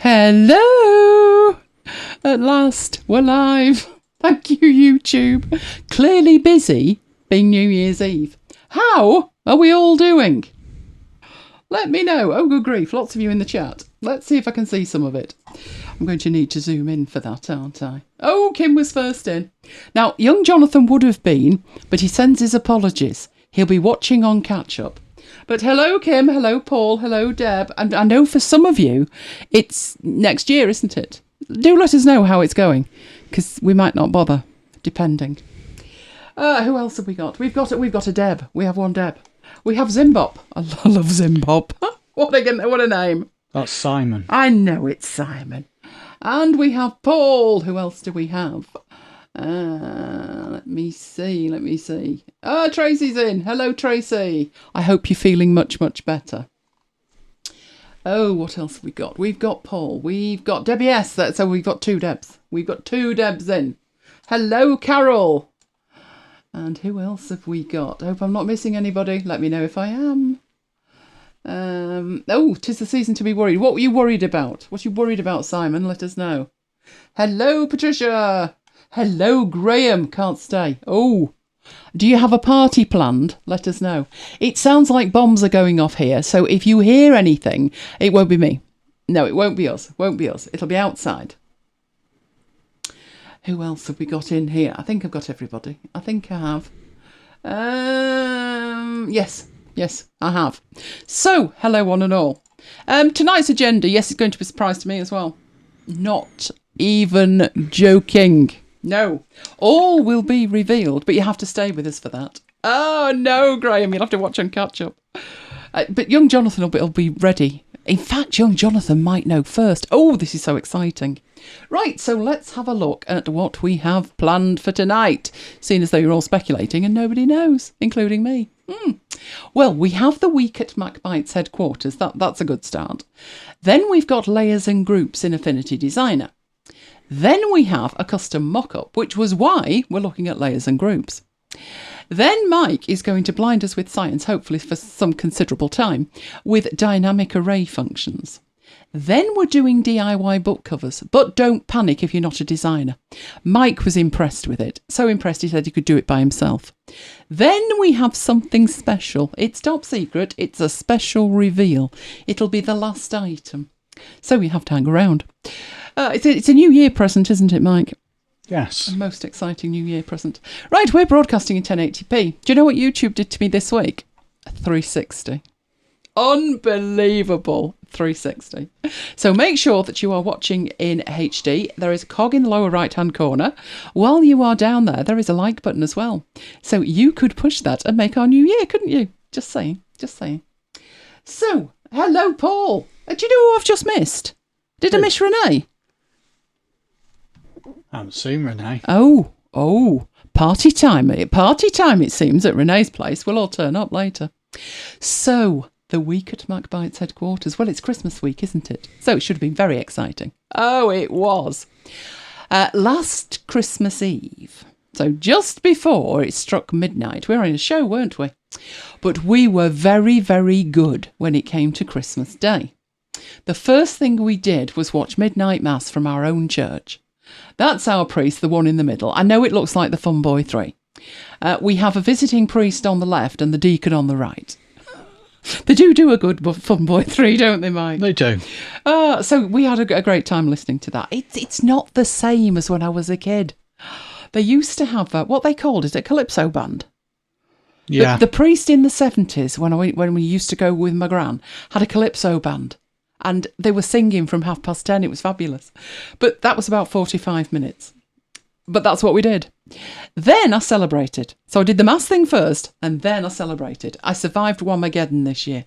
Hello! At last, we're live. Thank you, YouTube. Clearly busy being New Year's Eve. How are we all doing? Let me know. Oh, good grief. Lots of you in the chat. Let's see if I can see some of it. I'm going to need to zoom in for that, aren't I? Oh, Kim was first in. Now, young Jonathan would have been, but he sends his apologies. He'll be watching on catch-up. But hello, Kim. Hello, Paul. Hello, Deb. And I know for some of you, it's next year, isn't it? Do let us know how it's going, because we might not bother, depending. Who else have we got? We've got a Deb. We have one Deb. We have Zimbop. I love Zimbop. What a name. That's Simon. I know it's Simon. And we have Paul. Who else do we have? Let me see. Tracy's in. Hello, Tracy. I hope you're feeling much, much better. Oh, what else have we got? We've got Paul. We've got Debbie S. So we've got two Debs. We've got two Debs in. Hello, Carol. And who else have we got? I hope I'm not missing anybody. Let me know if I am. 'Tis the season to be worried. What were you worried about? What are you worried about, Simon? Let us know. Hello, Patricia. Hello, Graham. Can't stay. Oh, do you have a party planned? Let us know. It sounds like bombs are going off here, so if you hear anything, it won't be me. No, it won't be us. It'll be outside. Who else have we got in here? I think I've got everybody. I think I have. Yes, I have. So, hello one and all. Tonight's agenda, yes, it's going to be a surprise to me as well. Not even joking. No, all will be revealed, but you have to stay with us for that. Oh, no, Graham, you'll have to watch and catch up. But young Jonathan will be ready. In fact, young Jonathan might know first. Oh, this is so exciting. Right, so let's have a look at what we have planned for tonight, seeing as though you're all speculating and nobody knows, including me. Well, we have the week at MacBites headquarters. That's a good start. Then we've got layers and groups in Affinity Designer. Then we have a custom mock-up, which was why we're looking at layers and groups. Then Mike is going to blind us with science, hopefully for some considerable time, with dynamic array functions. Then we're doing DIY book covers, but don't panic if you're not a designer. Mike was impressed with it, so impressed he said he could do it by himself. Then we have something special. It's top secret, it's a special reveal. It'll be the last item, so you have to hang around. It's a New Year present, isn't it, Mike? Yes. A most exciting New Year present. Right, we're broadcasting in 1080p. Do you know what YouTube did to me this week? 360. Unbelievable 360. So make sure that you are watching in HD. There is a cog in the lower right hand corner. While you are down there is a like button as well. So you could push that and make our new year, couldn't you? Just saying. So, hello Paul. Do you know who I've just missed? Did I miss Renee? I haven't seen Renee. Oh, party time it seems at Renee's place. We'll all turn up later. So, the week at MacBites headquarters. Well, it's Christmas week, isn't it? So it should have been very exciting. Oh, it was. Last Christmas Eve, so just before it struck midnight, we were in a show, weren't we? But we were very, very good when it came to Christmas Day. The first thing we did was watch Midnight Mass from our own church. That's our priest, the one in the middle. I know it looks like the Fun Boy 3. We have a visiting priest on the left and the deacon on the right. They do a good Fun Boy 3, don't they, Mike? They do. So we had a great time listening to that. It's not the same as when I was a kid. They used to have what they called it, a calypso band. Yeah. The priest in the 70s, when we used to go with my gran, had a calypso band. And they were singing from 10:30. It was fabulous. But that was about 45 minutes. But that's what we did. Then I celebrated. So I did the mass thing first, and then I celebrated. I survived Whamageddon this year.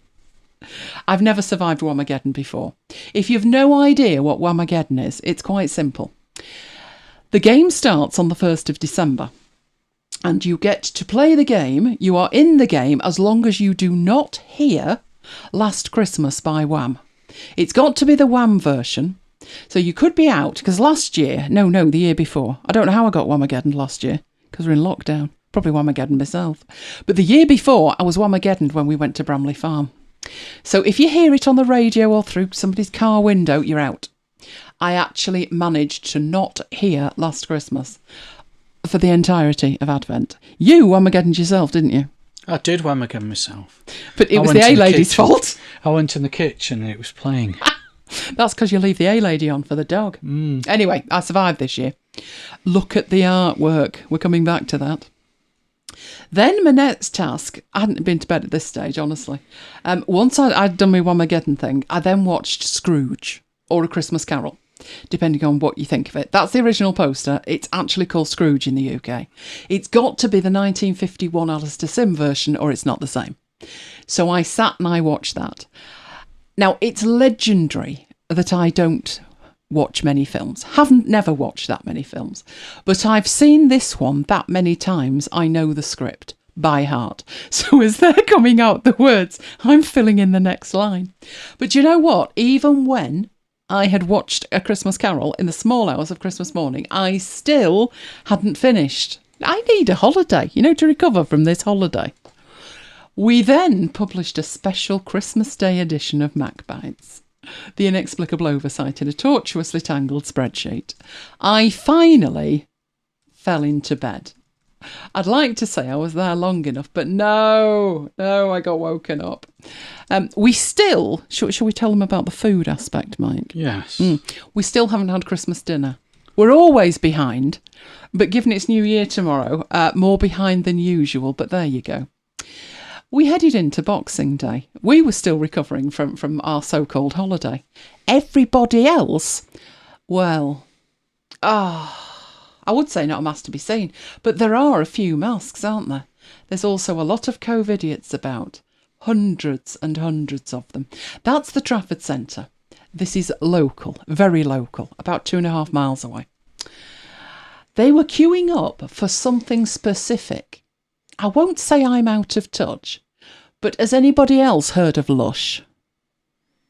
I've never survived Whamageddon before. If you've no idea what Whamageddon is, it's quite simple. The game starts on the 1st of December. And you get to play the game. You are in the game as long as you do not hear Last Christmas by Wham. It's got to be the Wham version. So you could be out, because the year before. I don't know how I got Whamageddon last year, because we're in lockdown. Probably Whamageddon myself. But the year before, I was Whamageddon when we went to Bramley Farm. So if you hear it on the radio or through somebody's car window, you're out. I actually managed to not hear Last Christmas for the entirety of Advent. You Whamageddoned yourself, didn't you? I did Whamageddon myself. But it I was went the to the A-lady's kitchen. fault. I went in the kitchen and it was playing. That's because you leave the A-lady on for the dog. Anyway, I survived this year. Look at the artwork. We're coming back to that. Then my next task, I hadn't been to bed at this stage, honestly. Once I'd done my Whamageddon thing, I then watched Scrooge or A Christmas Carol, depending on what you think of it. That's the original poster. It's actually called Scrooge in the UK. It's got to be the 1951 Alistair Sim version or it's not the same. So I sat and I watched that. Now, it's legendary that I don't watch many films. Never watched that many films. But I've seen this one that many times, I know the script by heart. So as they're coming out the words, I'm filling in the next line. But you know what? Even when I had watched A Christmas Carol in the small hours of Christmas morning, I still hadn't finished. I need a holiday, to recover from this holiday. We then published a special Christmas Day edition of MacBites, the inexplicable oversight in a tortuously tangled spreadsheet. I finally fell into bed. I'd like to say I was there long enough, but no, I got woken up. We still, shall we tell them about the food aspect, Mike? Yes. We still haven't had Christmas dinner. We're always behind, but given it's New Year tomorrow, more behind than usual, but there you go. We headed into Boxing Day. We were still recovering from our so-called holiday. Everybody else, well, I would say not a mass to be seen, but there are a few masks, aren't there? There's also a lot of COVIDiots about. Hundreds and hundreds of them. That's the Trafford Centre. This is local, very local, about 2.5 miles away. They were queuing up for something specific. I won't say I'm out of touch, but has anybody else heard of Lush?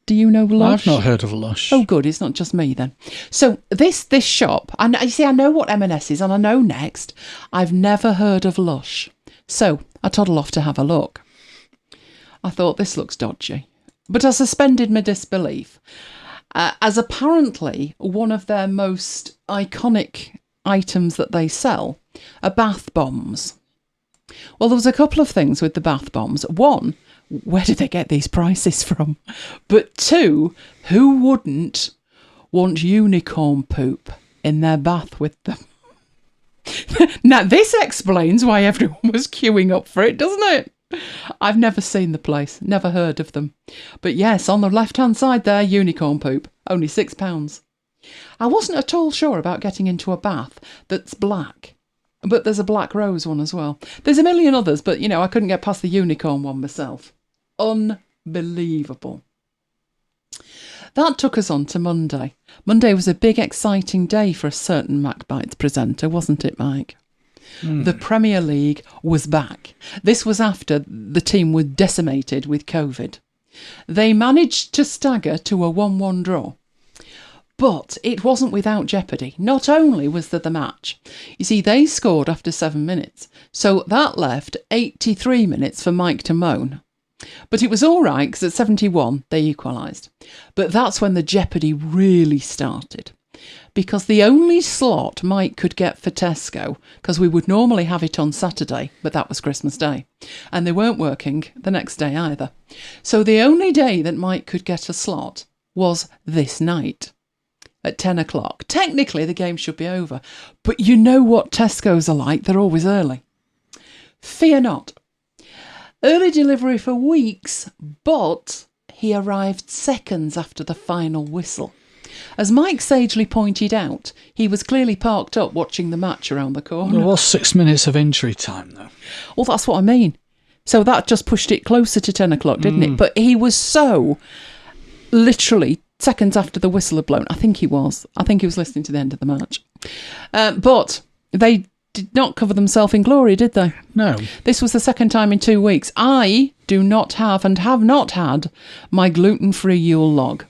Do you know Lush? I've not heard of Lush. Oh, good. It's not just me then. So this shop, and you see, I know what M&S is, and I know Next. I've never heard of Lush. So I toddle off to have a look. I thought, this looks dodgy. But I suspended my disbelief, as apparently one of their most iconic items that they sell are bath bombs. Well, there was a couple of things with the bath bombs. One, where did they get these prices from? But two, who wouldn't want unicorn poop in their bath with them? Now, this explains why everyone was queuing up for it, doesn't it? I've never seen the place, never heard of them. But yes, on the left-hand side there, unicorn poop, only £6. I wasn't at all sure about getting into a bath that's black. But there's a black rose one as well. There's a million others, but, I couldn't get past the unicorn one myself. Unbelievable. That took us on to Monday. Monday was a big, exciting day for a certain MacBites presenter, wasn't it, Mike? The Premier League was back. This was after the team was decimated with COVID. They managed to stagger to a 1-1 draw. But it wasn't without jeopardy. Not only was there the match, you see, they scored after 7 minutes, so that left 83 minutes for Mike to moan. But it was all right, because at 71, they equalised. But that's when the jeopardy really started. Because the only slot Mike could get for Tesco, because we would normally have it on Saturday, but that was Christmas Day, and they weren't working the next day either. So the only day that Mike could get a slot was this night. At 10 o'clock. Technically, the game should be over. But you know what Tesco's are like. They're always early. Fear not. Early delivery for weeks, but he arrived seconds after the final whistle. As Mike sagely pointed out, he was clearly parked up watching the match around the corner. There was 6 minutes of injury time, though. Well, that's what I mean. So that just pushed it closer to 10 o'clock, didn't it? But he was so literally seconds after the whistle had blown. I think he was listening to the end of the match. But they did not cover themselves in glory, did they? No. This was the second time in 2 weeks. I do not have and have not had my gluten-free Yule log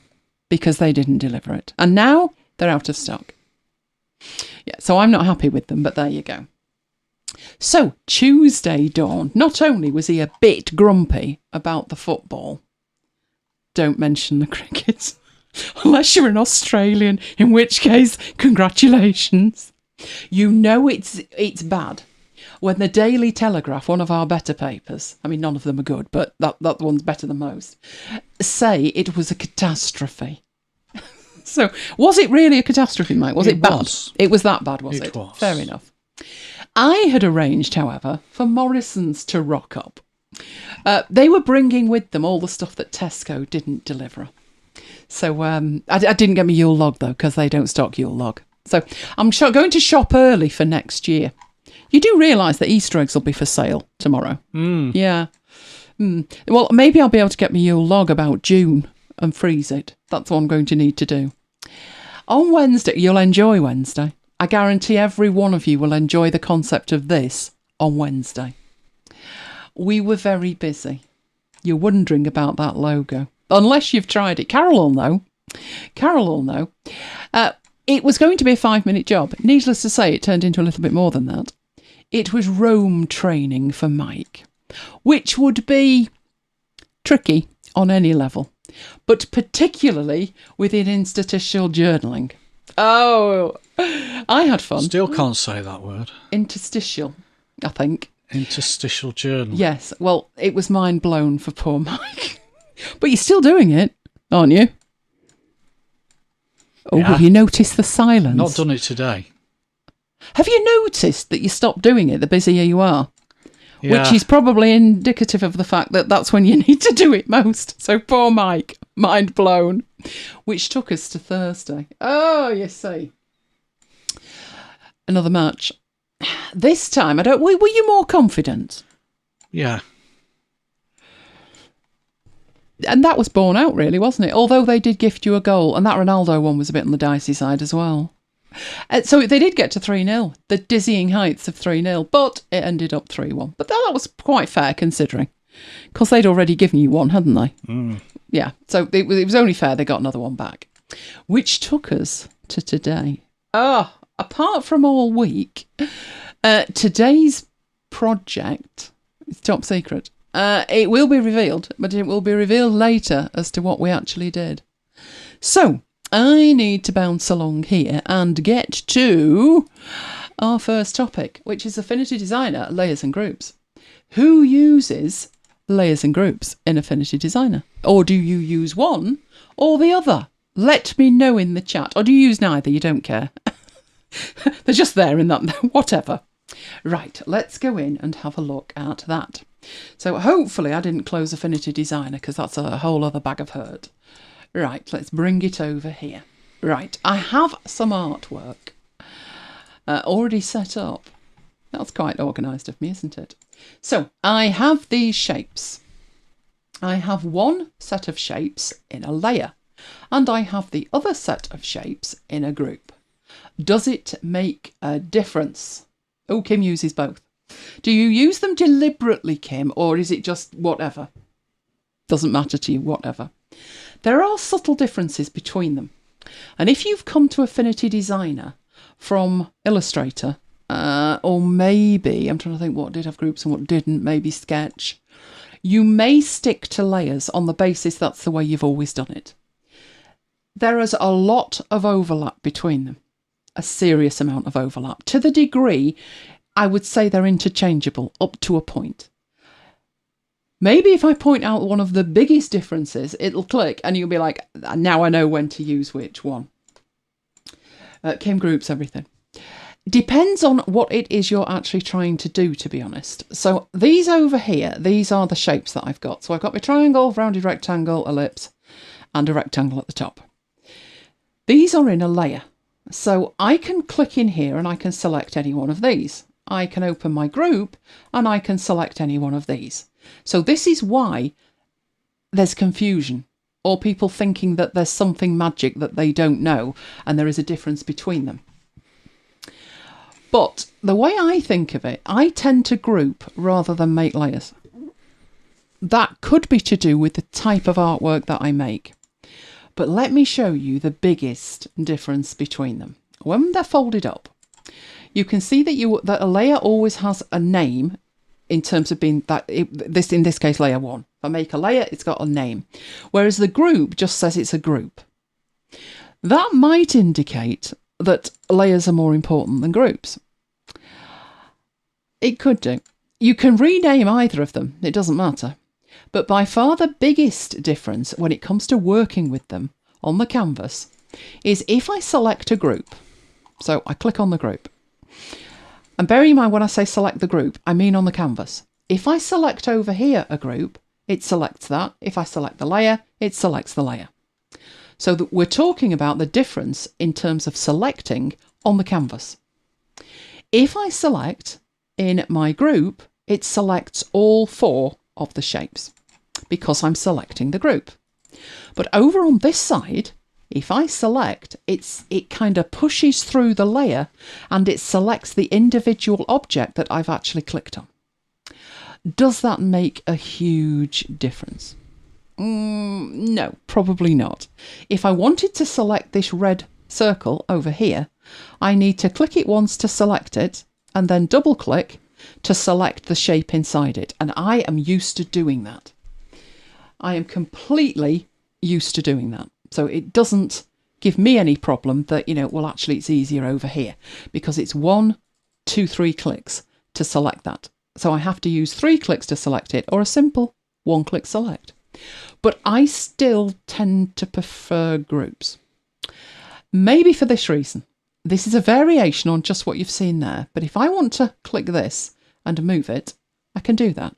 because they didn't deliver it. And now they're out of stock. Yeah, so I'm not happy with them, but there you go. So Tuesday dawned. Not only was he a bit grumpy about the football, don't mention the cricket. Unless you're an Australian, in which case, congratulations. You know it's bad when the Daily Telegraph, one of our better papers, I mean, none of them are good, but that one's better than most, say it was a catastrophe. So, was it really a catastrophe, Mike? Was it bad? It was that bad, was it? It was. Fair enough. I had arranged, however, for Morrison's to rock up. They were bringing with them all the stuff that Tesco didn't deliver. So I didn't get my Yule log, though, because they don't stock Yule log. So I'm going to shop early for next year. You do realise that Easter eggs will be for sale tomorrow? Yeah. Well, maybe I'll be able to get my Yule log about June and freeze it. That's what I'm going to need to do. On Wednesday, you'll enjoy Wednesday. I guarantee every one of you will enjoy the concept of this on Wednesday. We were very busy. You're wondering about that logo. Unless you've tried it. Carol will know. It was going to be a 5-minute job. Needless to say, it turned into a little bit more than that. It was Rome training for Mike, which would be tricky on any level, but particularly within interstitial journaling. Oh, I had fun. Still can't say that word. Interstitial, I think. Interstitial journal. Yes, well, it was mind blown for poor Mike. But you're still doing it, aren't you? Oh, Yeah. have you noticed the silence? Not done it today. Have you noticed that you stop doing it the busier you are? Yeah. Which is probably indicative of the fact that that's when you need to do it most. So poor Mike, mind blown. Which took us to Thursday. Oh, you see. Another match. This time, were you more confident? Yeah. And that was borne out, really, wasn't it? Although they did gift you a goal, and that Ronaldo one was a bit on the dicey side as well. So they did get to 3-0, the dizzying heights of 3-0, but it ended up 3-1. But that was quite fair, considering, because they'd already given you one, hadn't they? Yeah, so it was only fair they got another one back. Which took us to today. Apart from all week, today's project is top secret. It will be revealed, but it will be revealed later as to what we actually did. So, I need to bounce along here and get to our first topic, which is Affinity Designer, layers and groups. Who uses layers and groups in Affinity Designer? Or do you use one or the other? Let me know in the chat. Or do you use neither? You don't care. They're just there in that, whatever. Right, let's go in and have a look at that. So hopefully I didn't close Affinity Designer because that's a whole other bag of hurt. Right, let's bring it over here. Right, I have some artwork already set up. That's quite organised of me, isn't it? So I have these shapes. I have one set of shapes in a layer and I have the other set of shapes in a group. Does it make a difference? Oh, Kim uses both. Do you use them deliberately, Kim, or is it just whatever? Doesn't matter to you, whatever. There are subtle differences between them. And if you've come to Affinity Designer from Illustrator, or maybe, I'm trying to think what did have groups and what didn't, maybe Sketch, you may stick to layers on the basis that's the way you've always done it. There is a lot of overlap between them. A serious amount of overlap. To the degree, I would say they're interchangeable up to a point. Maybe if I point out one of the biggest differences, it'll click and you'll be like, now I know when to use which one. Kim groups everything. Depends on what it is you're actually trying to do, to be honest. So these over here, these are the shapes that I've got. So I've got my triangle, rounded rectangle, ellipse, and a rectangle at the top. These are in a layer. So I can click in here and I can select any one of these. I can open my group and I can select any one of these. So this is why there's confusion or people thinking that there's something magic that they don't know and there is a difference between them. But the way I think of it, I tend to group rather than make layers. That could be to do with the type of artwork that I make. But let me show you the biggest difference between them. When they're folded up, you can see that a layer always has a name in terms of being in this case layer 1. If I make a layer, it's got a name. Whereas the group just says it's a group. That might indicate that layers are more important than groups. It could do. You can rename either of them, it doesn't matter. But by far the biggest difference when it comes to working with them on the canvas is if I select a group. So I click on the group. And bearing in mind when I say select the group, I mean on the canvas. If I select over here a group, it selects that. If I select the layer, it selects the layer. So that we're talking about the difference in terms of selecting on the canvas. If I select in my group, it selects all 4 of the shapes because I'm selecting the group. But over on this side, if I select, it kind of pushes through the layer and it selects the individual object that I've actually clicked on. Does that make a huge difference? No, probably not. If I wanted to select this red circle over here, I need to click it once to select it and then double click to select the shape inside it. And I am used to doing that. I am completely used to doing that. So it doesn't give me any problem that, well, actually it's easier over here because it's 1, 2, 3 clicks to select that. So I have to use 3 clicks to select it or a simple 1-click select. But I still tend to prefer groups. Maybe for this reason. This is a variation on just what you've seen there. But if I want to click this and move it, I can do that.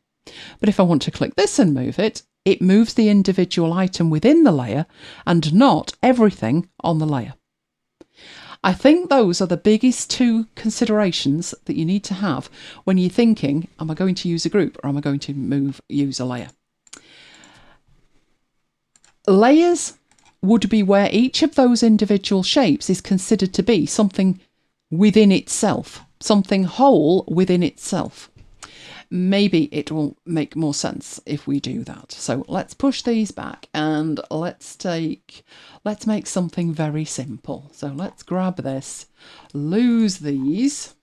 But if I want to click this and move it, it moves the individual item within the layer and not everything on the layer. I think those are the biggest 2 considerations that you need to have when you're thinking, am I going to use a group or am I going to use a layer? Layers would be where each of those individual shapes is considered to be something within itself, something whole within itself. Maybe it will make more sense if we do that. So let's push these back and let's make something very simple. So let's grab this, lose these,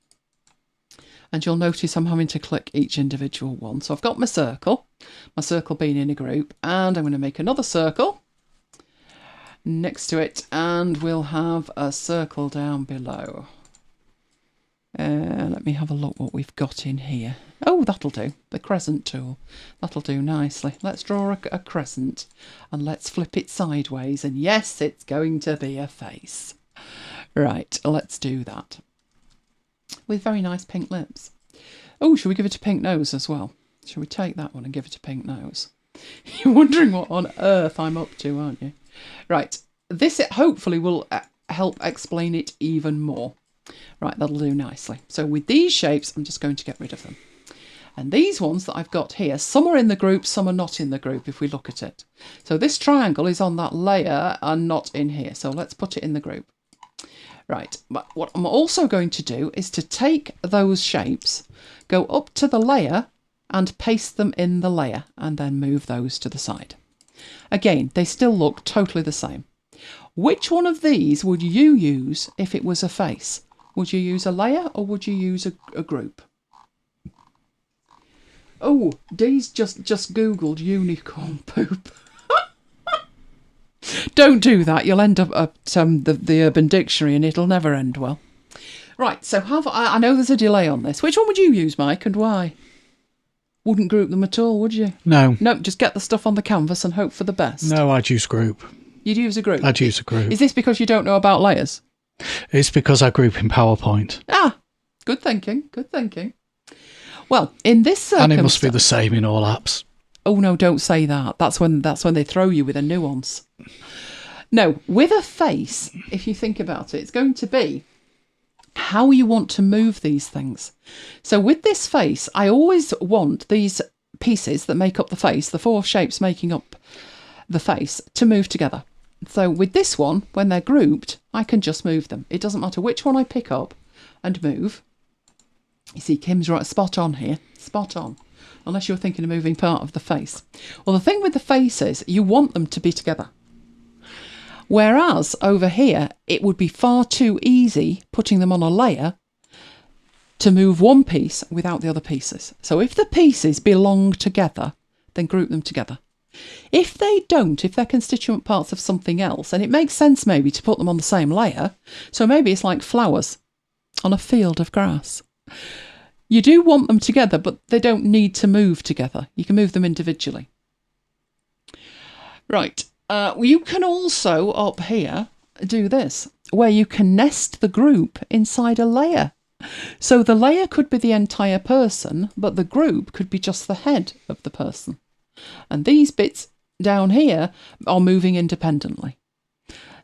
and you'll notice I'm having to click each individual one. So I've got my circle being in a group, and I'm going to make another circle next to it, and we'll have a circle down below. Let me have a look what we've got in here. Oh, that'll do. The crescent tool. That'll do nicely. Let's draw a crescent and let's flip it sideways. And yes, it's going to be a face. Right, let's do that. With very nice pink lips. Oh, should we give it a pink nose as well? Shall we take that one and give it a pink nose? You're wondering what on earth I'm up to, aren't you? Right, this hopefully will help explain it even more. Right, that'll do nicely. So with these shapes, I'm just going to get rid of them. And these ones that I've got here, some are in the group, some are not in the group if we look at it. So this triangle is on that layer and not in here. So let's put it in the group. Right, but what I'm also going to do is to take those shapes, go up to the layer and paste them in the layer and then move those to the side. Again, they still look totally the same. Which one of these would you use if it was a face? Would you use a layer or would you use a group? Oh, Dee's just Googled unicorn poop. Don't do that. You'll end up at the Urban Dictionary and it'll never end well. Right, so I know there's a delay on this. Which one would you use, Mike, and why? Wouldn't group them at all, would you? No. Nope, just get the stuff on the canvas and hope for the best. No, I'd use group. You'd use a group? I'd use a group. Is this because you don't know about layers? It's because I group in PowerPoint. Ah, good thinking, good thinking. Well, in this circumstance... And it must be the same in all apps. Oh, no, don't say that. That's when they throw you with a nuance. No, with a face, if you think about it, it's going to be how you want to move these things. So with this face, I always want these pieces that make up the face, the 4 shapes making up the face, to move together. So with this one, when they're grouped, I can just move them. It doesn't matter which one I pick up and move. You see, Kim's right, spot on here, spot on. Unless you're thinking of moving part of the face. Well, the thing with the face is you want them to be together. Whereas over here, it would be far too easy putting them on a layer to move one piece without the other pieces. So if the pieces belong together, then group them together. If they don't, if they're constituent parts of something else, and it makes sense maybe to put them on the same layer, so maybe it's like flowers on a field of grass. You do want them together, but they don't need to move together. You can move them individually. Right, you can also, up here, do this, where you can nest the group inside a layer. So the layer could be the entire person, but the group could be just the head of the person. And these bits down here are moving independently.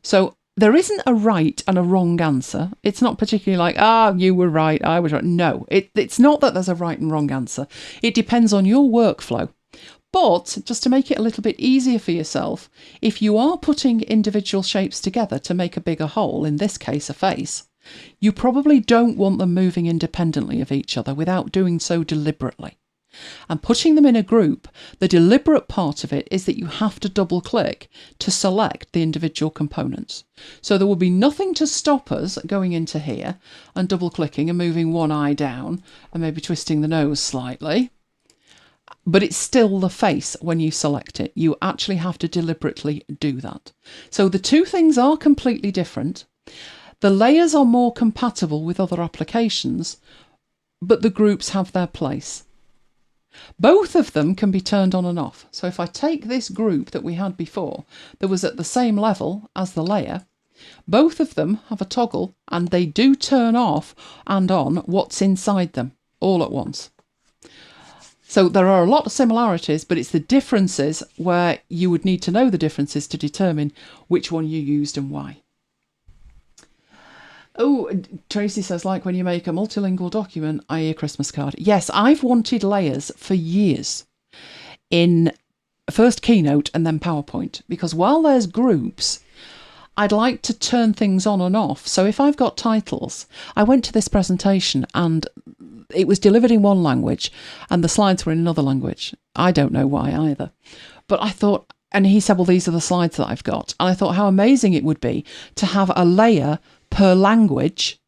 So there isn't a right and a wrong answer. It's not particularly like, you were right, I was right. No, it's not that there's a right and wrong answer. It depends on your workflow. But just to make it a little bit easier for yourself, if you are putting individual shapes together to make a bigger whole, in this case a face, you probably don't want them moving independently of each other without doing so deliberately. And putting them in a group, the deliberate part of it is that you have to double click to select the individual components. So there will be nothing to stop us going into here and double clicking and moving one eye down and maybe twisting the nose slightly. But it's still the face when you select it. You actually have to deliberately do that. So the two things are completely different. The layers are more compatible with other applications, but the groups have their place. Both of them can be turned on and off. So if I take this group that we had before, that was at the same level as the layer, both of them have a toggle and they do turn off and on what's inside them all at once. So there are a lot of similarities, but it's the differences where you would need to know the differences to determine which one you used and why. Oh, Tracy says, like when you make a multilingual document, i.e. a Christmas card. Yes, I've wanted layers for years in first Keynote and then PowerPoint, because while there's groups, I'd like to turn things on and off. So if I've got titles, I went to this presentation and it was delivered in one language and the slides were in another language. I don't know why either. But I thought, and he said, well, these are the slides that I've got. And I thought how amazing it would be to have a layer per language,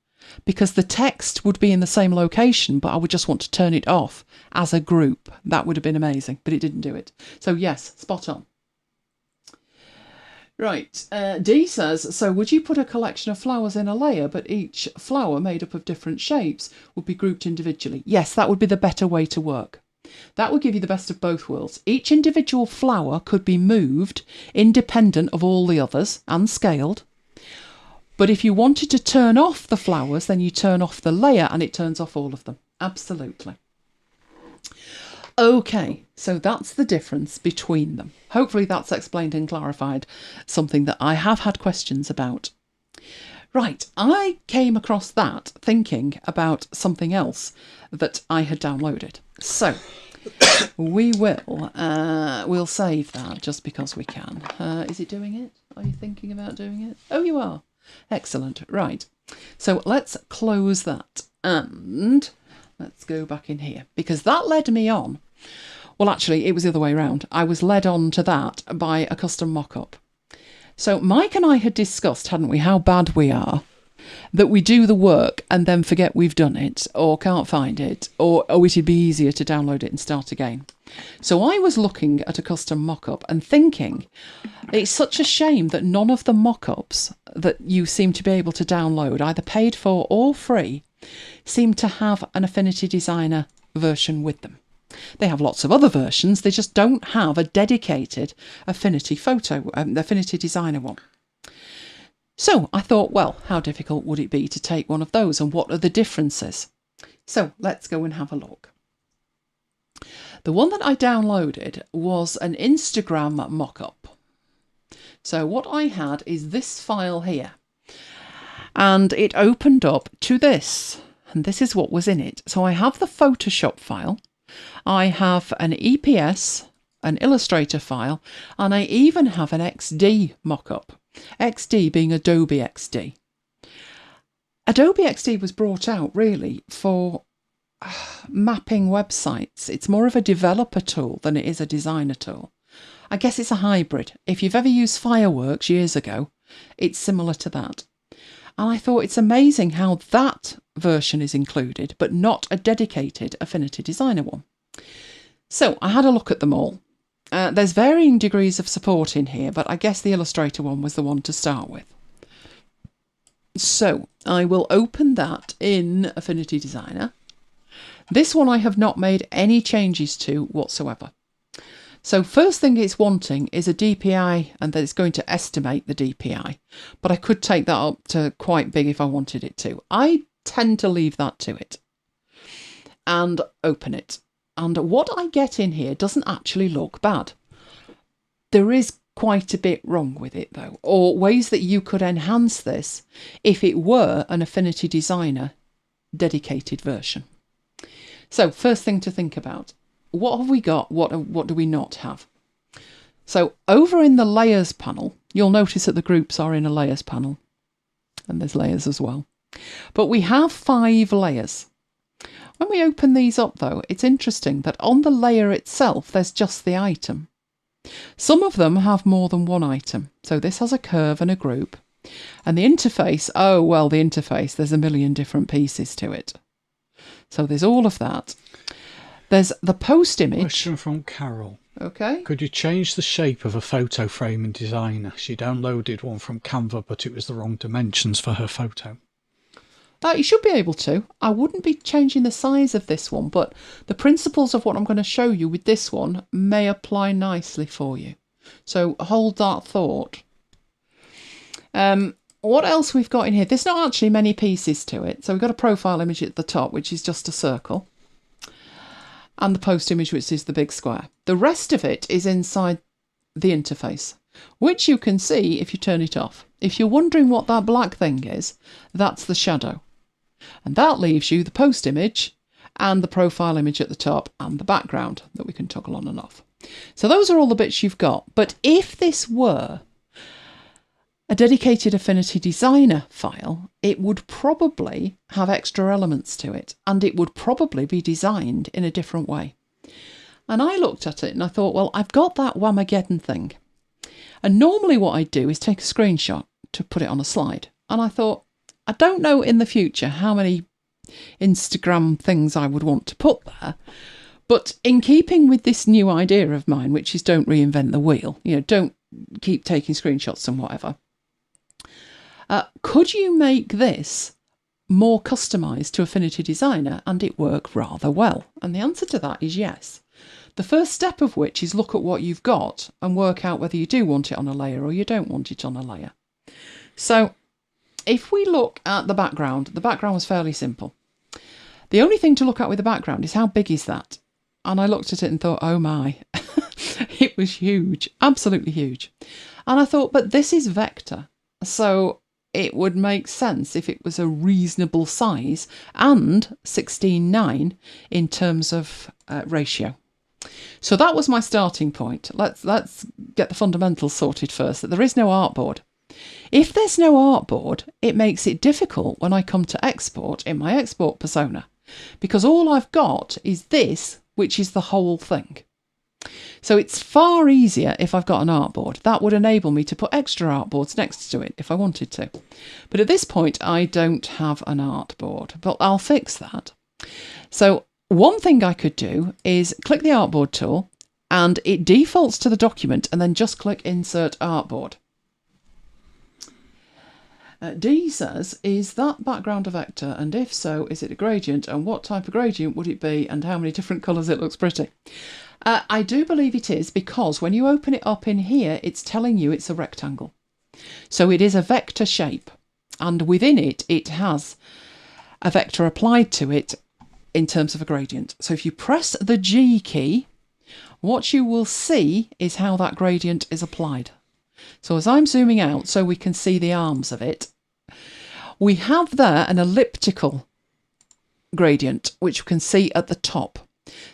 because the text would be in the same location, but I would just want to turn it off as a group. That would have been amazing, but it didn't do it. So yes, spot on. Right, Dee says, so would you put a collection of flowers in a layer, but each flower made up of different shapes would be grouped individually? Yes, that would be the better way to work. That would give you the best of both worlds. Each individual flower could be moved independent of all the others and scaled. But if you wanted to turn off the flowers, then you turn off the layer and it turns off all of them. Absolutely. Okay, so that's the difference between them. Hopefully that's explained and clarified something that I have had questions about. Right, I came across that thinking about something else that I had downloaded. So we'll save that just because we can. Is it doing it? Are you thinking about doing it? Oh, you are. Excellent. Right. So let's close that and let's go back in here, because that led me on. Well, actually, it was the other way around. I was led on to that by a custom mock-up. So Mike and I had discussed, hadn't we, how bad we are, that we do the work and then forget we've done it or can't find it, or it'd be easier to download it and start again. So I was looking at a custom mock-up and thinking, it's such a shame that none of the mock-ups that you seem to be able to download, either paid for or free, seem to have an Affinity Designer version with them. They have lots of other versions, they just don't have a dedicated Affinity Designer one. So I thought, well, how difficult would it be to take one of those, and what are the differences? So let's go and have a look. The one that I downloaded was an Instagram mock-up. So what I had is this file here, and it opened up to this, and this is what was in it. So I have the Photoshop file, I have an EPS, an Illustrator file, and I even have an XD mock-up. XD being Adobe XD. Adobe XD was brought out really for mapping websites. It's more of a developer tool than it is a designer tool. I guess it's a hybrid. If you've ever used Fireworks years ago, it's similar to that. And I thought it's amazing how that version is included, but not a dedicated Affinity Designer one. So I had a look at them all. There's varying degrees of support in here, but I guess the Illustrator one was the one to start with. So I will open that in Affinity Designer. This one I have not made any changes to whatsoever. So first thing it's wanting is a DPI, and that it's going to estimate the DPI. But I could take that up to quite big if I wanted it to. I tend to leave that to it. And open it. And what I get in here doesn't actually look bad. There is quite a bit wrong with it though, or ways that you could enhance this if it were an Affinity Designer dedicated version. So first thing to think about, what have we got? What do we not have? So over in the layers panel, you'll notice that the groups are in a layers panel, and there's layers as well. But we have 5 layers. When we open these up though, it's interesting that on the layer itself, there's just the item. Some of them have more than one item. So this has a curve and a group. And the interface, oh, well, the interface, there's a million different pieces to it. So there's all of that. There's the post image. Question from Carol. Okay. Could you change the shape of a photo frame in Designer? She downloaded one from Canva, but it was the wrong dimensions for her photo. You should be able to. I wouldn't be changing the size of this one, but the principles of what I'm going to show you with this one may apply nicely for you. So hold that thought. What else we've got in here? There's not actually many pieces to it. So we've got a profile image at the top, which is just a circle. And the post image, which is the big square. The rest of it is inside the interface, which you can see if you turn it off. If you're wondering what that black thing is, that's the shadow. And that leaves you the post image and the profile image at the top and the background that we can toggle on and off. So those are all the bits you've got. But if this were a dedicated Affinity Designer file, it would probably have extra elements to it, and it would probably be designed in a different way. And I looked at it and I thought, well, I've got that Whamageddon thing. And normally what I do is take a screenshot to put it on a slide. And I thought, I don't know in the future how many Instagram things I would want to put there. But in keeping with this new idea of mine, which is don't reinvent the wheel, don't keep taking screenshots and whatever. Could you make this more customized to Affinity Designer and it work rather well? And the answer to that is yes. The first step of which is look at what you've got and work out whether you do want it on a layer or you don't want it on a layer. So if we look at the background was fairly simple. The only thing to look at with the background is how big is that? And I looked at it and thought, oh my, it was huge, absolutely huge. And I thought, but this is vector. So it would make sense if it was a reasonable size and 16:9 in terms of ratio. So that was my starting point. Let's get the fundamentals sorted first, that there is no artboard. If there's no artboard, it makes it difficult when I come to export in my export persona, because all I've got is this, which is the whole thing. So it's far easier if I've got an artboard. That would enable me to put extra artboards next to it if I wanted to. But at this point, I don't have an artboard, but I'll fix that. So one thing I could do is click the artboard tool and it defaults to the document and then just click Insert Artboard. D says, is that background a vector? And if so, is it a gradient? And what type of gradient would it be? And how many different colours? It looks pretty. I do believe it is, because when you open it up in here, it's telling you it's a rectangle. So it is a vector shape. And within it, it has a vector applied to it in terms of a gradient. So if you press the G key, what you will see is how that gradient is applied. So as I'm zooming out so we can see the arms of it, we have there an elliptical gradient, which we can see at the top.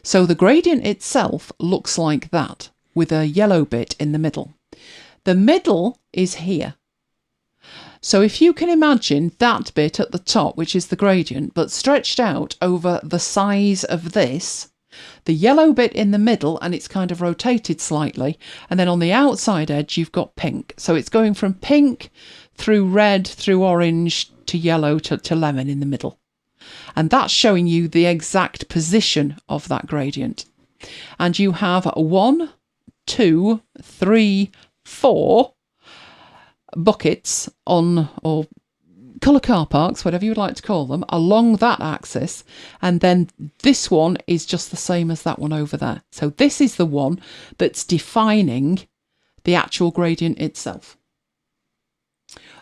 So the gradient itself looks like that, with a yellow bit in the middle. The middle is here. So if you can imagine that bit at the top, which is the gradient, but stretched out over the size of this, the yellow bit in the middle, and it's kind of rotated slightly, and then on the outside edge you've got pink. So it's going from pink through red, through orange, to yellow, to lemon in the middle. And that's showing you the exact position of that gradient. And you have 1, 2, 3, 4 buckets on, or colour car parks, whatever you would like to call them, along that axis, and then this one is just the same as that one over there. So this is the one that's defining the actual gradient itself.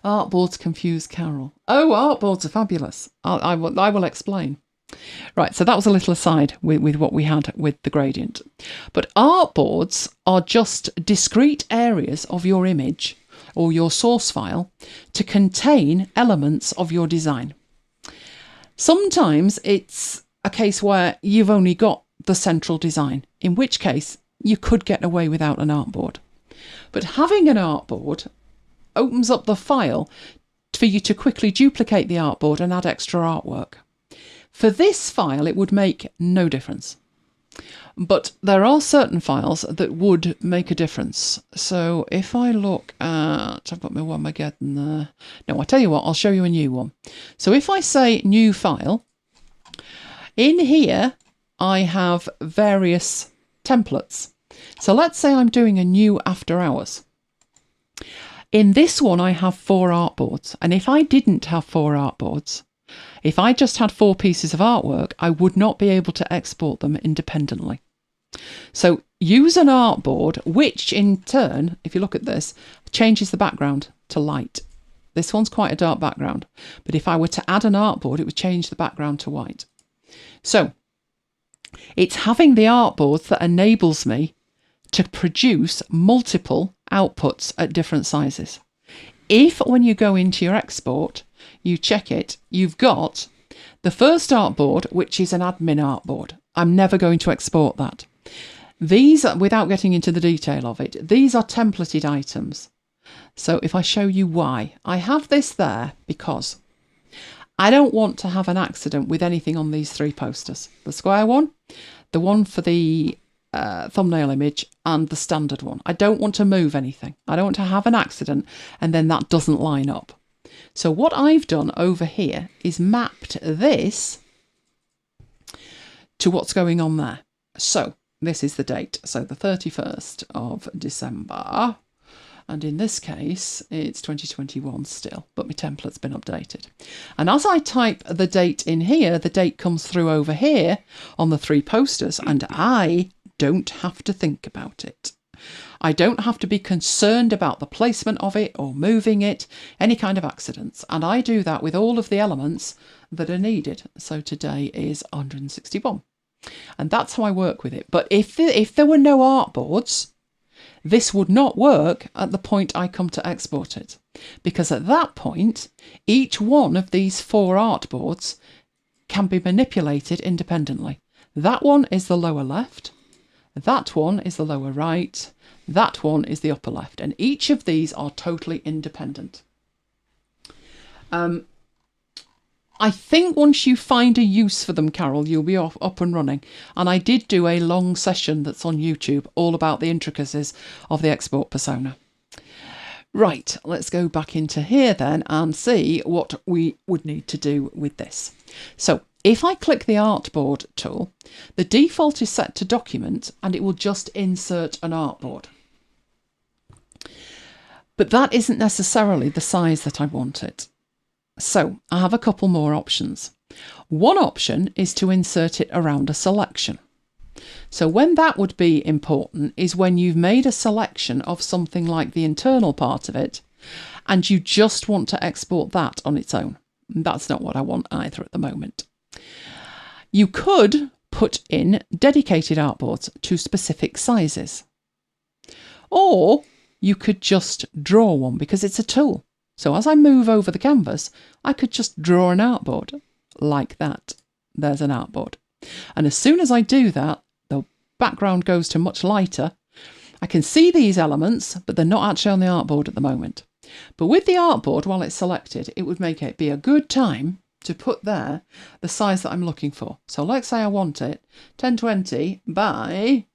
Artboards confuse Carol. Oh, artboards are fabulous. I will explain. Right, so that was a little aside with what we had with the gradient. But artboards are just discrete areas of your image or your source file to contain elements of your design. Sometimes it's a case where you've only got the central design, in which case you could get away without an artboard. But having an artboard opens up the file for you to quickly duplicate the artboard and add extra artwork. For this file, it would make no difference. But there are certain files that would make a difference. So if I look at, I've got my Whamageddon there. No, I'll tell you what, I'll show you a new one. So if I say new file, in here, I have various templates. So let's say I'm doing a new after hours. In this one, I have 4 artboards. And if I didn't have 4 artboards, if I just had 4 pieces of artwork, I would not be able to export them independently. So use an artboard, which in turn, if you look at this, changes the background to light. This one's quite a dark background, but if I were to add an artboard, it would change the background to white. So it's having the artboards that enables me to produce multiple outputs at different sizes. If when you go into your export, you check it, you've got the first artboard, which is an admin artboard. I'm never going to export that. These, without getting into the detail of it, these are templated items. So if I show you why, I have this there because I don't want to have an accident with anything on these 3 posters. The square one, the one for the thumbnail image, and the standard one. I don't want to move anything. I don't want to have an accident and then that doesn't line up. So what I've done over here is mapped this to what's going on there. So this is the date. So the 31st of December. And in this case, it's 2021 still, but my template's been updated. And as I type the date in here, the date comes through over here on the 3 posters, and I don't have to think about it. I don't have to be concerned about the placement of it or moving it, any kind of accidents. And I do that with all of the elements that are needed. So today is 161. And that's how I work with it. But if there were no artboards, this would not work at the point I come to export it. Because at that point, each one of these 4 artboards can be manipulated independently. That one is the lower left. That one is the lower right. That one is the upper left. And each of these are totally independent. I think once you find a use for them, Carol, you'll be up and running. And I did do a long session that's on YouTube all about the intricacies of the export persona. Right, let's go back into here then and see what we would need to do with this. So if I click the artboard tool, the default is set to document and it will just insert an artboard. But that isn't necessarily the size that I want it. So I have a couple more options. One option is to insert it around a selection. So when that would be important is when you've made a selection of something like the internal part of it and you just want to export that on its own. That's not what I want either at the moment. You could put in dedicated artboards to specific sizes. Or you could just draw one because it's a tool. So as I move over the canvas, I could just draw an artboard like that. There's an artboard. And as soon as I do that, the background goes to much lighter. I can see these elements, but they're not actually on the artboard at the moment. But with the artboard, while it's selected, it would make it be a good time to put there the size that I'm looking for. So let's say I want it 1020 by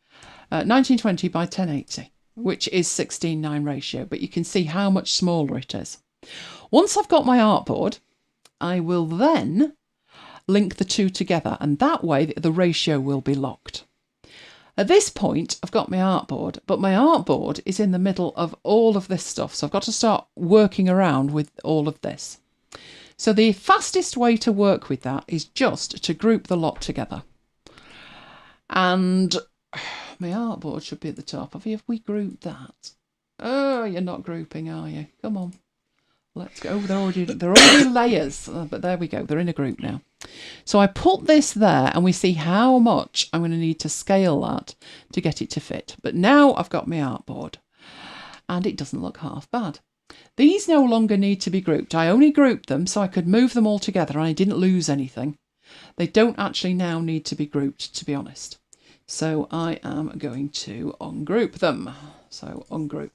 1920 by 1080, which is 16:9 ratio, but you can see how much smaller it is. Once I've got my artboard, I will then link the two together, and that way the ratio will be locked. At this point, I've got my artboard, but my artboard is in the middle of all of this stuff. So I've got to start working around with all of this. So the fastest way to work with that is just to group the lot together. And my artboard should be at the top. Have we grouped that? Oh, you're not grouping, are you? Come on. Let's go. They're already layers. But there we go. They're in a group now. So I put this there and we see how much I'm going to need to scale that to get it to fit. But now I've got my artboard and it doesn't look half bad. These no longer need to be grouped. I only grouped them so I could move them all together and I didn't lose anything. They don't actually now need to be grouped, to be honest. So I am going to ungroup them. So ungroup.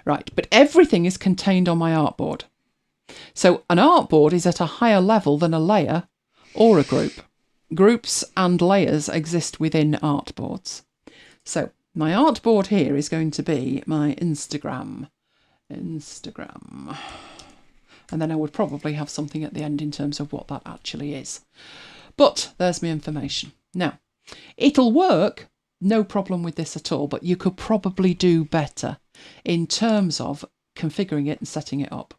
Right, but everything is contained on my artboard. So an artboard is at a higher level than a layer or a group. Groups and layers exist within artboards. So my artboard here is going to be my Instagram. And then I would probably have something at the end in terms of what that actually is. But there's my information. Now, it'll work, no problem with this at all, but you could probably do better in terms of configuring it and setting it up.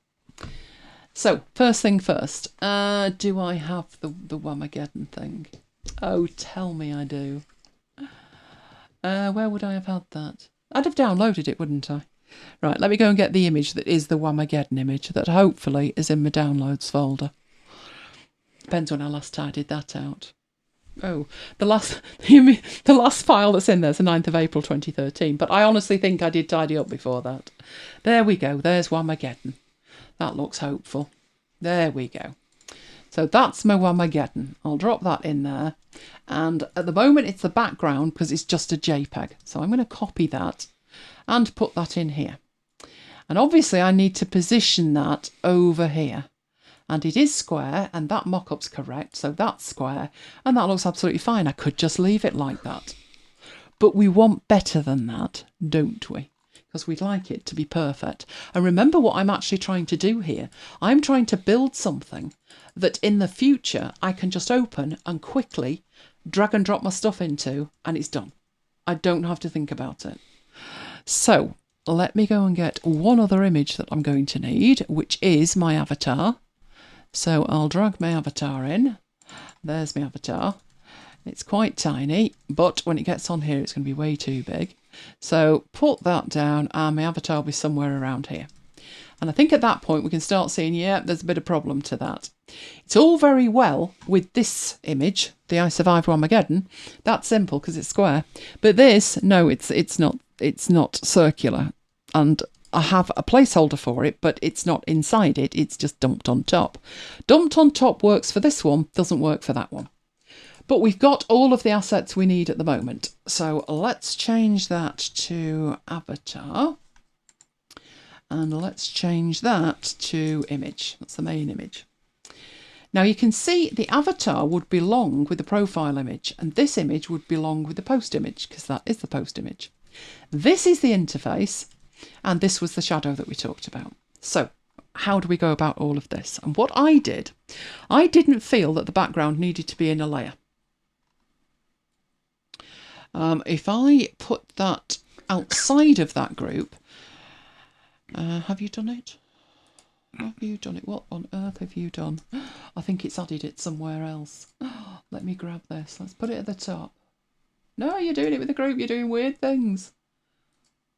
So, first thing first, do I have the Whamageddon thing? Oh, tell me I do. Where would I have had that? I'd have downloaded it, wouldn't I? Right, let me go and get the image that is the Whamageddon image that hopefully is in my downloads folder. Depends when I last tidied that out. Oh, the last file that's in there is the 9th of April 2013, but I honestly think I did tidy up before that. There we go, there's Whamageddon. That looks hopeful. There we go. So that's my Whamageddon. I'll drop that in there. And at the moment it's the background because it's just a JPEG. So I'm going to copy that and put that in here. And obviously I need to position that over here. And it is square and that mock-up's correct. So that's square and that looks absolutely fine. I could just leave it like that. But we want better than that, don't we? Because we'd like it to be perfect. And remember what I'm actually trying to do here. I'm trying to build something that in the future I can just open and quickly drag and drop my stuff into and it's done. I don't have to think about it. So let me go and get one other image that I'm going to need, which is my avatar. So I'll drag my avatar in. There's my avatar. It's quite tiny, but when it gets on here, it's going to be way too big. So put that down and my avatar will be somewhere around here. And I think at that point we can start seeing, yeah, there's a bit of problem to that. It's all very well with this image, the I Survived Whamageddon. That's simple because it's square. But this, no, it's not circular. And I have a placeholder for it, but it's not inside it. It's just dumped on top. Dumped on top works for this one, doesn't work for that one. But we've got all of the assets we need at the moment. So let's change that to avatar. And let's change that to image. That's the main image. Now you can see the avatar would belong with the profile image. And this image would belong with the post image because that is the post image. This is the interface. And this was the shadow that we talked about. So how do we go about all of this? And what I did, I didn't feel that the background needed to be in a layer. If I put that outside of that group, have you done it? Have you done it? What on earth have you done? I think it's added it somewhere else. Let me grab this. Let's put it at the top. No, you're doing it with the group. You're doing weird things.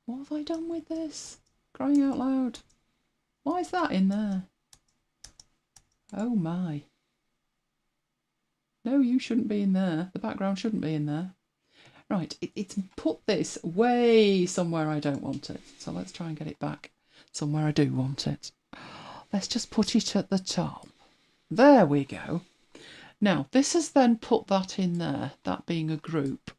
What have I done with this? Crying out loud. Why is that in there? Oh my. No, you shouldn't be in there. The background shouldn't be in there. Right, it's put this way somewhere I don't want it. So let's try and get it back somewhere I do want it. Let's just put it at the top. There we go. Now, this has then put that in there, that being a group.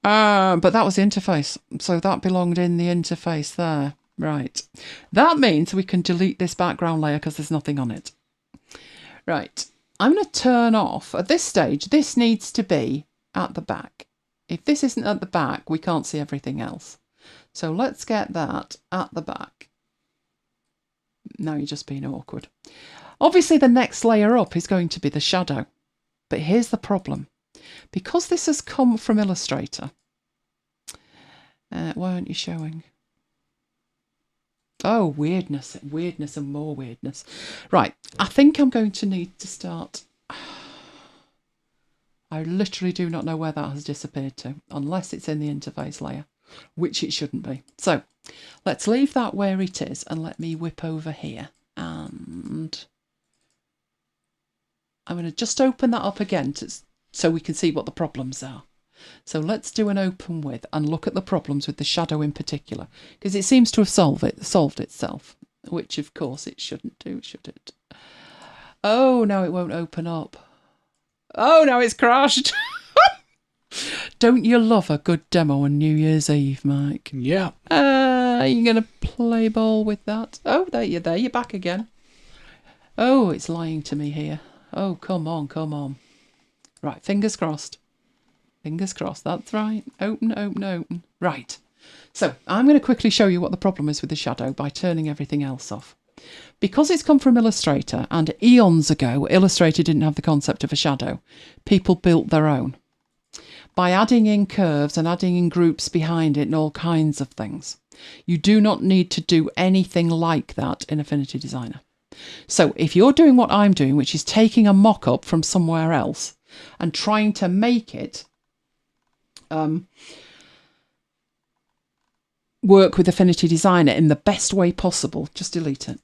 But that was the interface. So that belonged in the interface there. Right. That means we can delete this background layer because there's nothing on it. Right. I'm going to turn off. At this stage, this needs to be at the back. If this isn't at the back, we can't see everything else. So let's get that at the back. Now you're just being awkward. Obviously, the next layer up is going to be the shadow. But here's the problem. Because this has come from Illustrator, why aren't you showing? Oh, weirdness and more weirdness. Right, I think I'm going to need to start. I literally do not know where that has disappeared to, unless it's in the interface layer, which it shouldn't be. So let's leave that where it is and let me whip over here. And I'm going to just open that up again so we can see what the problems are. So let's do an open with and look at the problems with the shadow in particular, because it seems to have solved itself, which of course it shouldn't do, should it? Oh, now it won't open up. Oh, now it's crashed. Don't you love a good demo on New Year's Eve, Mike? Yeah. Are you going to play ball with that? Oh, there you're back again. Oh, it's lying to me here. Oh, come on. Right, fingers crossed. Fingers crossed, that's right. Open. Right. So I'm going to quickly show you what the problem is with the shadow by turning everything else off. Because it's come from Illustrator, and eons ago, Illustrator didn't have the concept of a shadow. People built their own. By adding in curves and adding in groups behind it and all kinds of things. You do not need to do anything like that in Affinity Designer. So if you're doing what I'm doing, which is taking a mock-up from somewhere else and trying to make it work with Affinity Designer in the best way possible, just delete it.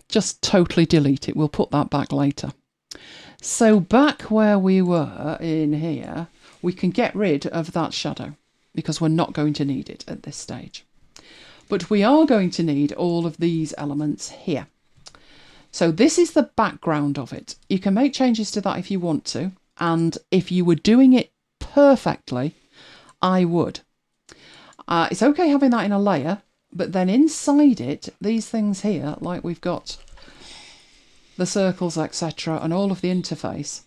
Just totally delete it. We'll put that back later. So back where we were in here, we can get rid of that shadow because we're not going to need it at this stage. But we are going to need all of these elements here. So this is the background of it. You can make changes to that if you want to. And if you were doing it perfectly, I would. It's okay having that in a layer, but then inside it, these things here, like we've got the circles, etc., and all of the interface,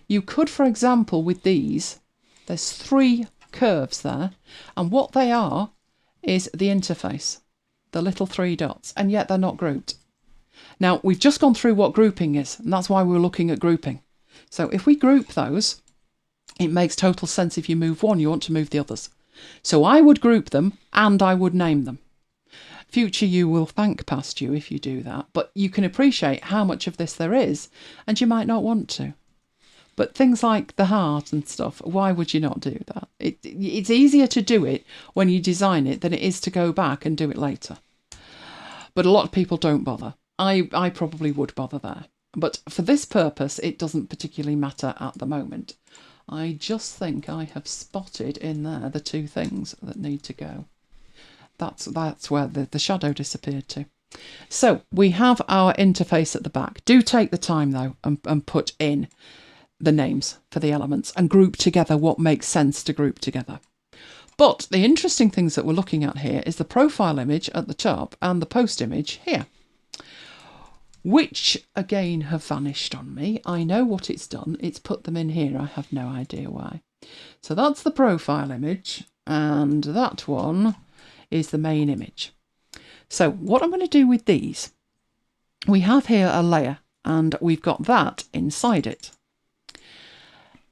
you could, for example, with these, there's 3 curves there, and what they are is the interface, the little 3 dots, and yet they're not grouped. Now, we've just gone through what grouping is, and that's why we're looking at grouping. So if we group those, it makes total sense. If you move one, you want to move the others. So I would group them and I would name them. Future you will thank past you if you do that, but you can appreciate how much of this there is and you might not want to. But things like the heart and stuff, why would you not do that? It's easier to do it when you design it than it is to go back and do it later. But a lot of people don't bother. I probably would bother there. But for this purpose, it doesn't particularly matter at the moment. I just think I have spotted in there the 2 things that need to go. That's where the shadow disappeared to. So we have our interface at the back. Do take the time though and put in the names for the elements and group together what makes sense to group together. But the interesting things that we're looking at here is the profile image at the top and the post image here, which again have vanished on me. I know what it's done. It's put them in here. I have no idea why. So that's the profile image, and that one is the main image. So what I'm going to do with these, we have here a layer and we've got that inside it.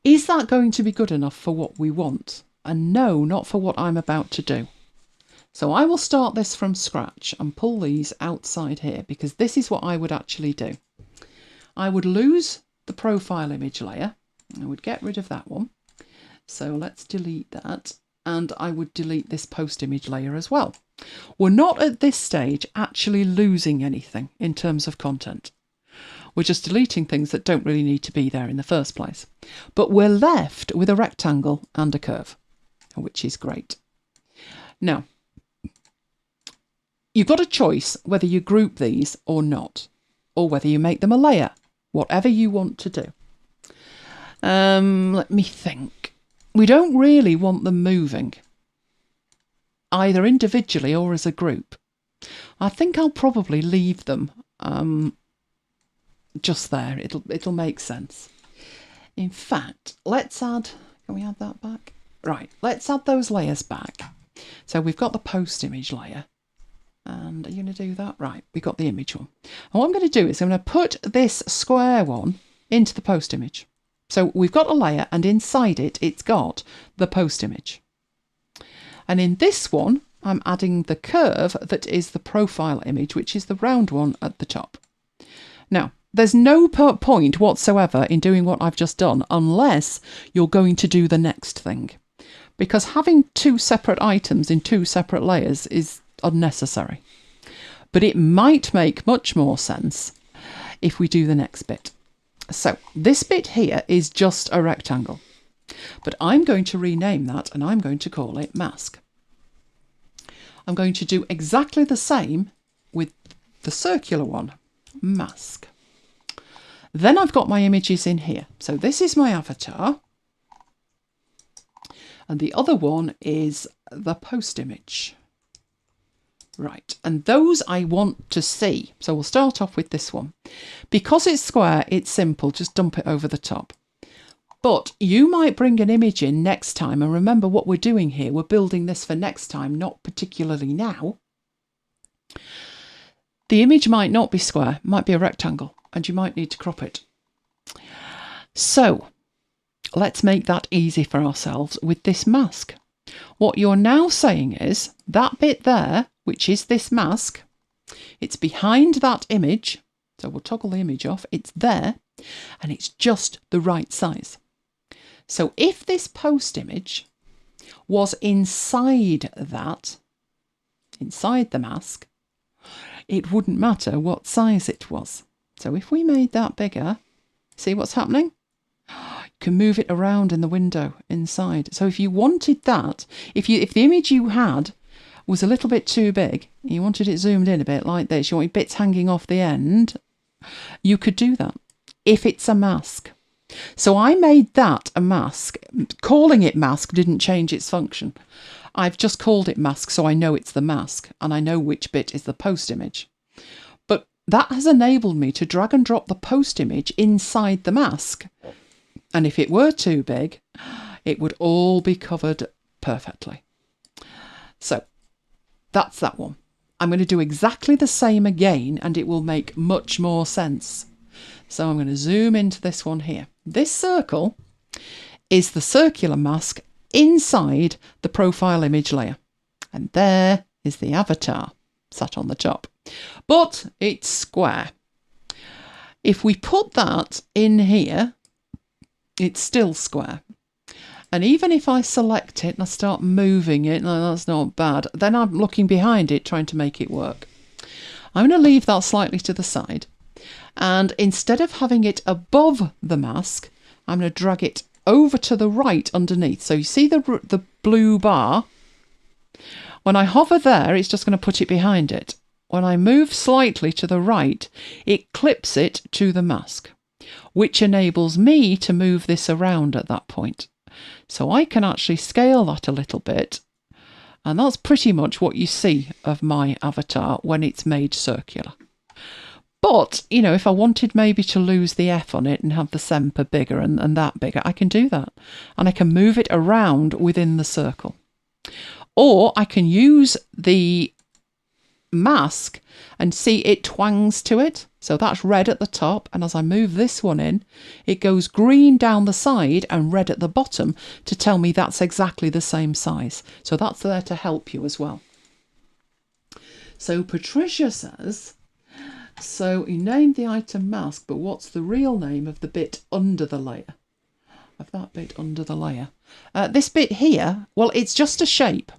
Is that going to be good enough for what we want? And no, not for what I'm about to do. So I will start this from scratch and pull these outside here because this is what I would actually do. I would lose the profile image layer. I would get rid of that one. So let's delete that. And I would delete this post image layer as well. We're not at this stage actually losing anything in terms of content. We're just deleting things that don't really need to be there in the first place. But we're left with a rectangle and a curve, which is great. Now, you've got a choice whether you group these or not, or whether you make them a layer, whatever you want to do. Let me think. We don't really want them moving, either individually or as a group. I think I'll probably leave them just there. It'll make sense. In fact, let's add, can we add that back? Right, let's add those layers back. So we've got the post image layer. And are you going to do that? Right, we've got the image one. And what I'm going to do is I'm going to put this square one into the post image. So we've got a layer, and inside it, it's got the post image. And in this one, I'm adding the curve that is the profile image, which is the round one at the top. Now, there's no point whatsoever in doing what I've just done unless you're going to do the next thing, because having two separate items in two separate layers is unnecessary. But it might make much more sense if we do the next bit. So this bit here is just a rectangle, but I'm going to rename that and I'm going to call it mask. I'm going to do exactly the same with the circular one, mask. Then I've got my images in here. So this is my avatar. And the other one is the post image. Right, and those I want to see. So we'll start off with this one. Because it's square, it's simple, just dump it over the top. But you might bring an image in next time, and remember what we're doing here, we're building this for next time, not particularly now. The image might not be square, it might be a rectangle, and you might need to crop it. So let's make that easy for ourselves with this mask. What you're now saying is that bit there, which is this mask, it's behind that image. So we'll toggle the image off. It's there and it's just the right size. So if this post image was inside that, inside the mask, it wouldn't matter what size it was. So if we made that bigger, see what's happening? You can move it around in the window inside. So if you wanted that, if the image you had was a little bit too big, you wanted it zoomed in a bit like this, you wanted bits hanging off the end, you could do that if it's a mask. So I made that a mask. Calling it mask didn't change its function. I've just called it mask so I know it's the mask and I know which bit is the post image. But that has enabled me to drag and drop the post image inside the mask. And if it were too big, it would all be covered perfectly. So that's that one. I'm going to do exactly the same again and it will make much more sense. So I'm going to zoom into this one here. This circle is the circular mask inside the profile image layer. And there is the avatar sat on the top. But it's square. If we put that in here, it's still square. And even if I select it and I start moving it, no, that's not bad, then I'm looking behind it trying to make it work. I'm going to leave that slightly to the side. And instead of having it above the mask, I'm going to drag it over to the right underneath. So you see the blue bar? When I hover there, it's just going to put it behind it. When I move slightly to the right, it clips it to the mask, which enables me to move this around at that point. So I can actually scale that a little bit. And that's pretty much what you see of my avatar when it's made circular. But, you know, if I wanted maybe to lose the F on it and have the center bigger and that bigger, I can do that. And I can move it around within the circle. Or I can use the mask and see it twangs to it. So that's red at the top. And as I move this one in, it goes green down the side and red at the bottom to tell me that's exactly the same size. So that's there to help you as well. So Patricia says, so you named the item mask, but what's the real name of the bit under the layer? Of that bit under the layer? This bit here, well, it's just a shape.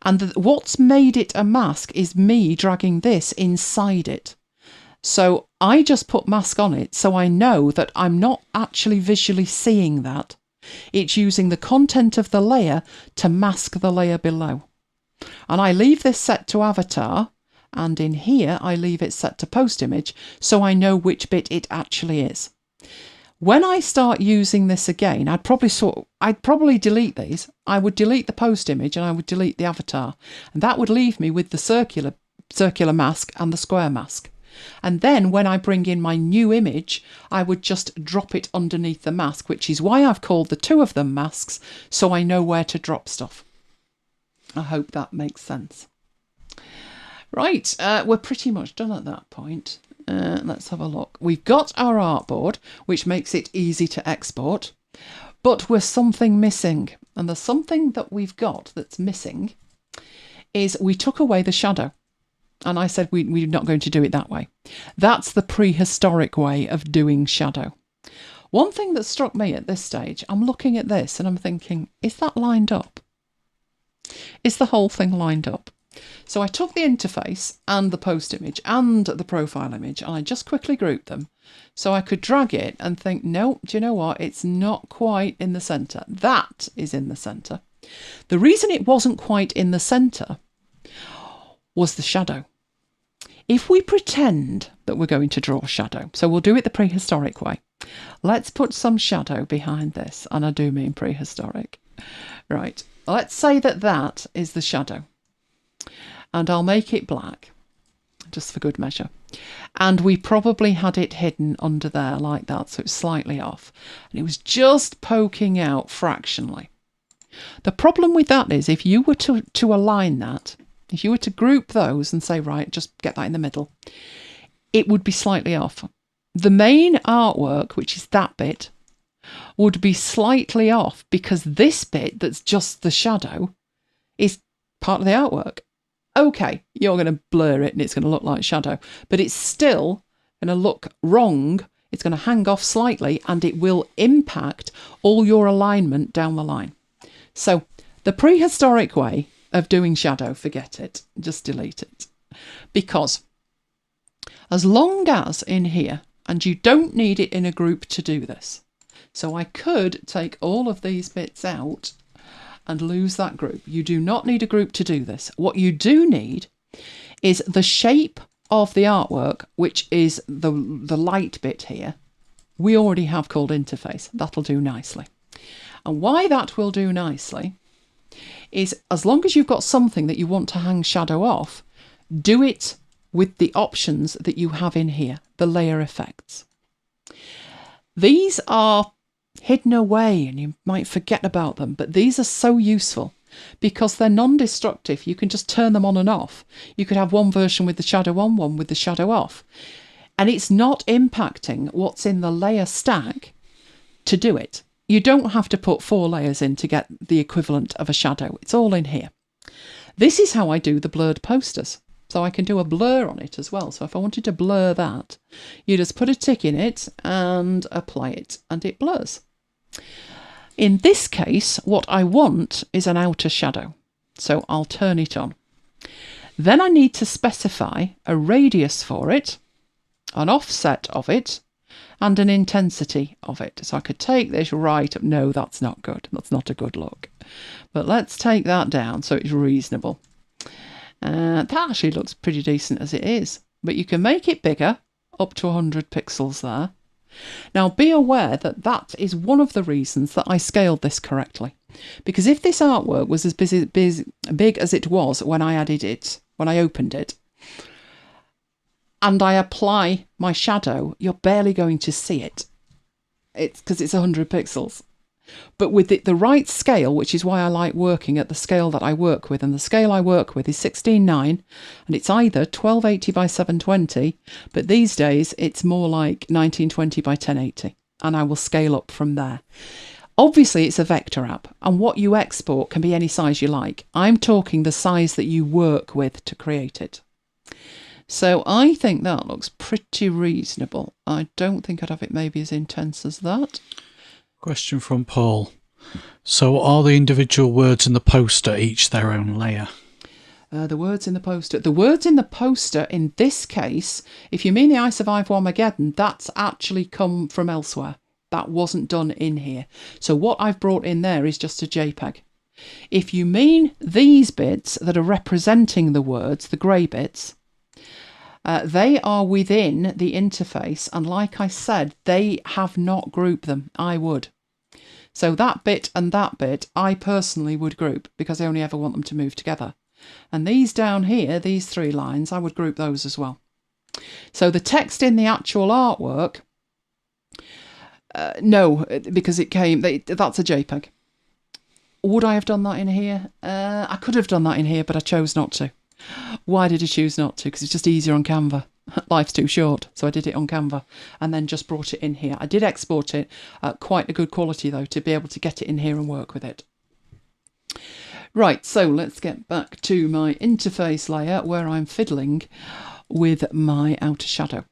And what's made it a mask is me dragging this inside it. So I just put mask on it so I know that I'm not actually visually seeing that. It's using the content of the layer to mask the layer below. And I leave this set to avatar. And in here, I leave it set to post image, so I know which bit it actually is. When I start using this again, I'd probably delete these. I would delete the post image and I would delete the avatar. And that would leave me with the circular mask and the square mask. And then when I bring in my new image, I would just drop it underneath the mask, which is why I've called the two of them masks, so I know where to drop stuff. I hope that makes sense. Right, we're pretty much done at that point. Let's have a look. We've got our artboard, which makes it easy to export, but we're something missing. And the something that we've got that's missing is we took away the shadow. And I said we're not going to do it that way. That's the prehistoric way of doing shadow. One thing that struck me at this stage, I'm looking at this and I'm thinking, is that lined up? Is the whole thing lined up? So I took the interface and the post image and the profile image and I just quickly grouped them so I could drag it and think, no, do you know what? It's not quite in the centre. That is in the centre. The reason it wasn't quite in the centre was the shadow. If we pretend that we're going to draw shadow, so we'll do it the prehistoric way. Let's put some shadow behind this, and I do mean prehistoric. Right, let's say that that is the shadow. And I'll make it black, just for good measure. And we probably had it hidden under there like that, so it's slightly off. And it was just poking out fractionally. The problem with that is if you were to align that, if you were to group those and say, right, just get that in the middle, it would be slightly off. The main artwork, which is that bit, would be slightly off because this bit that's just the shadow is part of the artwork. Okay, you're going to blur it and it's going to look like shadow, but it's still going to look wrong. It's going to hang off slightly and it will impact all your alignment down the line. So the prehistoric way of doing shadow, forget it, just delete it. Because as long as in here, and you don't need it in a group to do this. So I could take all of these bits out and lose that group. You do not need a group to do this. What you do need is the shape of the artwork, which is the light bit here. We already have called interface. That'll do nicely. And why that will do nicely is as long as you've got something that you want to hang shadow off, do it with the options that you have in here, the layer effects. These are hidden away and you might forget about them, but these are so useful because they're non-destructive. You can just turn them on and off. You could have one version with the shadow on, one with the shadow off. And it's not impacting what's in the layer stack to do it. You don't have to put 4 layers in to get the equivalent of a shadow. It's all in here. This is how I do the blurred posters. So I can do a blur on it as well. So if I wanted to blur that, you just put a tick in it and apply it and it blurs. In this case, what I want is an outer shadow. So I'll turn it on. Then I need to specify a radius for it, an offset of it, and an intensity of it. So I could take this right up. No, that's not good. That's not a good look. But let's take that down so it's reasonable. That actually looks pretty decent as it is. But you can make it bigger, up to 100 pixels there. Now be aware that that is one of the reasons that I scaled this correctly. Because if this artwork was as big as it was when I added it, when I opened it, and I apply my shadow, you're barely going to see it. It's because it's 100 pixels. But with the right scale, which is why I like working at the scale that I work with, and the scale I work with is 16:9, and it's either 1280 by 720, but these days it's more like 1920 by 1080, and I will scale up from there. Obviously, it's a vector app, and what you export can be any size you like. I'm talking the size that you work with to create it. So I think that looks pretty reasonable. I don't think I'd have it maybe as intense as that. Question from Paul. So are the individual words in the poster each their own layer? The words in the poster. The words in the poster, in this case, if you mean the I Survived Armageddon, that's actually come from elsewhere. That wasn't done in here. So what I've brought in there is just a JPEG. If you mean these bits that are representing the words, the grey bits, they are within the interface, and like I said, they have not grouped them. I would. So that bit and that bit, I personally would group because I only ever want them to move together. And these down here, these 3 lines, I would group those as well. So the text in the actual artwork, no, because it came, that's a JPEG. Would I have done that in here? I could have done that in here, but I chose not to. Why did I choose not to? Because it's just easier on Canva. life's too short. So I did it on Canva and then just brought it in here. I did export it at quite a good quality though, to be able to get it in here and work with it. Right, so let's get back to my interface layer where I'm fiddling with my outer shadow.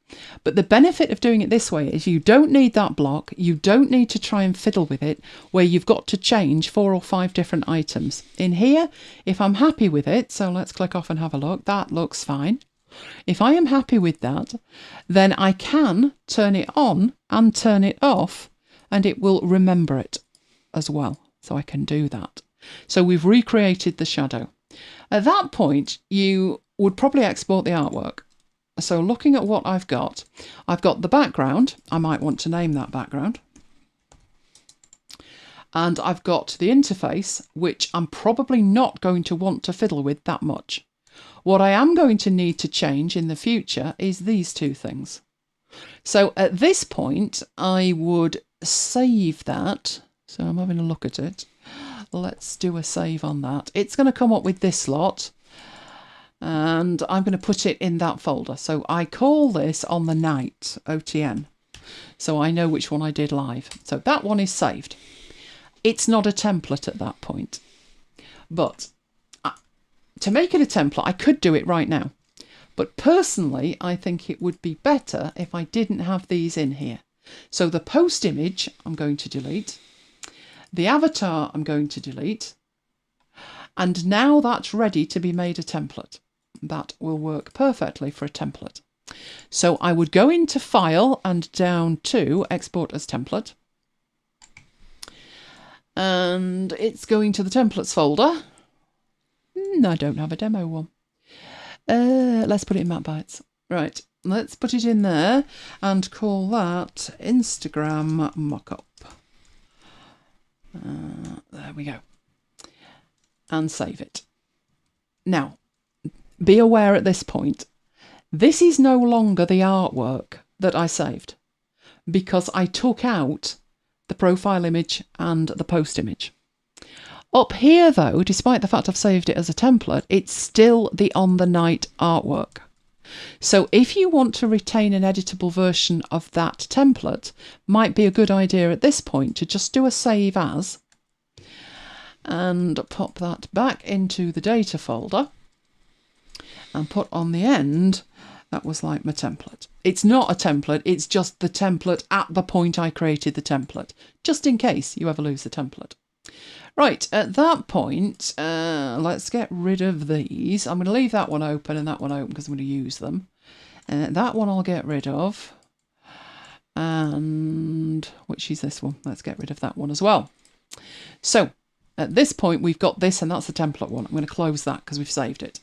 But the benefit of doing it this way is you don't need that block. You don't need to try and fiddle with it where you've got to change 4 or 5 different items. In here, if I'm happy with it, so let's click off and have a look. That looks fine. If I am happy with that, then I can turn it on and turn it off and it will remember it as well. So I can do that. So we've recreated the shadow. At that point, you would probably export the artwork. So looking at what I've got the background. I might want to name that background. And I've got the interface, which I'm probably not going to want to fiddle with that much. What I am going to need to change in the future is these 2 things. So at this point, I would save that. So I'm having a look at it. Let's do a save on that. It's going to come up with this lot. And I'm going to put it in that folder. So I call this on the night, OTN. So I know which one I did live. So that one is saved. It's not a template at that point. But to make it a template, I could do it right now. But personally, I think it would be better if I didn't have these in here. So the post image, I'm going to delete. The avatar, I'm going to delete. And now that's ready to be made a template. That will work perfectly for a template. So I would go into File and down to Export as Template. And it's going to the Templates folder. I don't have a demo one. Let's put it in MacBites. Right, let's put it in there and call that Instagram Mockup. There we go. And save it. Now, be aware at this point, this is no longer the artwork that I saved because I took out the profile image and the post image. Up here though, despite the fact I've saved it as a template, it's still the on the night artwork. So if you want to retain an editable version of that template, might be a good idea at this point to just do a save as and pop that back into the data folder and put on the end, that was like my template. It's not a template, it's just the template at the point I created the template, just in case you ever lose the template. Right, at that point, let's get rid of these. I'm going to leave that one open and that one open because I'm going to use them. That one I'll get rid of. And which is this one? Let's get rid of that one as well. So at this point, we've got this and that's the template one. I'm going to close that because we've saved it.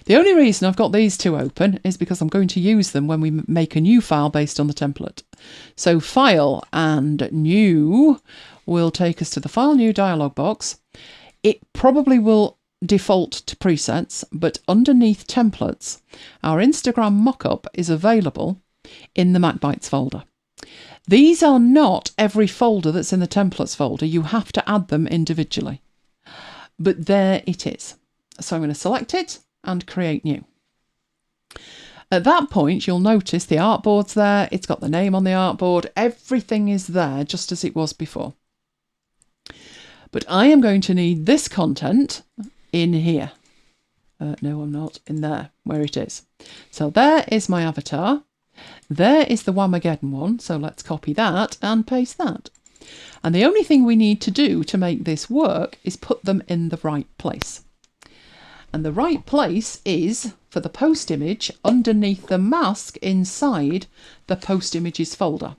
The only reason I've got these 2 open is because I'm going to use them when we make a new file based on the template. So File and New will take us to the File New dialog box. It probably will default to presets, but underneath templates, our Instagram mockup is available in the MacBites folder. These are not every folder that's in the templates folder. You have to add them individually. But there it is. So I'm going to select it and create new. At that point, you'll notice the artboard's there. It's got the name on the artboard. Everything is there just as it was before. But I am going to need this content in here. No, I'm not. In there, where it is. So there is my avatar. There is the Whamageddon one. So let's copy that and paste that. And the only thing we need to do to make this work is put them in the right place. And the right place is for the post image underneath the mask inside the post images folder.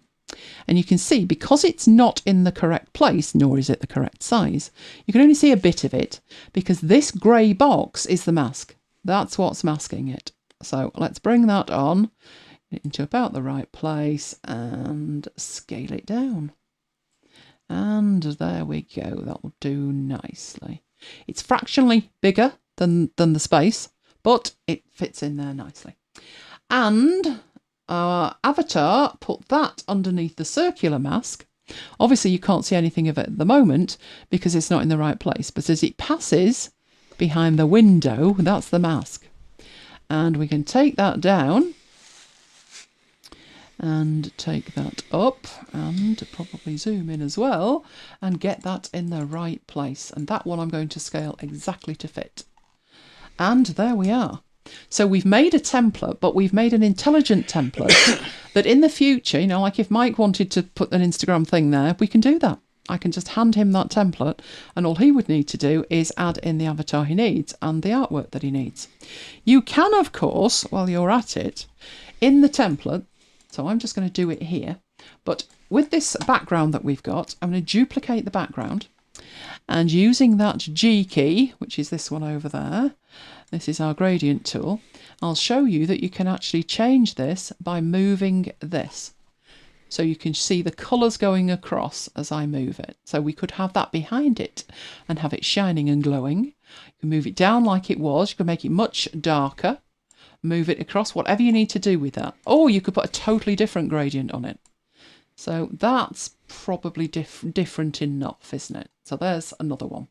And you can see because it's not in the correct place, nor is it the correct size, you can only see a bit of it because this grey box is the mask. That's what's masking it. So let's bring that on into about the right place and scale it down. And there we go. That will do nicely. It's fractionally bigger than the space, but it fits in there nicely. And our avatar, put that underneath the circular mask. Obviously you can't see anything of it at the moment because it's not in the right place, but as it passes behind the window, that's the mask. And we can take that down and take that up and probably zoom in as well and get that in the right place. And that one I'm going to scale exactly to fit. And there we are. So we've made a template, but we've made an intelligent template that in the future, you know, like if Mike wanted to put an Instagram thing there, we can do that. I can just hand him that template and all he would need to do is add in the avatar he needs and the artwork that he needs. You can, of course, while you're at it, in the template, so I'm just going to do it here, but with this background that we've got, I'm going to duplicate the background and using that G key, which is this one over there, this is our gradient tool, I'll show you that you can actually change this by moving this. So you can see the colours going across as I move it. So we could have that behind it and have it shining and glowing. You can move it down like it was. You can make it much darker. Move it across, whatever you need to do with that. Or you could put a totally different gradient on it. So that's probably different enough, isn't it? So there's another one.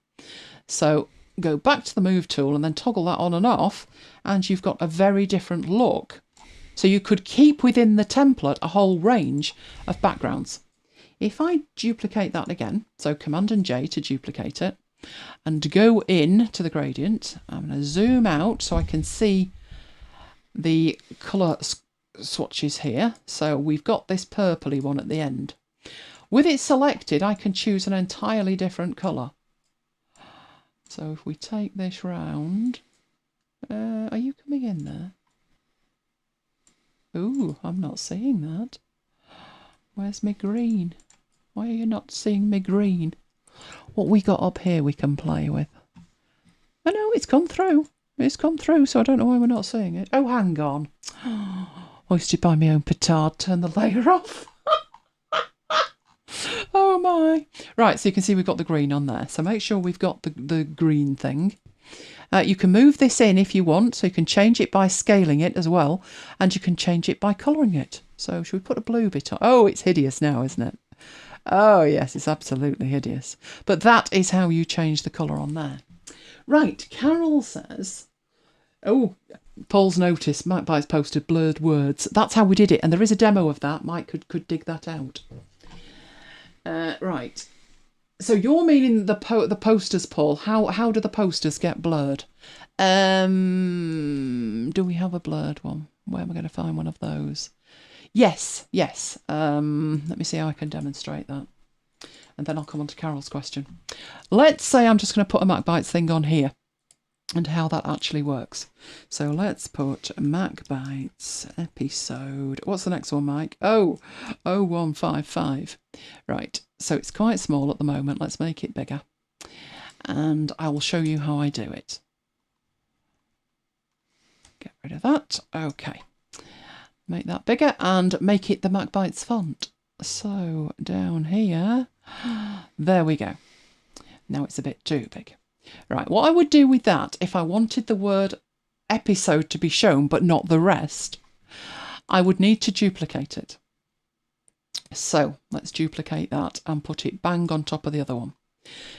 So go back to the move tool and then toggle that on and off and you've got a very different look. So you could keep within the template a whole range of backgrounds. If I duplicate that again, so Command and J to duplicate it, and go in to the gradient, I'm going to zoom out so I can see the colour swatches here. So we've got this purpley one at the end. With it selected, I can choose an entirely different colour. So if we take this round, are you coming in there? Ooh, I'm not seeing that. Where's my green? Why are you not seeing my green? What we got up here we can play with. Oh no, it's come through. It's come through, so I don't know why we're not seeing it. Oh, hang on. Hoisted by my own petard. Turn the layer off. Oh my. Right, so you can see we've got the green on there. So make sure we've got the green thing. You can move this in if you want, so you can change it by scaling it as well, and you can change it by colouring it. So should we put a blue bit on? Oh, it's hideous now, isn't it? Oh yes, it's absolutely hideous. But that is how you change the colour on there. Right, Carol says, oh, Paul's noticed MacBites posted blurred words. That's how we did it, and there is a demo of that. Mike could dig that out. Right. So you're meaning the posters, Paul. How do the posters get blurred? Do we have a blurred one? Where am I going to find one of those? Yes. Let me see how I can demonstrate that. And then I'll come on to Carol's question. Let's say I'm just going to put a MacBites thing on here and how that actually works. So let's put MacBites episode. What's the next one, Mike? Oh, 0155. Right. So it's quite small at the moment. Let's make it bigger. And I will show you how I do it. Get rid of that. Okay. Make that bigger and make it the MacBites font. So down here, there we go. Now it's a bit too big. Right, what I would do with that, if I wanted the word episode to be shown but not the rest, I would need to duplicate it. So let's duplicate that and put it bang on top of the other one.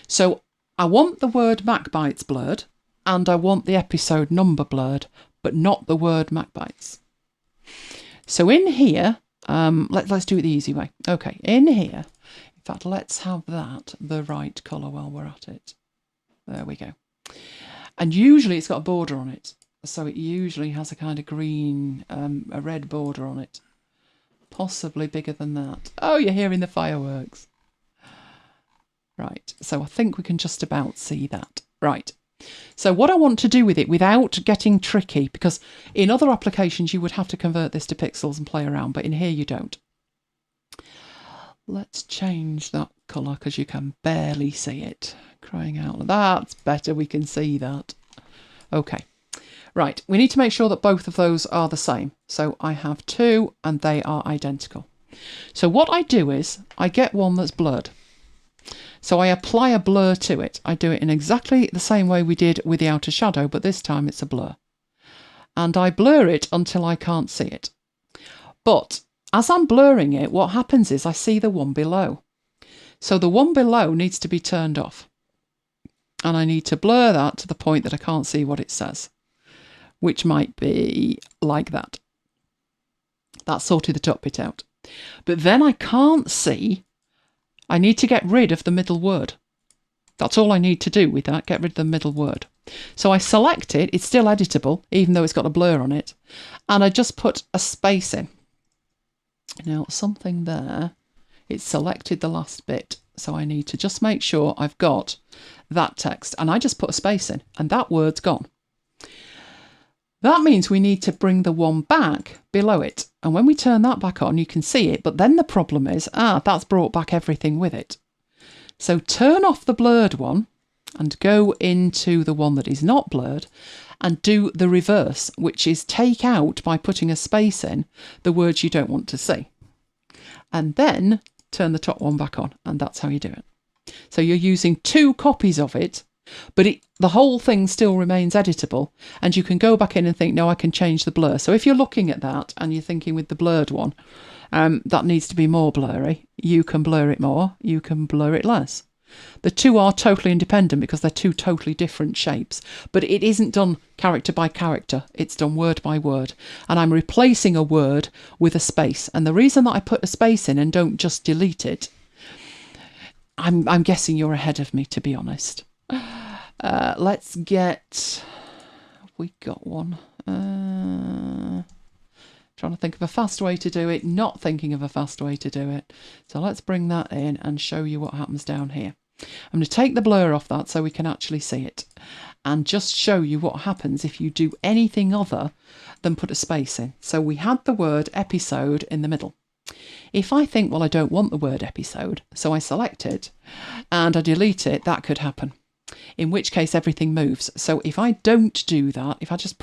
So I want the word MacBites blurred and I want the episode number blurred, but not the word MacBites. So in here, let's do it the easy way. Okay, in here, in fact, let's have that the right colour while we're at it. There we go. And usually it's got a border on it. So it usually has a kind of green, a red border on it. Possibly bigger than that. Oh, you're hearing the fireworks. Right, so I think we can just about see that. Right, so what I want to do with it without getting tricky, because in other applications you would have to convert this to pixels and play around, but in here you don't. Let's change that colour because you can barely see it. Crying out loud. That's better, we can see that. Okay. Right, we need to make sure that both of those are the same. So I have two and they are identical. So what I do is I get one that's blurred. So I apply a blur to it. I do it in exactly the same way we did with the outer shadow, but this time it's a blur. And I blur it until I can't see it. But as I'm blurring it, what happens is I see the one below. So the one below needs to be turned off. And I need to blur that to the point that I can't see what it says, which might be like that. That sorted the top bit out. But then I can't see. I need to get rid of the middle word. That's all I need to do with that, get rid of the middle word. So I select it, it's still editable, even though it's got a blur on it, and I just put a space in. Now, something there, it's selected the last bit, so I need to just make sure I've got that text, and I just put a space in, and that word's gone. That means we need to bring the one back below it, and when we turn that back on, you can see it, but then the problem is, that's brought back everything with it. So turn off the blurred one and go into the one that is not blurred and do the reverse, which is take out, by putting a space in, the words you don't want to see. And then turn the top one back on, and that's how you do it. So you're using 2 copies of it, but the whole thing still remains editable, and you can go back in and think, no, I can change the blur. So if you're looking at that and you're thinking with the blurred one, that needs to be more blurry, you can blur it more, you can blur it less. The 2 are totally independent because they're 2 totally different shapes, but it isn't done character by character, it's done word by word, and I'm replacing a word with a space. And the reason that I put a space in and don't just delete it, I'm guessing you're ahead of me, to be honest. Let's get, have we got one? Trying to think of a fast way to do it, not thinking of a fast way to do it. So let's bring that in and show you what happens down here. I'm going to take the blur off that so we can actually see it, and just show you what happens if you do anything other than put a space in. So we had the word episode in the middle. If I think, well, I don't want the word episode, so I select it and I delete it, that could happen. In which case everything moves. So if I don't do that, if I just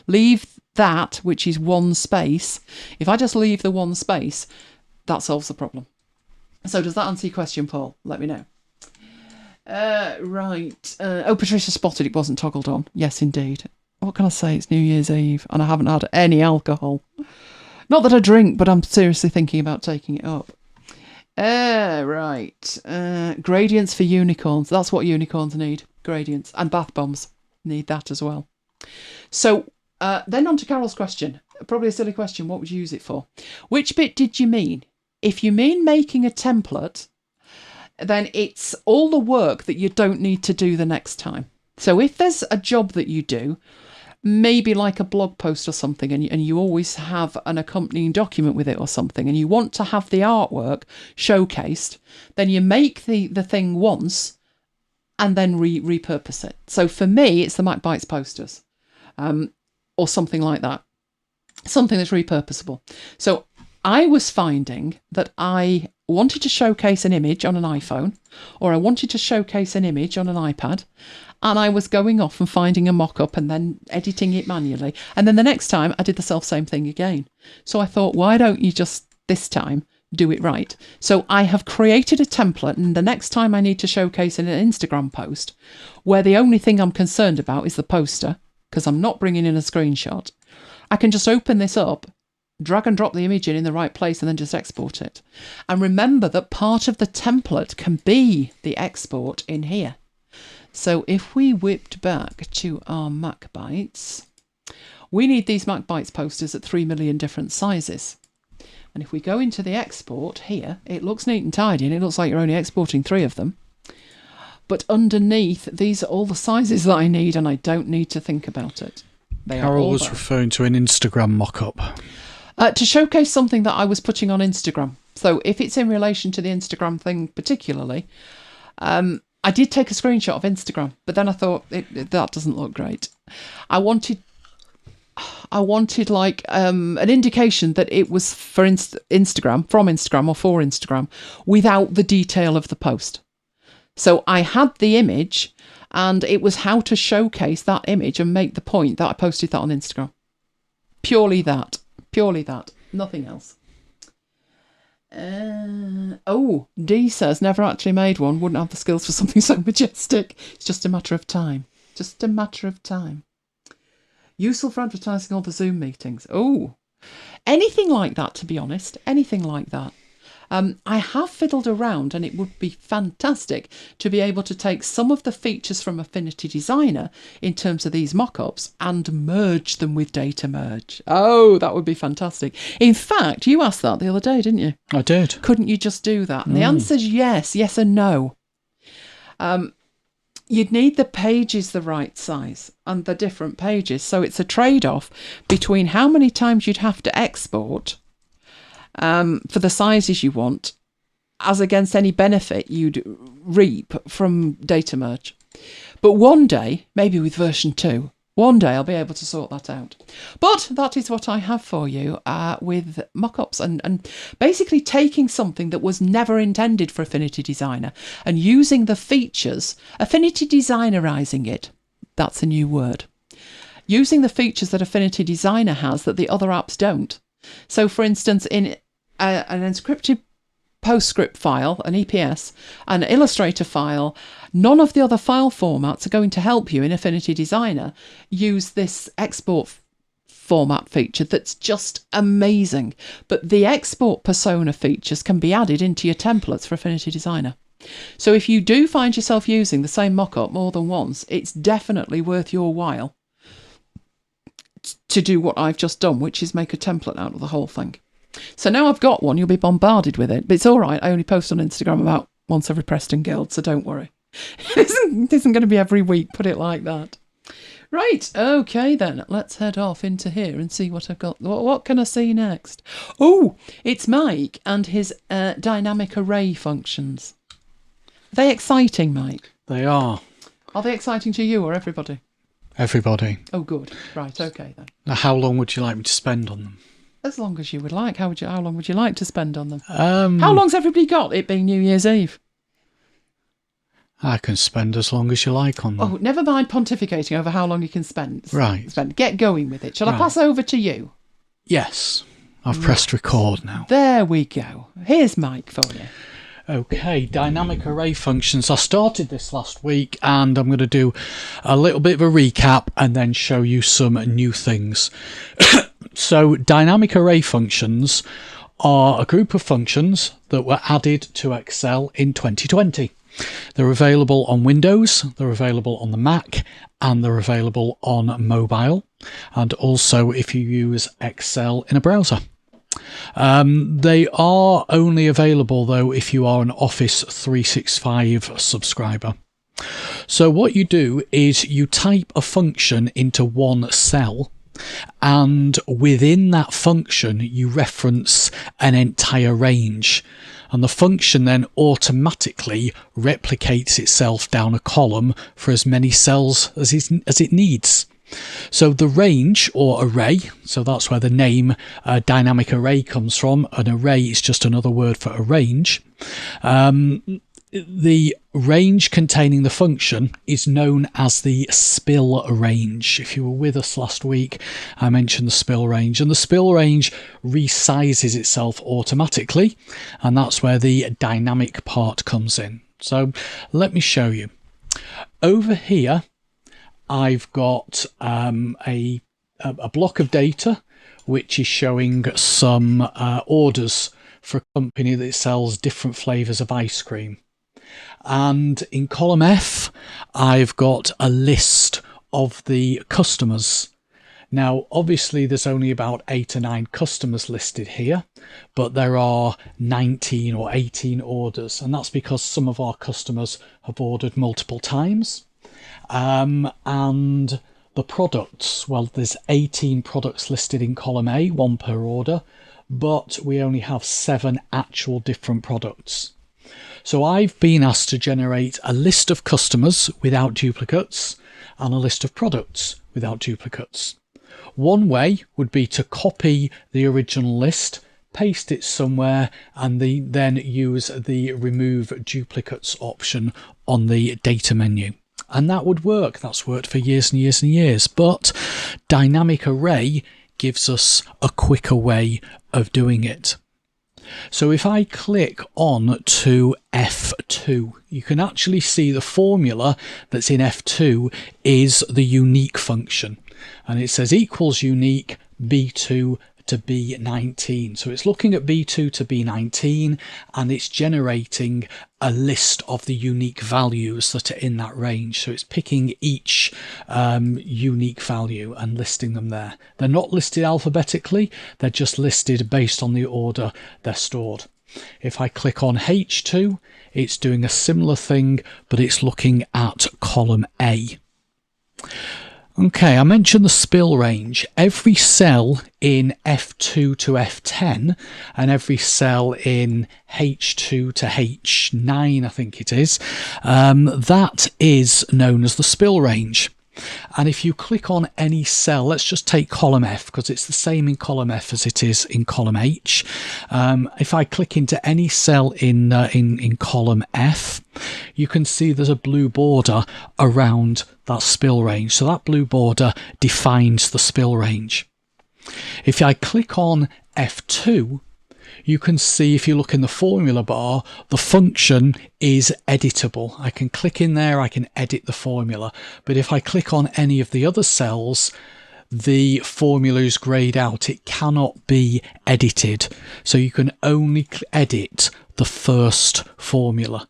leave that, which is 1 space, if I just leave the 1 space, that solves the problem. So does that answer your question, Paul? Let me know. Right. Patricia spotted it wasn't toggled on. Yes, indeed. What can I say? It's New Year's Eve and I haven't had any alcohol. Not that I drink, but I'm seriously thinking about taking it up. Right. Gradients for unicorns. That's what unicorns need. Gradients. And bath bombs need that as well. So then on to Carol's question. Probably a silly question. What would you use it for? Which bit did you mean? If you mean making a template, then it's all the work that you don't need to do the next time. So if there's a job that you do, maybe like a blog post or something, and you always have an accompanying document with it or something, and you want to have the artwork showcased, then you make the thing once and then repurpose it. So for me, it's the MacBites posters, or something like that. Something that's repurposable. So I was finding that I wanted to showcase an image on an iPhone, or I wanted to showcase an image on an iPad, and I was going off and finding a mock-up and then editing it manually. And then the next time I did the same thing again. So I thought, why don't you just this time do it right? So I have created a template, and the next time I need to showcase an Instagram post, where the only thing I'm concerned about is the poster, because I'm not bringing in a screenshot, I can just open this up, drag and drop the image in the right place, and then just export it. And remember that part of the template can be the export in here. So if we whipped back to our MacBites, we need these MacBites posters at 3 million different sizes. And if we go into the export here, it looks neat and tidy, and it looks like you're only exporting 3 of them. But underneath, these are all the sizes that I need, and I don't need to think about it. Carol was referring to an Instagram mock-up. To showcase something that I was putting on Instagram. So if it's in relation to the Instagram thing particularly, I did take a screenshot of Instagram, but then I thought that doesn't look great. I wanted like an indication that it was for Instagram, from Instagram or for Instagram, without the detail of the post. So I had the image, and it was how to showcase that image and make the point that I posted that on Instagram. Purely that, nothing else. D says, never actually made one, wouldn't have the skills for something so majestic. It's just a matter of time. Just a matter of time. Useful for advertising all the Zoom meetings. Oh, anything like that, to be honest. Anything like that. I have fiddled around, and it would be fantastic to be able to take some of the features from Affinity Designer in terms of these mock-ups and merge them with data merge. Oh, that would be fantastic. In fact, you asked that the other day, didn't you? I did. Couldn't you just do that? And the answer's yes and no. You'd need the pages the right size and the different pages. So it's a trade-off between how many times you'd have to export for the sizes you want, as against any benefit you'd reap from data merge. But one day, maybe with version 2, one day I'll be able to sort that out. But that is what I have for you with mockups and basically taking something that was never intended for Affinity Designer and using the features, Affinity Designerizing it. That's a new word. Using the features that Affinity Designer has that the other apps don't. So, for instance, in an encrypted PostScript file, an EPS, an Illustrator file, none of the other file formats are going to help you in Affinity Designer use this export format feature that's just amazing. But the export persona features can be added into your templates for Affinity Designer. So if you do find yourself using the same mockup more than once, it's definitely worth your while to do what I've just done, which is make a template out of the whole thing. So now I've got one, you'll be bombarded with it. But it's all right, I only post on Instagram about once every Preston Guild, so don't worry. It isn't going to be every week, put it like that. Right, okay then, let's head off into here and see what I've got. What can I see next? Oh, it's Mike and his dynamic array functions. Are they exciting, Mike? They are. Are they exciting to you or everybody? Everybody. Oh, good. Right, okay then. Now, how long would you like me to spend on them? As long as you would like. How long would you like to spend on them? How long's everybody got, it being New Year's Eve? I can spend as long as you like on them. Oh, never mind pontificating over how long you can spend. Right. Get going with it. Shall I pass over to you? Yes. I've pressed record now. There we go. Here's Mike for you. Okay, dynamic array functions. I started this last week and I'm going to do a little bit of a recap and then show you some new things. So dynamic array functions are a group of functions that were added to Excel in 2020. They're available on Windows, they're available on the Mac, and they're available on mobile, and also if you use Excel in a browser. They are only available though if you are an Office 365 subscriber. So what you do is you type a function into one cell, and within that function you reference an entire range, and the function then automatically replicates itself down a column for as many cells as it needs. So the range or array, so that's where the name dynamic array comes from. An array is just another word for a range. The range containing the function is known as the spill range. If you were with us last week, I mentioned the spill range, and the spill range resizes itself automatically, and that's where the dynamic part comes in. So let me show you. Over here, I've got a block of data which is showing some orders for a company that sells different flavours of ice cream. And in column F, I've got a list of the customers. Now, obviously, there's only about 8 or 9 customers listed here, but there are 19 or 18 orders, and that's because some of our customers have ordered multiple times. And the products, well, there's 18 products listed in column A, 1 per order, but we only have 7 actual different products. So I've been asked to generate a list of customers without duplicates and a list of products without duplicates. One way would be to copy the original list, paste it somewhere, and then use the remove duplicates option on the data menu. And that would work. That's worked for years and years and years. But dynamic array gives us a quicker way of doing it. So if I click on to F2, you can actually see the formula that's in F2 is the unique function. And it says equals unique B2 to B19. So it's looking at B2 to B19 and it's generating a list of the unique values that are in that range. So it's picking each unique value and listing them there. They're not listed alphabetically, they're just listed based on the order they're stored. If I click on H2, it's doing a similar thing, but it's looking at column A. Okay, I mentioned the spill range. Every cell in F2 to F10 and every cell in H2 to H9, I think it is, that is known as the spill range. And if you click on any cell, let's just take column F because it's the same in column F as it is in column H. If I click into any cell in column F, you can see there's a blue border around that spill range. So that blue border defines the spill range. If I click on F2, you can see, if you look in the formula bar, the function is editable. I can click in there, I can edit the formula. But if I click on any of the other cells, the formula is grayed out. It cannot be edited. So you can only edit the first formula.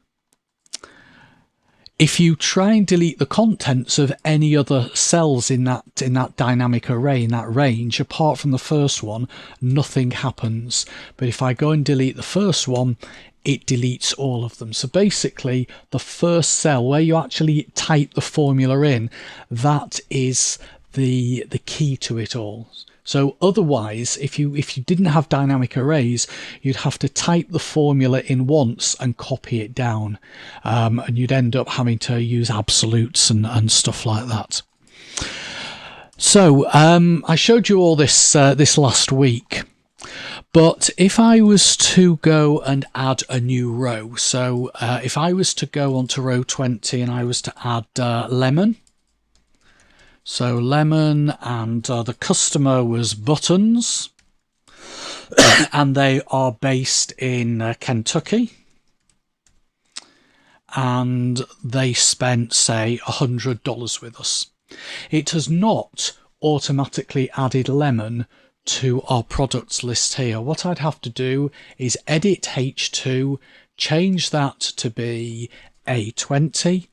If you try and delete the contents of any other cells in that dynamic array, in that range, apart from the first one, nothing happens. But if I go and delete the first one, it deletes all of them. So basically, the first cell where you actually type the formula in, that is the key to it all. So otherwise, if you didn't have dynamic arrays, you'd have to type the formula in once and copy it down, and you'd end up having to use absolutes and stuff like that. So I showed you all this this last week, but if I was to go and add a new row, so if I was to go onto row 20 and I was to add lemon. So lemon, and the customer was buttons, and they are based in Kentucky, and they spent, say, $100 with us. It has not automatically added lemon to our products list here. What I'd have to do is edit H2, change that to be A20,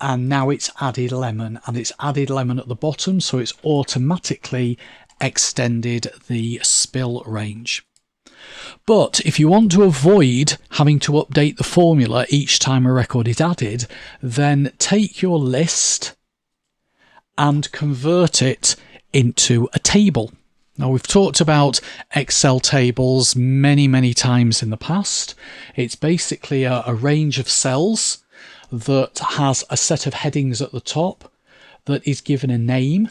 and now it's added lemon, and it's added lemon at the bottom, so it's automatically extended the spill range. But if you want to avoid having to update the formula each time a record is added, then take your list and convert it into a table. Now, we've talked about Excel tables many times in the past. It's basically a range of cells that has a set of headings at the top that is given a name,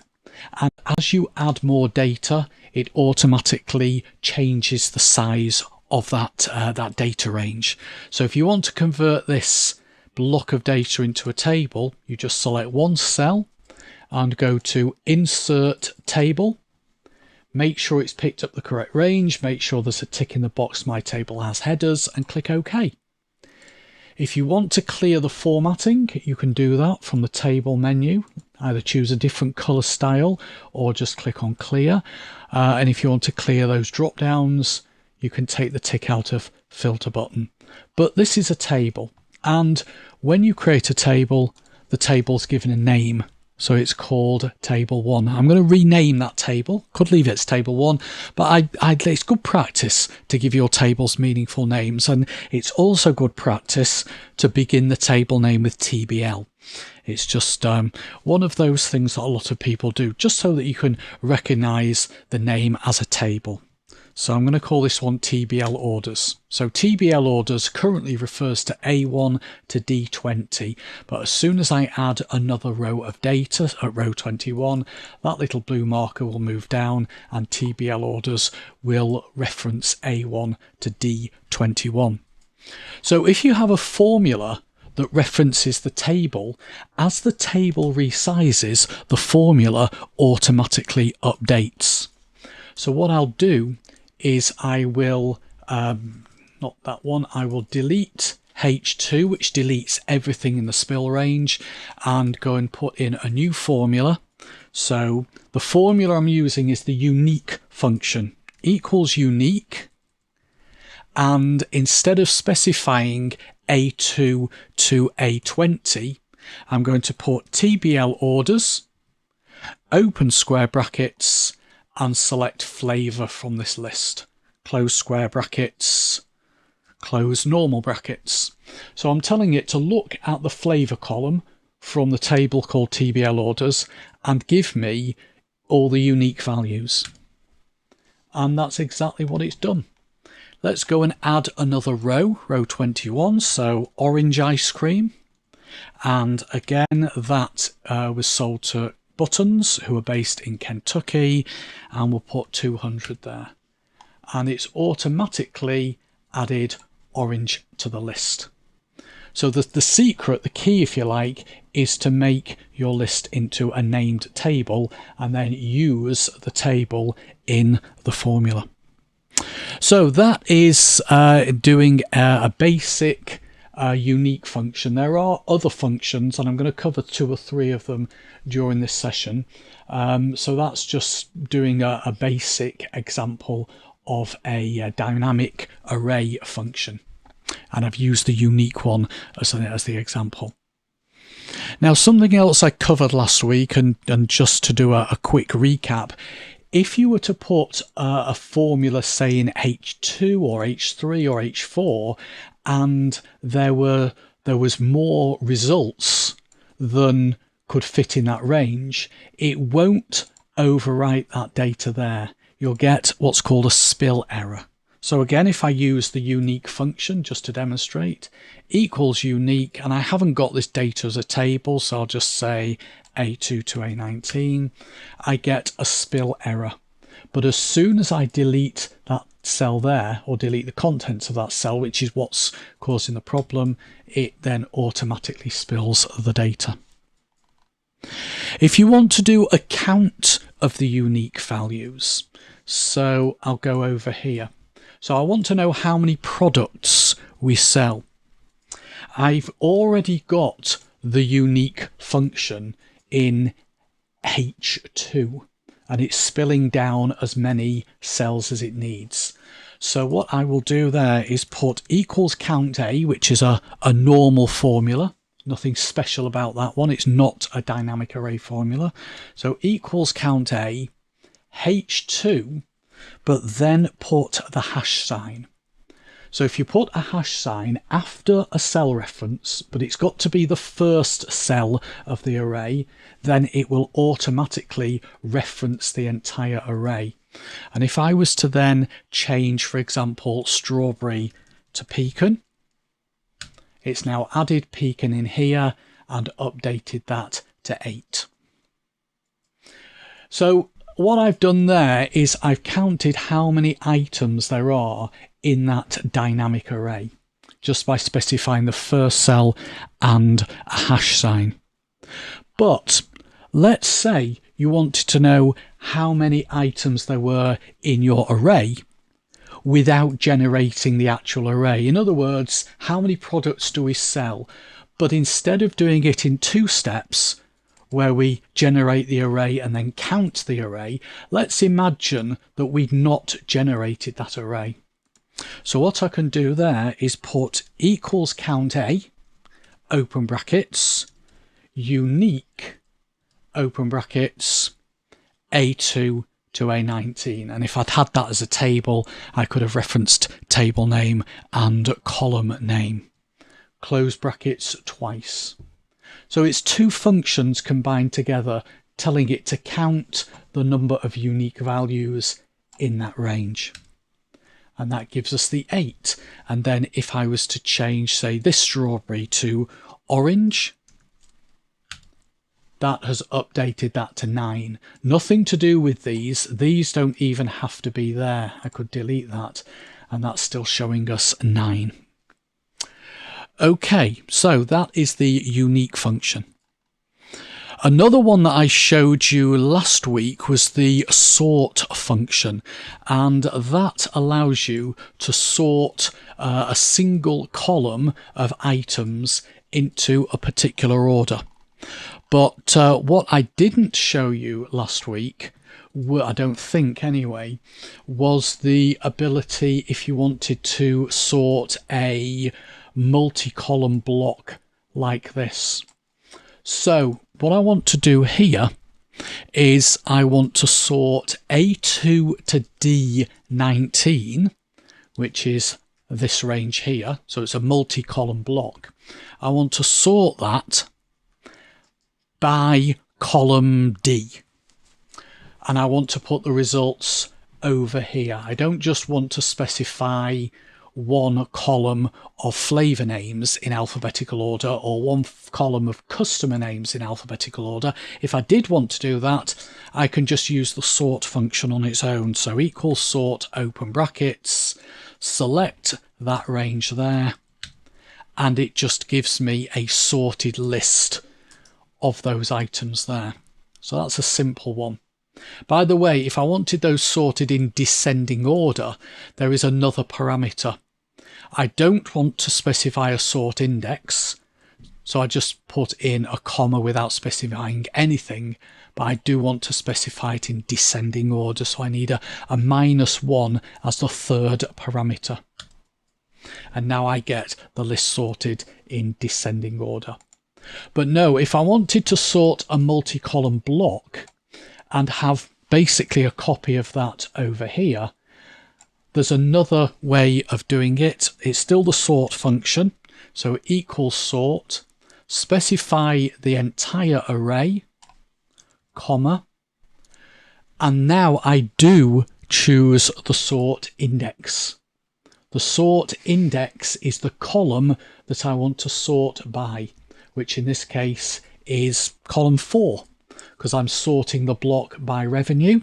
and as you add more data, it automatically changes the size of that data range. So if you want to convert this block of data into a table, you just select one cell and go to Insert Table. Make sure it's picked up the correct range, make sure there's a tick in the box My Table Has Headers, and click OK. If you want to clear the formatting, you can do that from the table menu. Either choose a different color style or just click on clear. And if you want to clear those drop downs, you can take the tick out of filter button. But this is a table, and when you create a table, the table's given a name. So it's called table 1. I'm going to rename that table. Could leave it as table 1, but it's good practice to give your tables meaningful names, and it's also good practice to begin the table name with TBL. It's just one of those things that a lot of people do, just so that you can recognize the name as a table. So I'm going to call this one TBL orders. So TBL orders currently refers to A1 to D20, but as soon as I add another row of data at row 21, that little blue marker will move down and TBL orders will reference A1 to D21. So if you have a formula that references the table, as the table resizes, the formula automatically updates. So what I'll do is I will, not that one, I will delete H2, which deletes everything in the spill range, and go and put in a new formula. So the formula I'm using is the unique function, equals unique, and instead of specifying A2 to A20, I'm going to put TBL orders, open square brackets, and select flavour from this list. Close square brackets, close normal brackets. So I'm telling it to look at the flavour column from the table called TBL orders and give me all the unique values. And that's exactly what it's done. Let's go and add another row 21, so orange ice cream. And again, that was sold to Buttons, who are based in Kentucky, and we'll put 200 there. And it's automatically added orange to the list. So the secret, the key if you like, is to make your list into a named table and then use the table in the formula. So that is doing a basic unique function. There are other functions, and I'm going to cover 2 or 3 of them during this session. So that's just doing a basic example of a dynamic array function. And I've used the unique one as the example. Now, something else I covered last week, and just to do a quick recap, if you were to put a formula, say in H2 or H3 or H4, and there was more results than could fit in that range, it won't overwrite that data there. You'll get what's called a spill error. So again, if I use the unique function just to demonstrate, equals unique, and I haven't got this data as a table, so I'll just say A2 to A19, I get a spill error. But as soon as I delete that cell there, or delete the contents of that cell, which is what's causing the problem, it then automatically spills the data. If you want to do a count of the unique values, so I'll go over here. So I want to know how many products we sell. I've already got the unique function in H2, and it's spilling down as many cells as it needs. So what I will do there is put equals count A, which is a normal formula. Nothing special about that one. It's not a dynamic array formula. So equals count A, H2, but then put the hash sign. So if you put a hash sign after a cell reference, but it's got to be the first cell of the array, then it will automatically reference the entire array. And if I was to then change, for example, strawberry to pecan, it's now added pecan in here and updated that to 8. So what I've done there is I've counted how many items there are in that dynamic array just by specifying the first cell and a hash sign. But let's say you wanted to know how many items there were in your array without generating the actual array. In other words, how many products do we sell? But instead of doing it in 2 steps, where we generate the array and then count the array, let's imagine that we'd not generated that array. So what I can do there is put equals count A, open brackets, unique, open brackets, A2 to A19. And if I'd had that as a table, I could have referenced table name and column name. Close brackets twice. So it's 2 functions combined together, telling it to count the number of unique values in that range. And that gives us the 8. And then if I was to change, say, this strawberry to orange, that has updated that to 9. Nothing to do with these. These don't even have to be there. I could delete that, and that's still showing us 9. Okay, so that is the unique function. Another one that I showed you last week was the sort function, and that allows you to sort a single column of items into a particular order. But what I didn't show you last week, I don't think anyway, was the ability if you wanted to sort a multi-column block like this. So what I want to do here is I want to sort A2 to D19, which is this range here. So it's a multi-column block. I want to sort that by column D. And I want to put the results over here. I don't just want to specify one column of flavor names in alphabetical order or one column of customer names in alphabetical order. If I did want to do that, I can just use the sort function on its own. So equals sort, open brackets, select that range there, and it just gives me a sorted list of those items there. So that's a simple one. By the way, if I wanted those sorted in descending order, there is another parameter. I don't want to specify a sort index, so I just put in a comma without specifying anything, but I do want to specify it in descending order, so I need a -1 as the third parameter. And now I get the list sorted in descending order. But no, if I wanted to sort a multi-column block and have basically a copy of that over here, there's another way of doing it. It's still the sort function. So equals sort, specify the entire array, comma, and now I do choose the sort index. The sort index is the column that I want to sort by, which in this case is column 4. Because I'm sorting the block by revenue.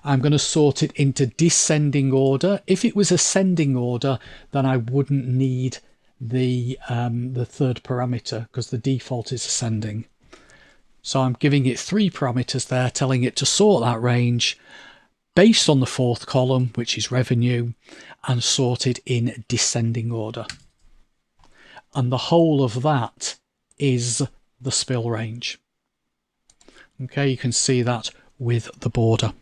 I'm going to sort it into descending order. If it was ascending order, then I wouldn't need the third parameter because the default is ascending. So I'm giving it 3 parameters there, telling it to sort that range based on the 4th column, which is revenue, and sort it in descending order. And the whole of that is the spill range. Okay, you can see that with the border.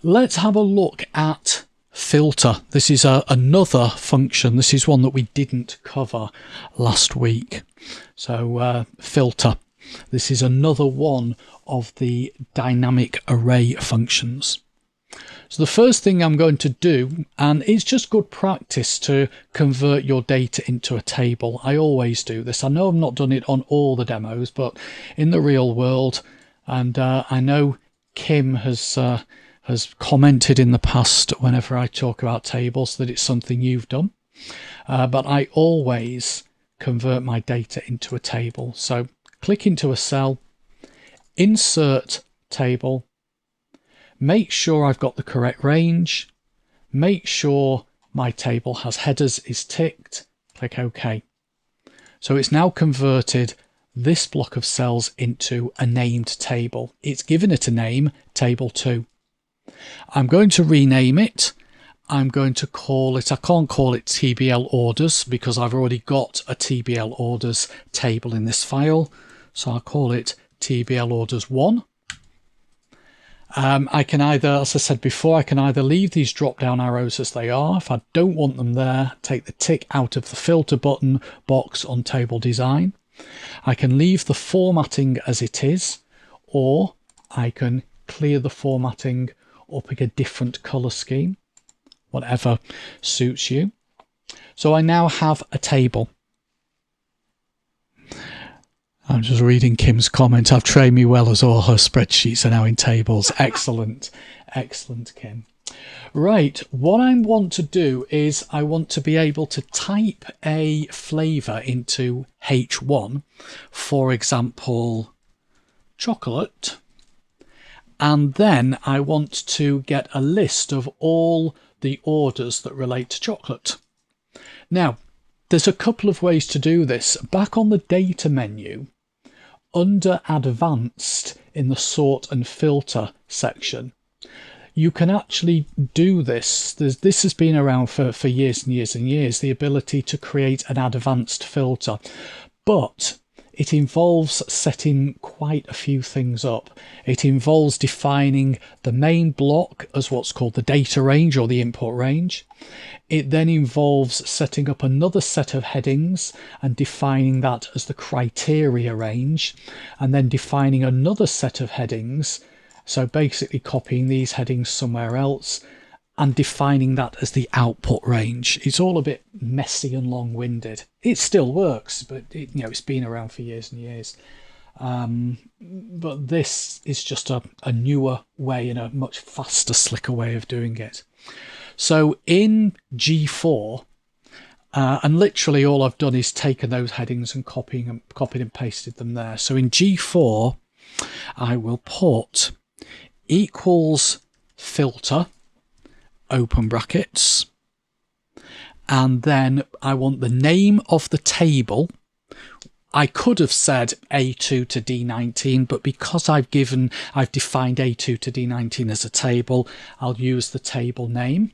Let's have a look at filter. This is another function. This is one that we didn't cover last week. So filter. This is another one of the dynamic array functions. So the first thing I'm going to do, and it's just good practice to convert your data into a table. I always do this. I know I've not done it on all the demos, but in the real world, and I know Kim has commented in the past whenever I talk about tables that it's something you've done. But I always convert my data into a table. So click into a cell, insert table, make sure I've got the correct range, make sure my table has headers is ticked, click OK. So it's now converted this block of cells into a named table. It's given it a name, table 2. I'm going to rename it. I'm going to call it, I can't call it TBL orders because I've already got a TBL orders table in this file. So I'll call it TBL orders 1. I can either, as I said before, I can either leave these drop down arrows as they are. If I don't want them there, take the tick out of the filter button box on table design. I can leave the formatting as it is, or I can clear the formatting or pick a different color scheme, whatever suits you. So I now have a table. I'm just reading Kim's comment. I've trained me well as all her spreadsheets are now in tables. Excellent. Excellent, Kim. Right. What I want to do is I want to be able to type a flavor into H1, for example, chocolate. And then I want to get a list of all the orders that relate to chocolate. Now, there's a couple of ways to do this. Back on the data menu, under advanced in the sort and filter section, you can actually do this. This has been around for years and years and years, the ability to create an advanced filter. But it involves setting quite a few things up. It involves defining the main block as what's called the data range or the input range. It then involves setting up another set of headings and defining that as the criteria range, and then defining another set of headings. So basically copying these headings somewhere else and defining that as the output range. It's all a bit messy and long-winded. It still works, but it's been around for years and years. But this is just a newer way and a much faster, slicker way of doing it. So in G4, and literally all I've done is taken those headings and copied and pasted them there. So in G4, I will put equals filter, open brackets, and then I want the name of the table. I could have said A2 to D19, but because I've defined A2 to D19 as a table, I'll use the table name.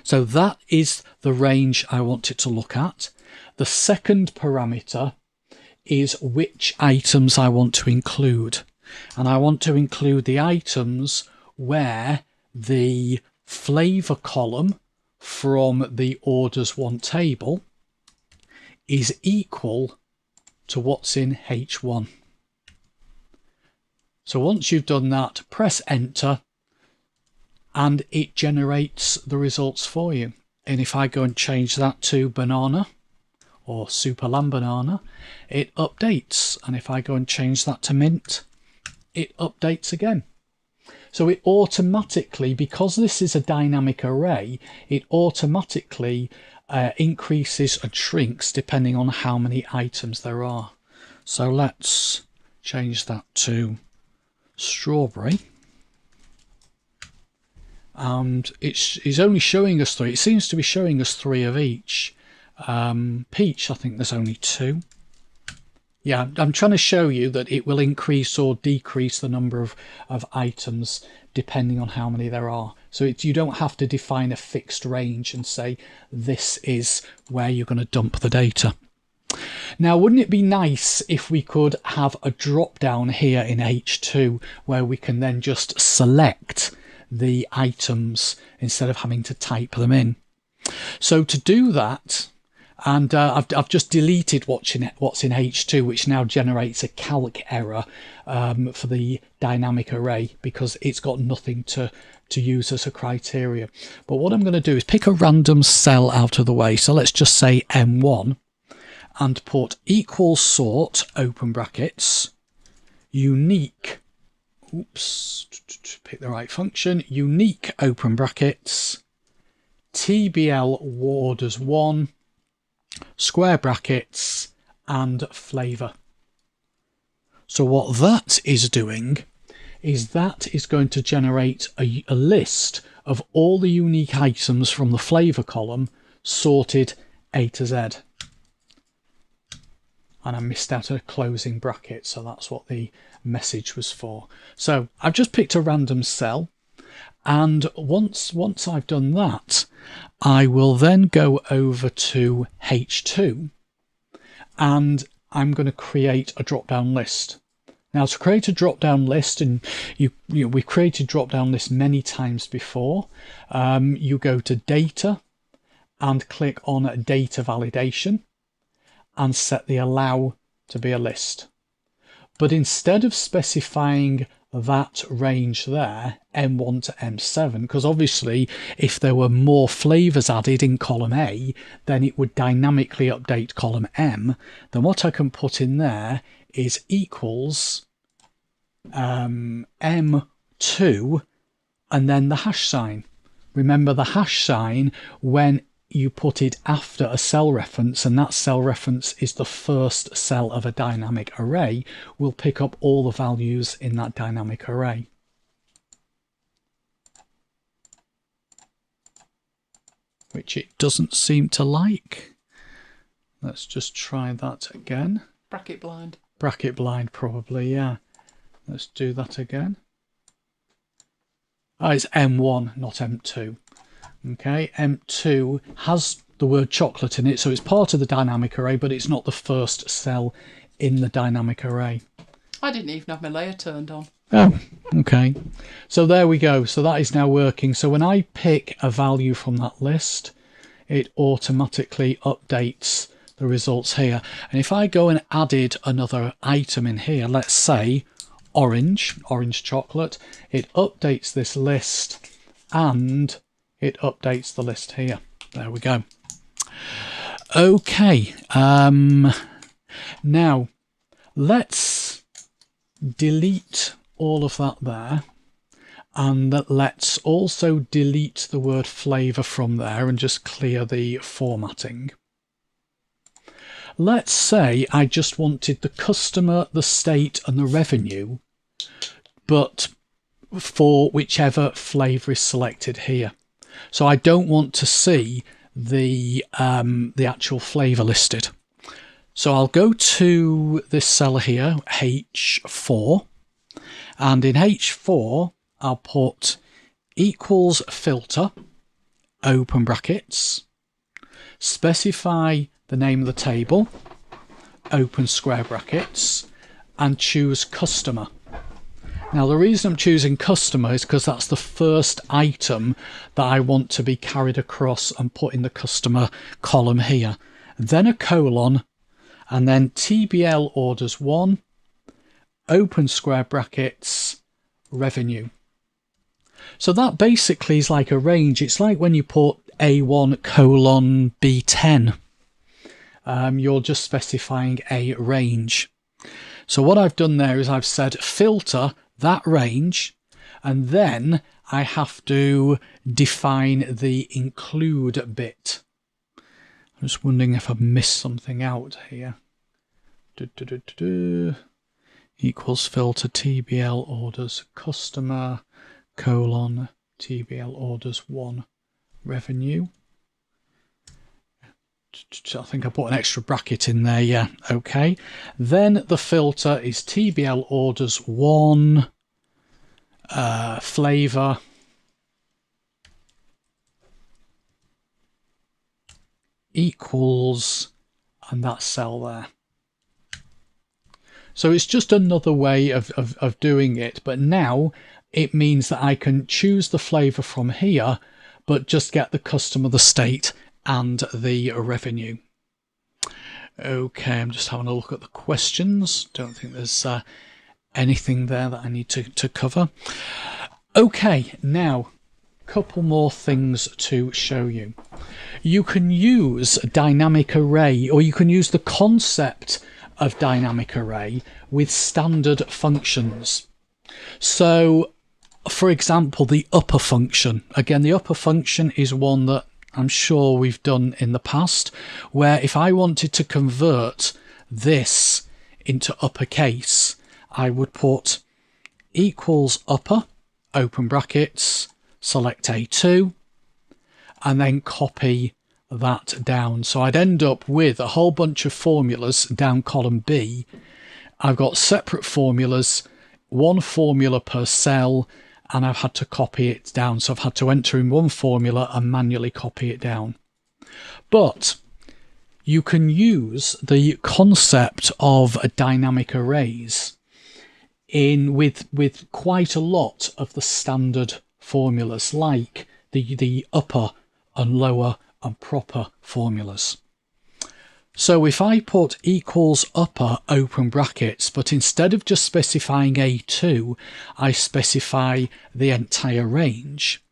So that is the range I want it to look at. The second parameter is which items I want to include. And I want to include the items where the flavor column from the orders one table is equal to what's in H1. So once you've done that, press enter and it generates the results for you. And if I go and change that to banana or super lamb banana, it updates. And if I go and change that to mint, it updates again. So it automatically, because this is a dynamic array, it automatically increases and shrinks depending on how many items there are. So let's change that to strawberry. And it's only showing us 3. It seems to be showing us 3 of each. Peach, I think there's only 2. Yeah, I'm trying to show you that it will increase or decrease the number of items depending on how many there are. So you don't have to define a fixed range and say this is where you're going to dump the data. Now, wouldn't it be nice if we could have a drop down here in H2 where we can then just select the items instead of having to type them in? So to do that, and I've just deleted what's in H2, which now generates a calc error for the dynamic array because it's got nothing to use as a criteria. But what I'm going to do is pick a random cell out of the way. So let's just say M1 and put equals sort, open brackets, unique, pick the right function, unique, open brackets, TBL orders 1, square brackets, and flavor. So what that is doing is that is going to generate a list of all the unique items from the flavor column sorted A to Z. And I missed out a closing bracket, so that's what the message was for. So I've just picked a random cell, and once I've done that, I will then go over to H2 and I'm going to create a drop-down list. Now, to create a drop-down list, and we've created drop-down lists many times before, you go to data and click on data validation and set the allow to be a list. But instead of specifying that range there, M1 to M7, because obviously if there were more flavors added in column A, then it would dynamically update column M. Then what I can put in there is equals M2 and then the hash sign. Remember, the hash sign, when you put it after a cell reference, and that cell reference is the first cell of a dynamic array, will pick up all the values in that dynamic array. Which it doesn't seem to like. Let's just try that again. Bracket blind. Bracket blind, probably, yeah. Let's do that again. Oh, it's M1, not M2. Okay, M2 has the word chocolate in it, so it's part of the dynamic array, but it's not the first cell in the dynamic array. I didn't even have my layer turned on. Oh, okay. So there we go. So that is now working. So when I pick a value from that list, it automatically updates the results here. And if I go and added another item in here, let's say orange chocolate, it updates this list and it updates the list here. There we go. Okay. Now let's delete all of that there, and let's also delete the word flavour from there and just clear the formatting. Let's say I just wanted the customer, the state and the revenue, but for whichever flavour is selected here. So I don't want to see the actual flavour listed. So I'll go to this cell here, H4, and in H4 I'll put equals filter, open brackets, specify the name of the table, open square brackets, and choose customer. Now the reason I'm choosing customer is because that's the first item that I want to be carried across and put in the customer column here. Then a colon, and then TBL orders 1, open square brackets, revenue. So that basically is like a range. It's like when you put A1 colon B10. You're just specifying a range. So what I've done there is I've said filter that range, and then I have to define the include bit. I'm just wondering if I've missed something out here. Equals filter TBL orders customer colon TBL orders 1 revenue. I think I put an extra bracket in there, yeah, okay. Then the filter is TBL orders 1 flavour equals, and that cell there. So it's just another way of doing it, but now it means that I can choose the flavour from here, but just get the customer, the state, and the revenue. Okay, I'm just having a look at the questions. Don't think there's anything there that I need to cover. Okay, now a couple more things to show you. You can use dynamic array, or you can use the concept of dynamic array with standard functions. So for example, the upper function. Again, the upper function is one that I'm sure we've done in the past, where if I wanted to convert this into uppercase, I would put equals upper, open brackets, select A2, and then copy that down. So I'd end up with a whole bunch of formulas down column B. I've got separate formulas, one formula per cell, and I've had to copy it down. So I've had to enter in one formula and manually copy it down. But you can use the concept of dynamic arrays with quite a lot of the standard formulas, like the upper and lower and proper formulas. So if I put equals upper open brackets, but instead of just specifying A2, I specify the entire range,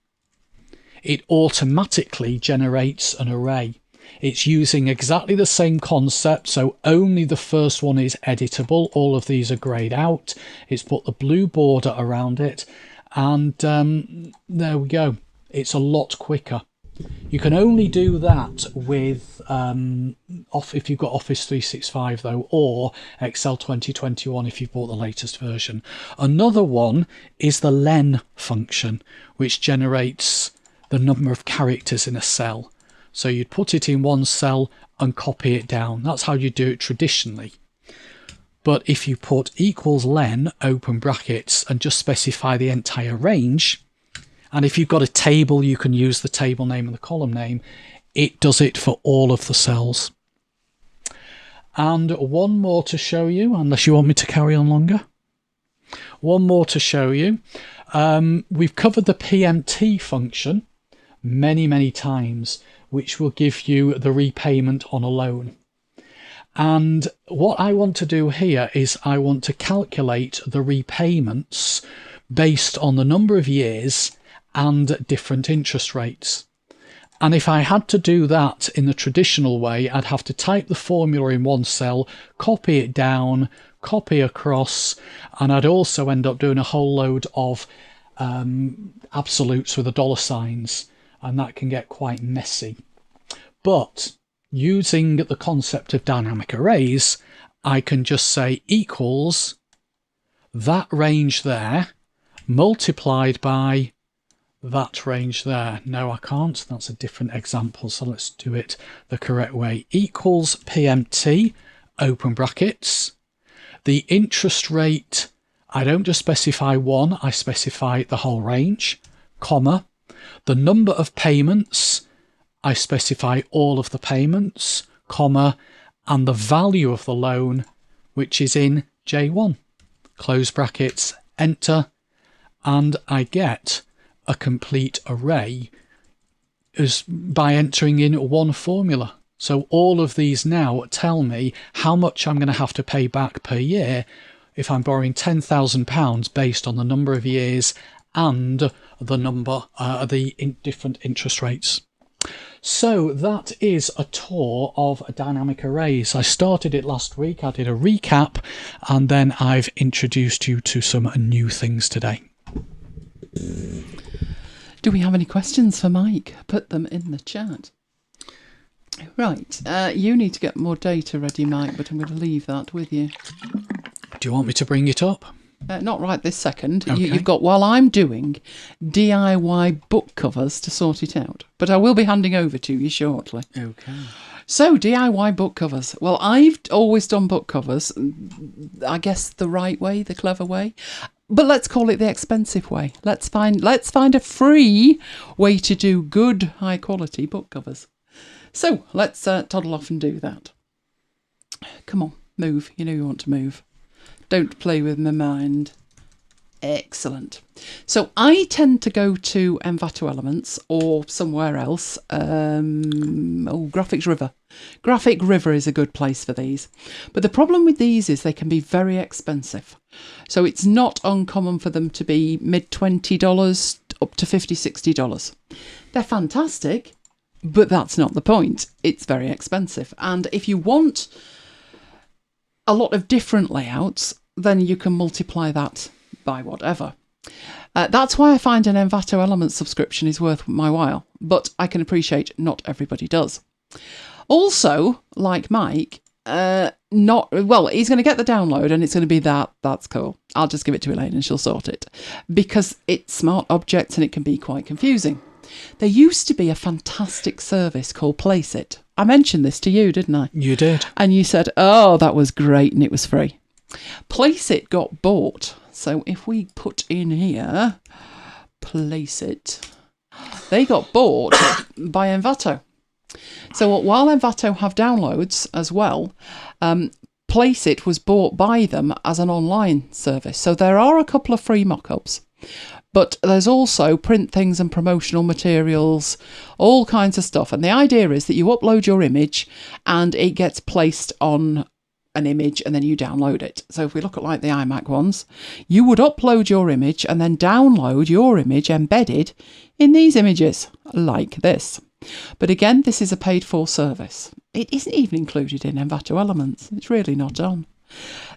it automatically generates an array. It's using exactly the same concept, so only the first one is editable. All of these are grayed out. It's put the blue border around it, and there we go. It's a lot quicker. You can only do that with if you've got Office 365 though, or Excel 2021 if you've bought the latest version. Another one is the len function, which generates the number of characters in a cell. So you'd put it in one cell and copy it down. That's how you do it traditionally. But if you put equals len open brackets and just specify the entire range, and if you've got a table, you can use the table name and the column name. It does it for all of the cells. And one more to show you, unless you want me to carry on longer. One more to show you. We've covered the PMT function many times, which will give you the repayment on a loan. And what I want to do here is I want to calculate the repayments based on the number of years and different interest rates. And if I had to do that in the traditional way, I'd have to type the formula in one cell, copy it down, copy across, and I'd also end up doing a whole load of absolutes with the dollar signs, and that can get quite messy. But using the concept of dynamic arrays, I can just say equals that range there multiplied by that range there. No, I can't. That's a different example. So let's do it the correct way. Equals PMT, open brackets. The interest rate, I don't just specify one, I specify the whole range, comma. The number of payments, I specify all of the payments, comma, and the value of the loan, which is in J1. Close brackets, enter, and I get a complete array is by entering in one formula. So all of these now tell me how much I'm going to have to pay back per year if I'm borrowing £10,000 based on the number of years and the number, different interest rates. So that is a tour of dynamic arrays. I started it last week, I did a recap, and then I've introduced you to some new things today. Do we have any questions for Mike? Put them in the chat. Right, you need to get more data ready, Mike, but I'm going to leave that with you. Do you want me to bring it up? Not right this second. Okay. You've got, while I'm doing DIY book covers to sort it out, but I will be handing over to you shortly. Okay. So, DIY book covers. Well, I've always done book covers, I guess the right way, the clever way. But let's call it the expensive way. Let's find a free way to do good, high quality book covers. So let's toddle off and do that. Come on, move. You know you want to move. Don't play with my mind. Excellent. So I tend to go to Envato Elements or somewhere else. Graphics River. Graphic River is a good place for these. But the problem with these is they can be very expensive. So it's not uncommon for them to be mid-$20 up to $50, $60. They're fantastic, but that's not the point. It's very expensive. And if you want a lot of different layouts, then you can multiply that by whatever. That's why I find an Envato Elements subscription is worth my while, but I can appreciate not everybody does. Also, like Mike, he's going to get the download and it's going to be that's cool. I'll just give it to Elaine and she'll sort it, because it's smart objects and it can be quite confusing. There used to be a fantastic service called Placeit. I mentioned this to you, didn't I? You did. And you said, oh, that was great and it was free. Placeit got bought. So if we put in here, Placeit, they got bought by Envato. So while Envato have downloads as well, Placeit was bought by them as an online service. So there are a couple of free mock-ups, but there's also print things and promotional materials, all kinds of stuff. And the idea is that you upload your image and it gets placed on an image and then you download it. So if we look at like the iMac ones, you would upload your image and then download your image embedded in these images like this. But again, this is a paid for service. It isn't even included in Envato Elements. It's really not on.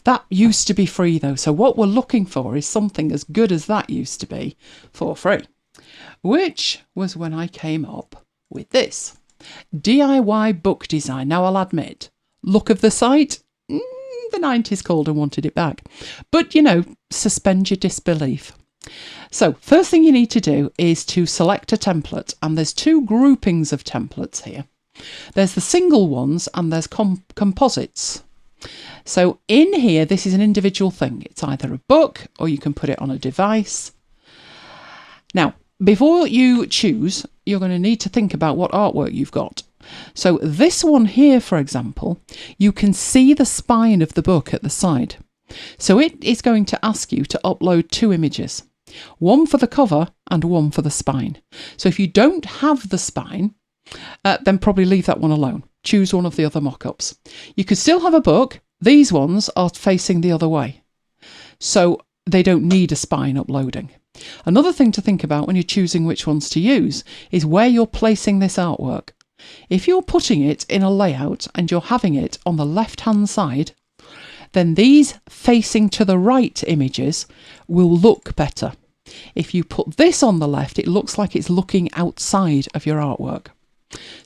That used to be free though. So what we're looking for is something as good as that used to be for free, which was when I came up with this DIY book design. Now I'll admit, look of the site, the 90s called and wanted it back. But, you know, suspend your disbelief. So first thing you need to do is to select a template, and there's two groupings of templates here. There's the single ones and there's composites. So in here, this is an individual thing. It's either a book or you can put it on a device. Now, before you choose, you're going to need to think about what artwork you've got. So this one here, for example, you can see the spine of the book at the side. So it is going to ask you to upload 2 images, one for the cover and one for the spine. So if you don't have the spine, then probably leave that one alone. Choose one of the other mock-ups. You could still have a book. These ones are facing the other way, so they don't need a spine uploading. Another thing to think about when you're choosing which ones to use is where you're placing this artwork. If you're putting it in a layout and you're having it on the left-hand side, then these facing to the right images will look better. If you put this on the left, it looks like it's looking outside of your artwork.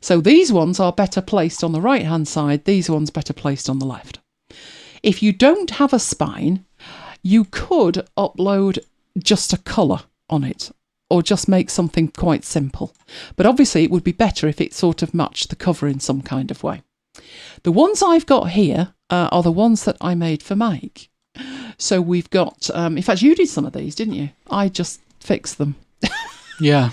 So these ones are better placed on the right-hand side, these ones better placed on the left. If you don't have a spine, you could upload just a colour on it, or just make something quite simple. But obviously it would be better if it sort of matched the cover in some kind of way. The ones I've got here are the ones that I made for Mike. So we've got, in fact, you did some of these, didn't you? I just fixed them. Yeah.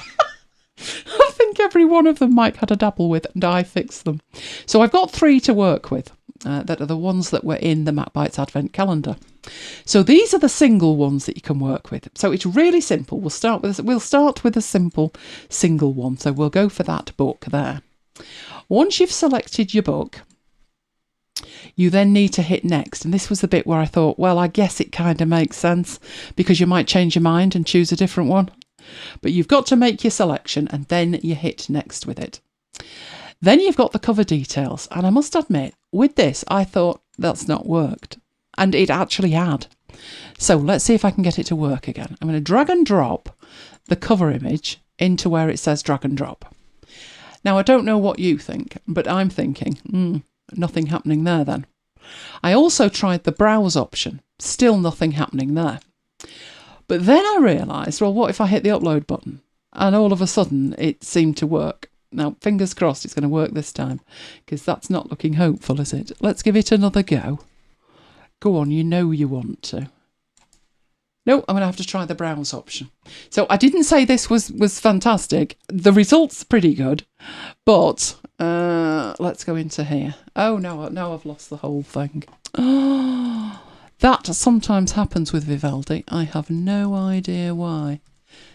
I think every one of them Mike had a dabble with, and I fixed them. So I've got 3 to work with. That are the ones that were in the MacBites Advent Calendar. So these are the single ones that you can work with. So it's really simple. We'll start with a simple single one. So we'll go for that book there. Once you've selected your book, you then need to hit next. And this was the bit where I thought, well, I guess it kind of makes sense, because you might change your mind and choose a different one. But you've got to make your selection and then you hit next with it. Then you've got the cover details, and I must admit, with this, I thought that's not worked, and it actually had. So let's see if I can get it to work again. I'm going to drag and drop the cover image into where it says drag and drop. Now, I don't know what you think, but I'm thinking, nothing happening there then. I also tried the browse option, still nothing happening there. But then I realised, well, what if I hit the upload button? And all of a sudden, it seemed to work. Now, fingers crossed it's going to work this time, because that's not looking hopeful, is it? Let's give it another go. Go on, you know you want to. No, I'm going to have to try the browse option. So I didn't say this was fantastic. The result's pretty good, but let's go into here. Oh, no, now I've lost the whole thing. That sometimes happens with Vivaldi. I have no idea why.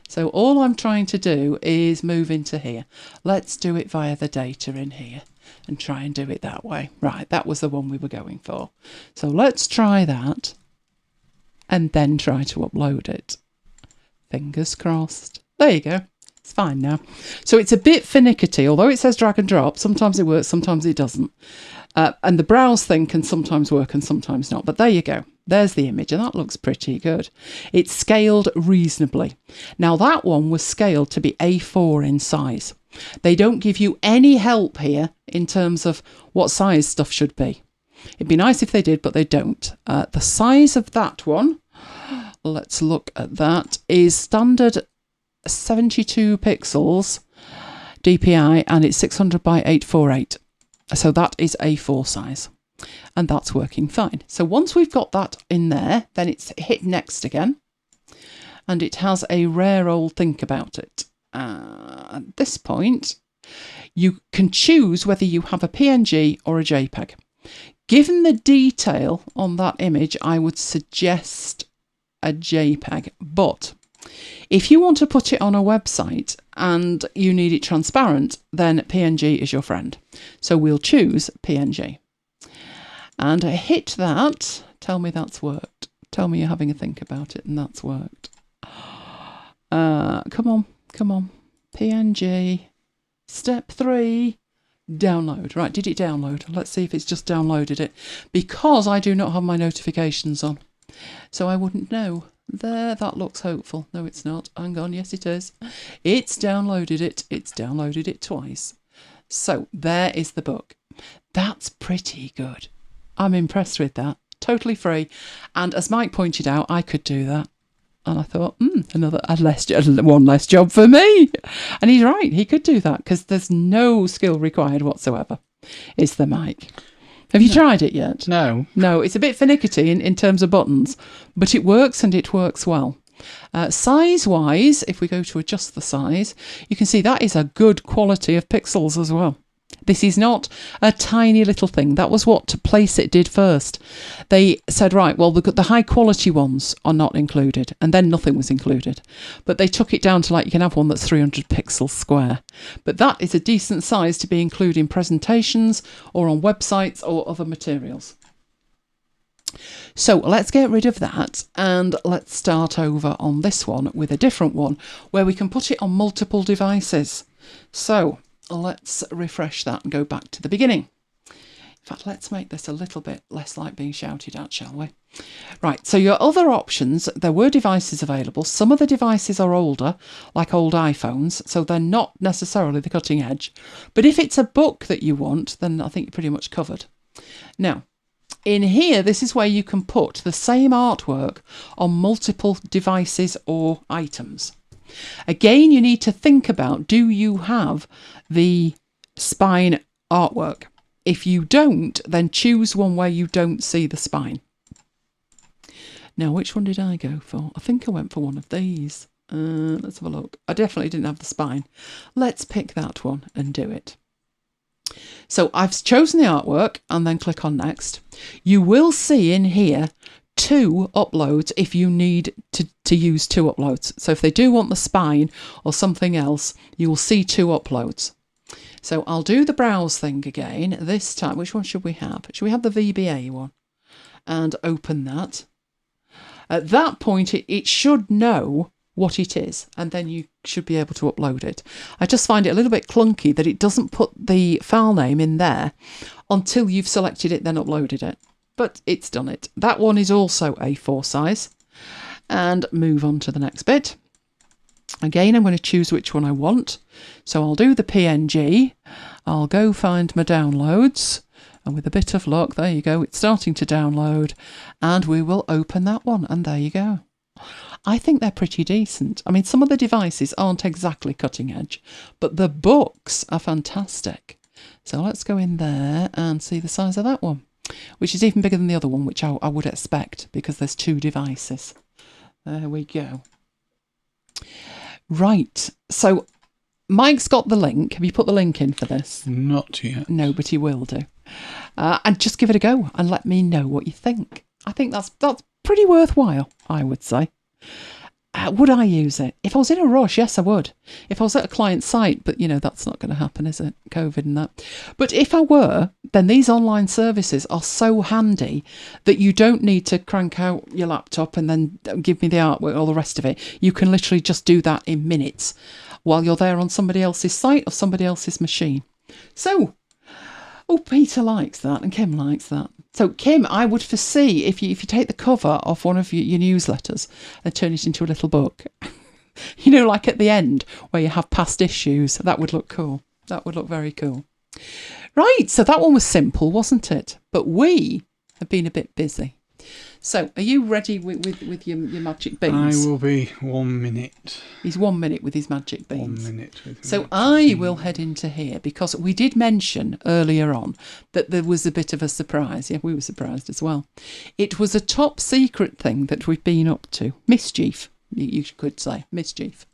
So all I'm trying to do is move into here. Let's do it via the data in here and try and do it that way. Right, that was the one we were going for. So let's try that and then try to upload it. Fingers crossed. There you go. It's fine now. So it's a bit finicky, although it says drag and drop. Sometimes it works, sometimes it doesn't. And the browse thing can sometimes work and sometimes not. But there you go. There's the image, and that looks pretty good. It's scaled reasonably. Now, that one was scaled to be A4 in size. They don't give you any help here in terms of what size stuff should be. It'd be nice if they did, but they don't. The size of that one, let's look at that, is standard 72 pixels DPI, and it's 600 by 848. So that is A4 size. And that's working fine. So once we've got that in there, then it's hit next again. And it has a rare old think about it. At this point, you can choose whether you have a PNG or a JPEG. Given the detail on that image, I would suggest a JPEG. But if you want to put it on a website and you need it transparent, then PNG is your friend. So we'll choose PNG. And hit that. Tell me that's worked. Tell me you're having a think about it and that's worked. Come on. PNG. Step 3. Download. Right, did it download? Let's see if it's just downloaded it. Because I do not have my notifications on. So I wouldn't know. There, that looks hopeful. No, it's not. Hang on, yes it is. It's downloaded it. It's downloaded it twice. So there is the book. That's pretty good. I'm impressed with that. Totally free. And as Mike pointed out, I could do that. And I thought, one less job for me. And he's right, he could do that because there's no skill required whatsoever, is there, Mike? Have you tried it yet? No. No, it's a bit finicky in terms of buttons, but it works and it works well. Size-wise, if we go to adjust the size, you can see that is a good quality of pixels as well. This is not a tiny little thing. That was what Placeit did first. They said, right, well, the high quality ones are not included, and then nothing was included. But they took it down to like you can have one that's 300 pixels square. But that is a decent size to be included in presentations or on websites or other materials. So let's get rid of that and let's start over on this one with a different one where we can put it on multiple devices. So let's refresh that and go back to the beginning. In fact, let's make this a little bit less like being shouted at, shall we? Right, so your other options, there were devices available. Some of the devices are older, like old iPhones, so they're not necessarily the cutting edge. But if it's a book that you want, then I think you're pretty much covered. Now, in here, this is where you can put the same artwork on multiple devices or items. Again, you need to think about, do you have the spine artwork? If you don't, then choose one where you don't see the spine. Now, which one did I go for? I think I went for one of these. Let's have a look. I definitely didn't have the spine. Let's pick that one and do it. So I've chosen the artwork and then click on next. You will see in here 2 uploads if you need to use 2 uploads. So if they do want the spine or something else, you will see 2 uploads. So I'll do the browse thing again. This time, which one should we have? Should we have the VBA one? And open that. At that point, it should know what it is, and then you should be able to upload it. I just find it a little bit clunky that it doesn't put the file name in there until you've selected it, then uploaded it. But it's done it. That one is also A4 size. And move on to the next bit. Again, I'm going to choose which one I want. So I'll do the PNG. I'll go find my downloads. And with a bit of luck, there you go, it's starting to download. And we will open that one. And there you go. I think they're pretty decent. I mean, some of the devices aren't exactly cutting edge, but the books are fantastic. So let's go in there and see the size of that one, which is even bigger than the other one, which I would expect because there's 2 devices. There we go. Right, so Mike's got the link. Have you put the link in for this? Not yet. No, but he will do. And just give it a go and let me know what you think. I think that's pretty worthwhile, I would say. Would I use it? If I was in a rush, yes, I would. If I was at a client site, but, that's not going to happen, is it? COVID and that. But if I were, then these online services are so handy that you don't need to crank out your laptop and then give me the artwork, all the rest of it. You can literally just do that in minutes while you're there on somebody else's site or somebody else's machine. So, Peter likes that and Kim likes that. So, Kim, I would foresee if you take the cover off one of your newsletters and turn it into a little book, like at the end where you have past issues, that would look cool. That would look very cool. Right, so that one was simple, wasn't it? But we have been a bit busy. So, are you ready with your magic beans? I will be 1 minute. He's 1 minute with his magic beans. 1 minute with So I will head into here because we did mention earlier on that there was a bit of a surprise. Yeah, we were surprised as well. It was a top secret thing that we've been up to. Mischief, you could say. Mischief.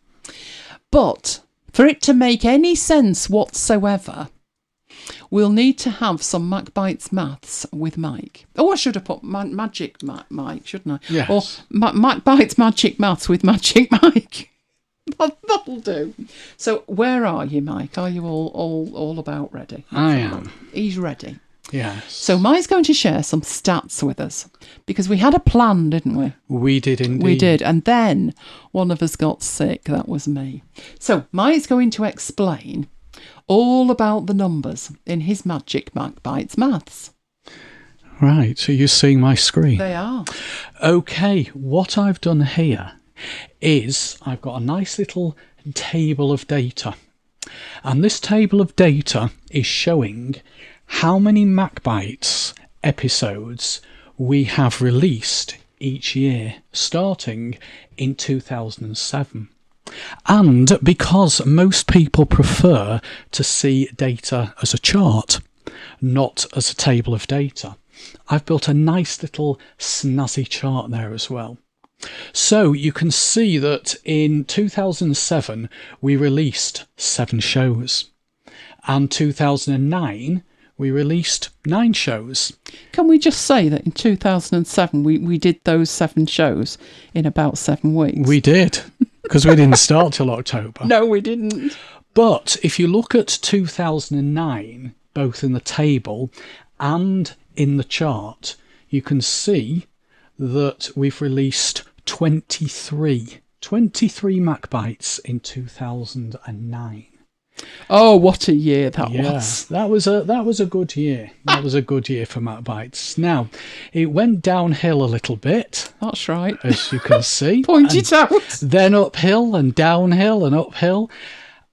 But for it to make any sense whatsoever, we'll need to have some MacBites maths with Mike. Oh, I should have put Magic Mike, shouldn't I? Yes. Or MacBites Magic Maths with Magic Mike. That'll do. So where are you, Mike? Are you all about ready? I am. He's ready. Yes. So Mike's going to share some stats with us because we had a plan, didn't we? We did indeed. We did. And then one of us got sick. That was me. So Mike's going to explain all about the numbers in his magic MacBites maths. Right, so you're seeing my screen. They are. Okay, what I've done here is I've got a nice little table of data. And this table of data is showing how many MacBites episodes we have released each year, starting in 2007. And because most people prefer to see data as a chart, not as a table of data, I've built a nice little snazzy chart there as well. So you can see that in 2007 we released 7 shows. And 2009, we released 9 shows. Can we just say that in 2007, we did those 7 shows in about 7 weeks? We did, because we didn't start till October. No, we didn't. But if you look at 2009, both in the table and in the chart, you can see that we've released 23 MacBites in 2009. Oh, what a year that was. That was a good year. That was a good year for MacBites. Now, it went downhill a little bit. That's right. As you can see. Point it out. Then uphill and downhill and uphill.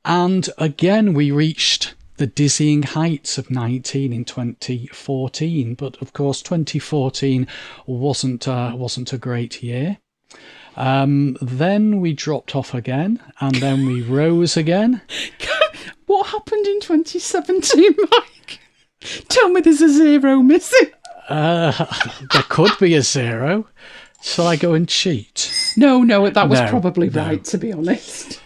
And again, we reached the dizzying heights of 19 in 2014. But of course, 2014 wasn't a great year. Then we dropped off again, and then we rose again. What happened in 2017, Mike? Tell me there's a 0 missing. There could be a 0. Shall I go and cheat? No, that was probably right, to be honest.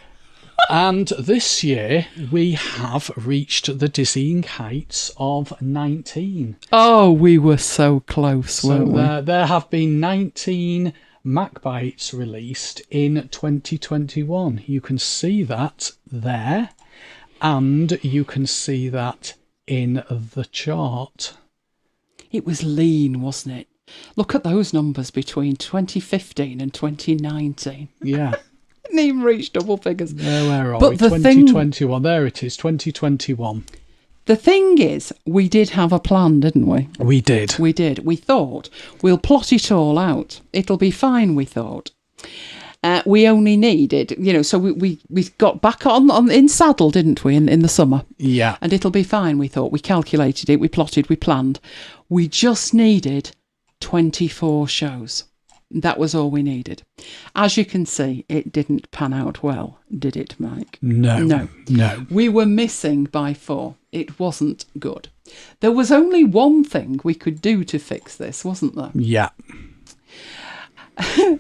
And this year, we have reached the dizzying heights of 19. Oh, we were so close, weren't we? There have been 19 MacBites released in 2021. You can see that there, and you can see that in the chart. It was lean, wasn't it? Look at those numbers between 2015 and 2019. Yeah. Didn't even reach double figures. Where are but we? The 2021. There it is, 2021. The thing is, we did have a plan, didn't we? We did. We did. We thought, we'll plot it all out. It'll be fine, we thought. We only needed, so we got back on in saddle, didn't we, in the summer? Yeah. And it'll be fine, we thought. We calculated it, we plotted, we planned. We just needed 24 shows. That was all we needed. As you can see, it didn't pan out well, did it, Mike? No. We were missing by 4. It wasn't good. There was only one thing we could do to fix this, wasn't there? Yeah. Do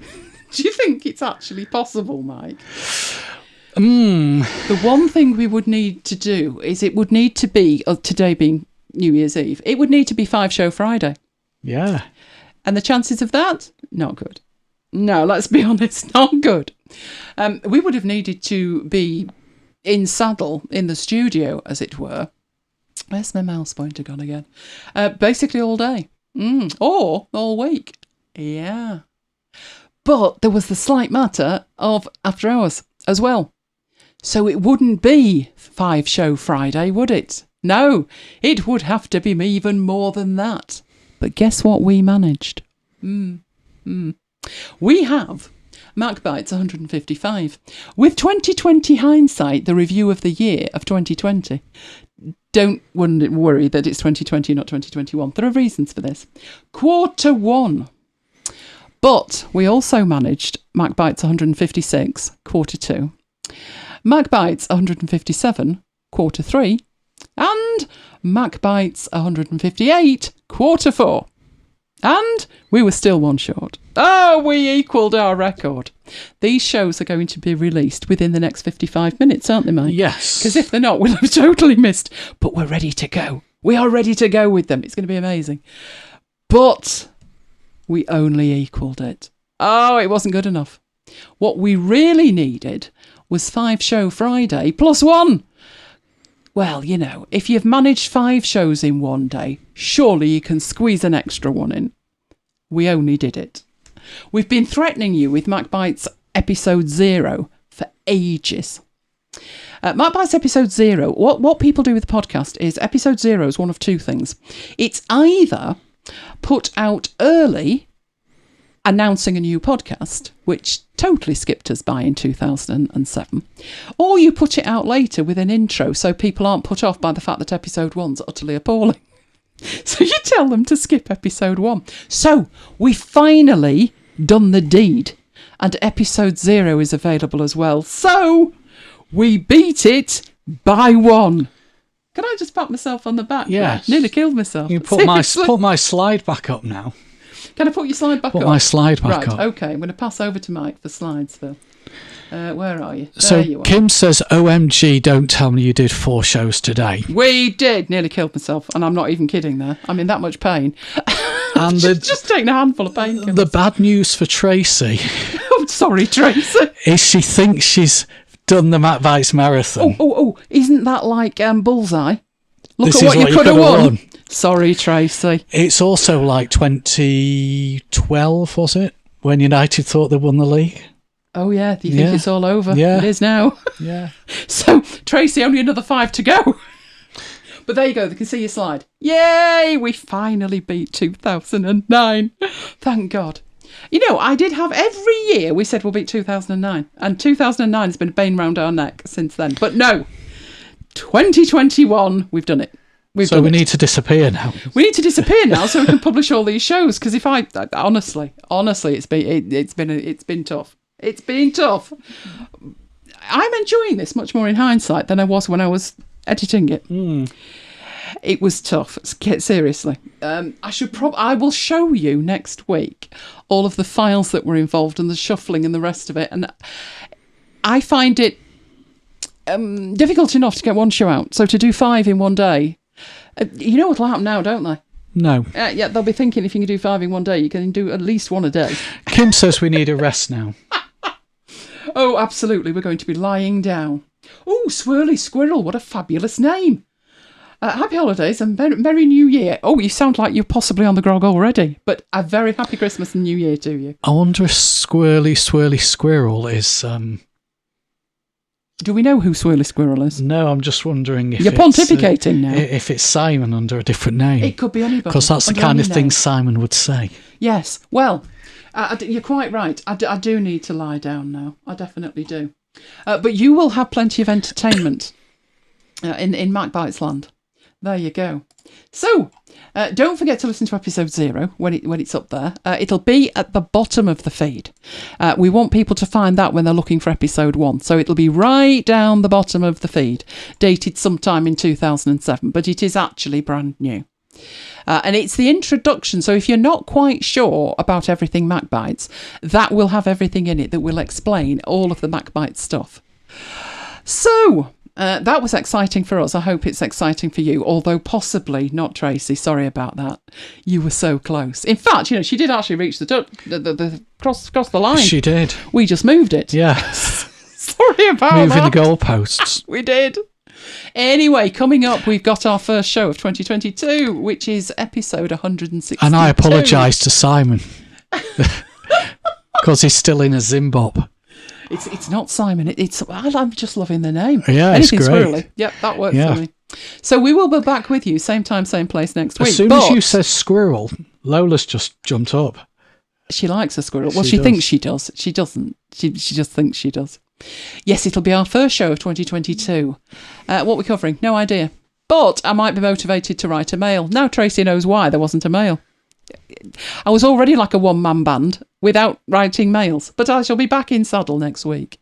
you think it's actually possible, Mike? The one thing we would need to do is it would need to be, today being New Year's Eve, it would need to be 5-show Friday. Yeah. And the chances of that? Not good. No, let's be honest, not good. We would have needed to be in saddle in the studio, as it were. Where's my mouse pointer gone again? Basically all day. Or all week. Yeah. But there was the slight matter of after hours as well. So it wouldn't be 5-show Friday, would it? No, it would have to be even more than that. But guess what we managed? We have MacBites 155. With 2020 hindsight, the review of the year of 2020. Don't worry that it's 2020, not 2021. There are reasons for this. Q1. But we also managed MacBites 156, Q2. MacBites 157, Q3. And MacBites 158, Q4. And we were still one short. Oh, we equalled our record. These shows are going to be released within the next 55 minutes, aren't they, Mike? Yes. Because if they're not, we'll have totally missed. But we're ready to go. We are ready to go with them. It's going to be amazing. But we only equalled it. Oh, it wasn't good enough. What we really needed was 5-show Friday plus 1. Well, if you've managed 5 shows in one day, surely you can squeeze an extra one in. We only did it. We've been threatening you with MacBites episode 0 for ages. MacBites episode 0, what people do with the podcast is episode 0 is one of 2 things. It's either put out early, announcing a new podcast, which totally skipped us by in 2007, or you put it out later with an intro so people aren't put off by the fact that episode 1's utterly appalling. So you tell them to skip episode 1. So we finally done the deed, and episode 0 is available as well. So we beat it by 1. Can I just pat myself on the back? Yes. Nearly killed myself. You put my slide back up now. Can I put your slide back up? Put my slide back up. Right, okay. I'm going to pass over to Mike for slides, Phil. Where are you? So There you are. Kim says, OMG, don't tell me you did 4 shows today. We did. Nearly killed myself. And I'm not even kidding there. I'm in that much pain. And just taking a handful of painkillers. the bad news for Tracy Oh, sorry, Tracy. is she thinks she's done the MacBites Marathon. Oh, isn't that like Bullseye? Look This at is what you could have coulda won. Sorry, Tracy. It's also like 2012, was it? When United thought they won the league? Oh, yeah. Do you think it's all over? Yeah. It is now. Yeah. So, Tracy, only another 5 to go. But there you go. They can see your slide. Yay! We finally beat 2009. Thank God. You know, I did have every year we said we'll beat 2009. And 2009 has been a bane round our neck since then. But no, 2021, we've done it. We need to disappear now. We need to disappear now so we can publish all these shows. Because if I honestly, it's been tough. It's been tough. I'm enjoying this much more in hindsight than I was when I was editing it. It was tough. Seriously. I will show you next week all of the files that were involved and the shuffling and the rest of it. And I find it difficult enough to get one show out. So to do 5 in one day, you know what'll happen now, don't they? No. Yeah, they'll be thinking if you can do 5 in one day, you can do at least 1 a day. Kim says we need a rest now. Oh, absolutely. We're going to be lying down. Oh, Swirly Squirrel. What a fabulous name. Happy holidays and Merry New Year. Oh, you sound like you're possibly on the grog already, but a very happy Christmas and New Year to you. I wonder if Swirly Squirrel is... Do we know who Swirly Squirrel is? No, I'm just wondering if you're pontificating now. If it's Simon under a different name. It could be anybody. Because that's the kind of thing Simon would say. Yes. Well, you're quite right. I do need to lie down now. I definitely do. But you will have plenty of entertainment in MacBites land. There you go. So, don't forget to listen to episode 0 when it's up there. It'll be at the bottom of the feed. We want people to find that when they're looking for episode 1. So it'll be right down the bottom of the feed, dated sometime in 2007, but it is actually brand new. And it's the introduction. So if you're not quite sure about everything MacBites, that will have everything in it that will explain all of the MacBites stuff. So... that was exciting for us. I hope it's exciting for you, although possibly not Tracy. Sorry about that. You were so close. In fact, she did actually reach the cross the line. She did. We just moved it. Yeah. Sorry about that. Moving the goalposts. We did. Anyway, coming up, we've got our first show of 2022, which is episode 162. And I apologise to Simon because he's still in a Zimbop. It's not Simon. I'm just loving the name. Yeah, anything it's great. squirrely. Yep, that works for me. So we will be back with you same time, same place next week. As soon as you said squirrel, Lola's just jumped up. She likes a squirrel. Well, she thinks she does. She doesn't. She just thinks she does. Yes, it'll be our first show of 2022. What we're covering, no idea. But I might be motivated to write a mail. Now Tracy knows why there wasn't a mail. I was already like a one-man band without writing mails, but I shall be back in saddle next week.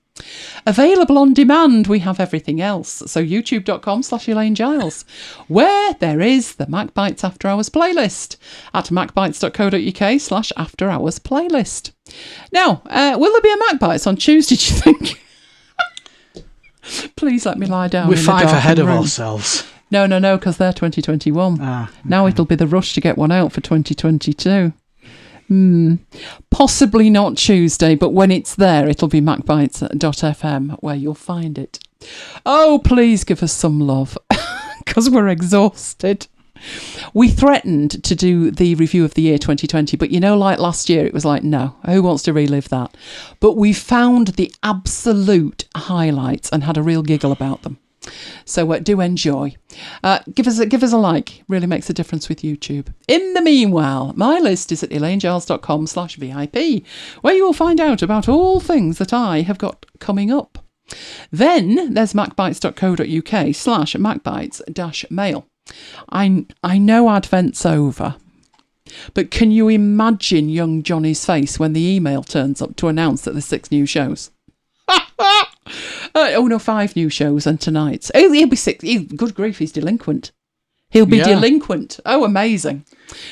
Available on demand, we have everything else. So youtube.com/Elaine Giles, where there is the MacBites After Hours playlist at macbites.co.uk/After Hours playlist. Now, will there be a MacBites on Tuesday, do you think? Please let me lie down. We're 5 ahead of ourselves. No, because they're 2021. Now it'll be the rush to get one out for 2022. Possibly not Tuesday, but when it's there, it'll be macbites.fm where you'll find it. Oh, please give us some love, because we're exhausted. We threatened to do the review of the year 2020, but like last year, it was like, no, who wants to relive that? But we found the absolute highlights and had a real giggle about them. So do enjoy. Give us a like. Really makes a difference with YouTube. In the meanwhile, my list is at elainegiles.com/VIP, where you will find out about all things that I have got coming up. Then there's macbites.co.uk/macbites-mail. I know Advent's over, but can you imagine young Johnny's face when the email turns up to announce that there's 6 new shows? 5 new shows and tonight. He'll be 6. Good grief, he's delinquent. He'll be delinquent. Oh, amazing.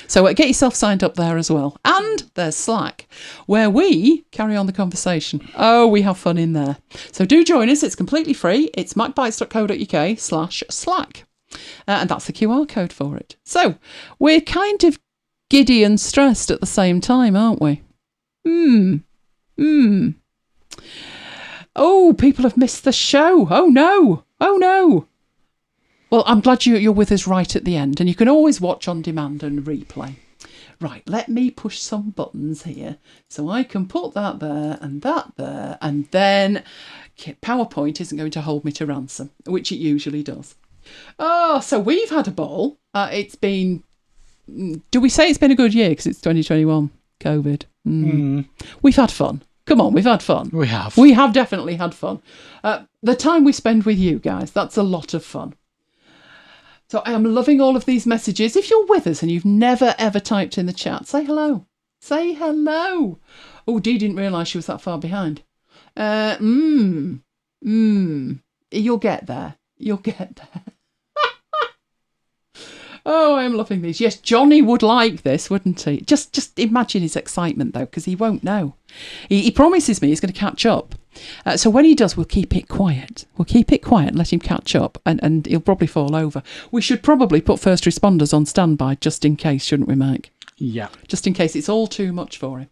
So get yourself signed up there as well. And there's Slack, where we carry on the conversation. Oh, we have fun in there. So do join us. It's completely free. It's macbites.co.uk/Slack. And that's the QR code for it. So we're kind of giddy and stressed at the same time, aren't we? Oh, people have missed the show. Oh, no. Oh, no. Well, I'm glad you're with us right at the end, and you can always watch on demand and replay. Right, let me push some buttons here so I can put that there, and then PowerPoint isn't going to hold me to ransom, which it usually does. Oh, so we've had a ball. It's been... Do we say it's been a good year because it's 2021, COVID? We've had fun. Come on, we've had fun. We have. We have definitely had fun. The time we spend with you guys, that's a lot of fun. So I am loving all of these messages. If you're with us and you've never, ever typed in the chat, say hello. Say hello. Oh, Dee didn't realise she was that far behind. You'll get there. You'll get there. Oh, I'm loving these. Yes, Johnny would like this, wouldn't he? Just imagine his excitement, though, because he won't know. He promises me he's going to catch up. So when he does, we'll keep it quiet. We'll keep it quiet and let him catch up, and he'll probably fall over. We should probably put first responders on standby just in case, shouldn't we, Mike? Yeah. Just in case it's all too much for him.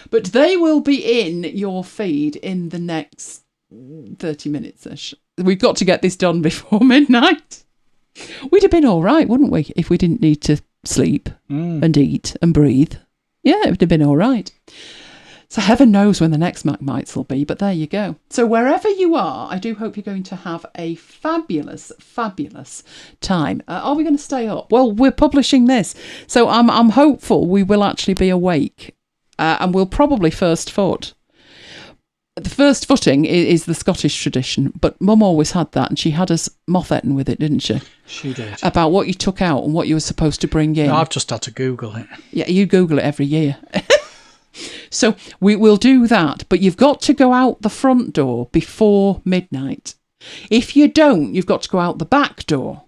But they will be in your feed in the next 30 minutes-ish. We've got to get this done before midnight. We'd have been all right, wouldn't we, if we didn't need to sleep and eat and breathe. Yeah, it would have been all right. So heaven knows when the next MacBites will be, but there you go. So wherever you are, I do hope you're going to have a fabulous, fabulous time. Are we going to stay up? Well, we're publishing this, so I'm hopeful we will actually be awake, and we'll probably first foot. The first footing is the Scottish tradition, but Mum always had that, and she had us moth-eaten with it, didn't she? She did. About what you took out and what you were supposed to bring in. No, I've just had to Google it. Yeah, you Google it every year. So we will do that, but you've got to go out the front door before midnight. If you don't, you've got to go out the back door.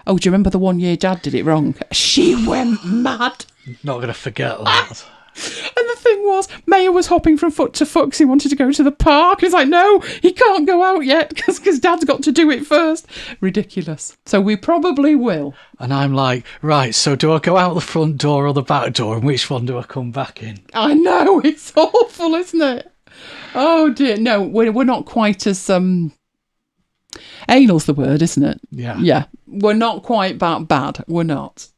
Oh, do you remember the one year Dad did it wrong? She went mad. Not going to forget that. And the thing was, Maya was hopping from foot to foot because he wanted to go to the park. He's like, no, he can't go out yet because Dad's got to do it first. Ridiculous. So we probably will. And I'm like, right, so do I go out the front door or the back door, and which one do I come back in? I know, it's awful, isn't it? Oh dear. No, we're not quite as anal's the word, isn't it? Yeah. We're not quite that bad. We're not.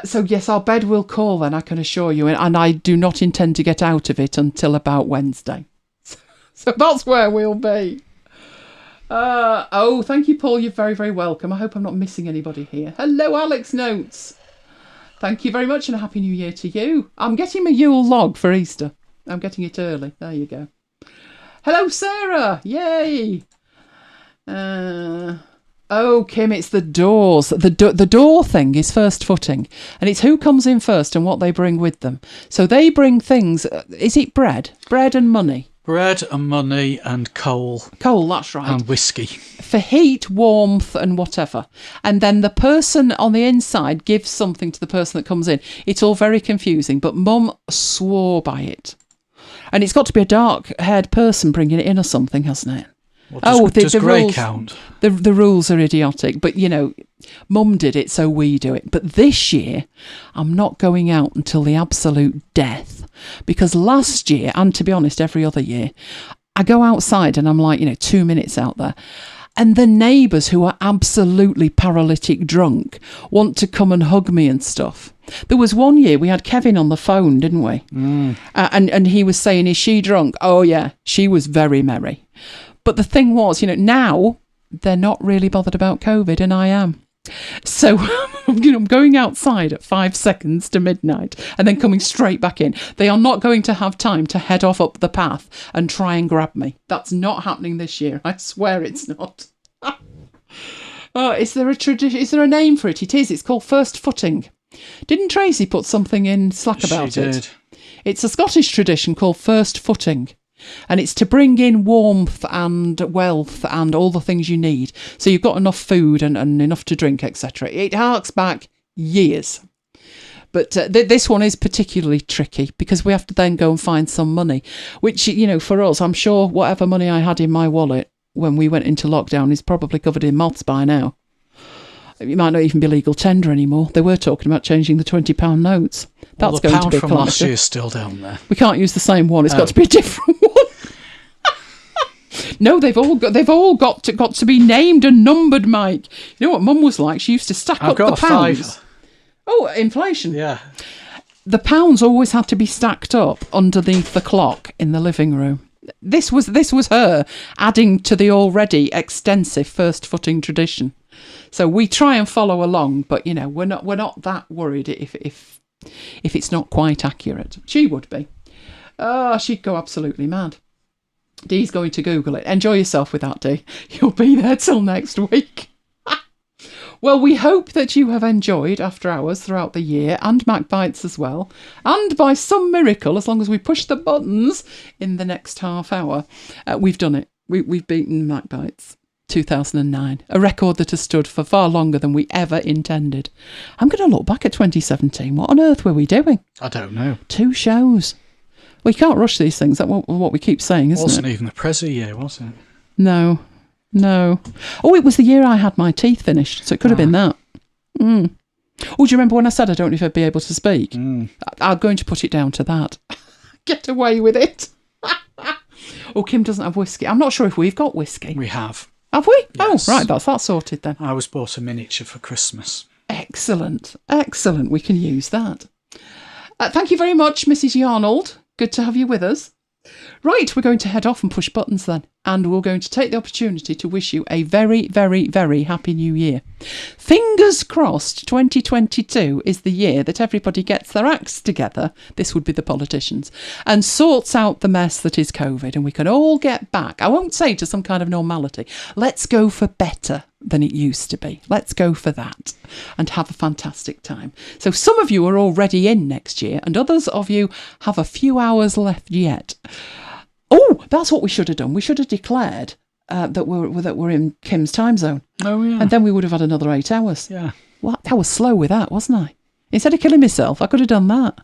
So yes, our bed will call then, I can assure you, and I do not intend to get out of it until about Wednesday. So that's where we'll be. Oh, thank you, Paul. You're very, very welcome. I hope I'm not missing anybody here. Hello, Alex Notes. Thank you very much, and a Happy New Year to you. I'm getting my Yule log for Easter. I'm getting it early. There you go. Hello, Sarah. Yay. Oh, Kim, it's the doors. The door thing is first footing. And it's who comes in first and what they bring with them. So they bring things. Is it bread? Bread and money. Bread and money and coal. Coal, that's right. And whiskey. For heat, warmth and whatever. And then the person on the inside gives something to the person that comes in. It's all very confusing, but Mum swore by it. And it's got to be a dark-haired person bringing it in or something, hasn't it? Well, does the grey rules, count? The rules are idiotic, but, you know, Mum did it, so we do it. But this year, I'm not going out until the absolute death. Because last year, and to be honest, every other year, I go outside and I'm like, 2 minutes out there. And the neighbours who are absolutely paralytic drunk want to come and hug me and stuff. There was one year we had Kevin on the phone, didn't we? And he was saying, is she drunk? Oh, yeah, she was very merry. But the thing was, now they're not really bothered about COVID, and I am. So, I'm going outside at 5 seconds to midnight and then coming straight back in. They are not going to have time to head off up the path and try and grab me. That's not happening this year. I swear it's not. Is there a tradition? Is there a name for it? It is. It's called first footing. Didn't Tracy put something in Slack about it? She did. It's a Scottish tradition called first footing. And it's to bring in warmth and wealth and all the things you need. So you've got enough food and enough to drink, etc. It harks back years. But this one is particularly tricky because we have to then go and find some money, which, for us, I'm sure whatever money I had in my wallet when we went into lockdown is probably covered in moths by now. It might not even be legal tender anymore. They were talking about changing the £20 notes. That's the going to pound be from last year is still down there. We can't use the same one. It's got to be a different one. No, they've all got to be named and numbered, Mike. You know what Mum was like? She used to stack up the pounds. 5. Oh, inflation. Yeah. The pounds always had to be stacked up underneath the clock in the living room. This was her adding to the already extensive first footing tradition. So we try and follow along, but we're not that worried if it's not quite accurate. She would be. Oh, she'd go absolutely mad. Dee's going to Google it. Enjoy yourself with that, Dee. You'll be there till next week. Well, we hope that you have enjoyed After Hours throughout the year, and MacBites as well. And by some miracle, as long as we push the buttons in the next half hour, we've done it. We've beaten MacBites 2009, a record that has stood for far longer than we ever intended. I'm going to look back at 2017. What on earth were we doing? I don't know. 2 shows. We can't rush these things. That's what we keep saying, isn't it? Wasn't even the Prezi year, was it? No. Oh, it was the year I had my teeth finished, so it could have been that. Oh, do you remember when I said I don't know if I'd be able to speak? I'm going to put it down to that. Get away with it. Oh, Kim doesn't have whiskey. I'm not sure if we've got whiskey. We have. Have we? Yes. Oh, right, that's that sorted then. I was bought a miniature for Christmas. Excellent. We can use that. Thank you very much, Mrs. Yarnold. Good to have you with us. Right, we're going to head off and push buttons then, and we're going to take the opportunity to wish you a very, very, very happy new year. Fingers crossed 2022 is the year that everybody gets their acts together, this would be the politicians, and sorts out the mess that is COVID, and we can all get back, I won't say to some kind of normality, let's go for better than it used to be. Let's go for that and have a fantastic time. So some of you are already in next year and others of you have a few hours left yet. Oh, that's what we should have done. We should have declared that we're in Kim's time zone. Oh, yeah. And then we would have had another 8 hours. Yeah. Well, I was slow with that, wasn't I? Instead of killing myself, I could have done that.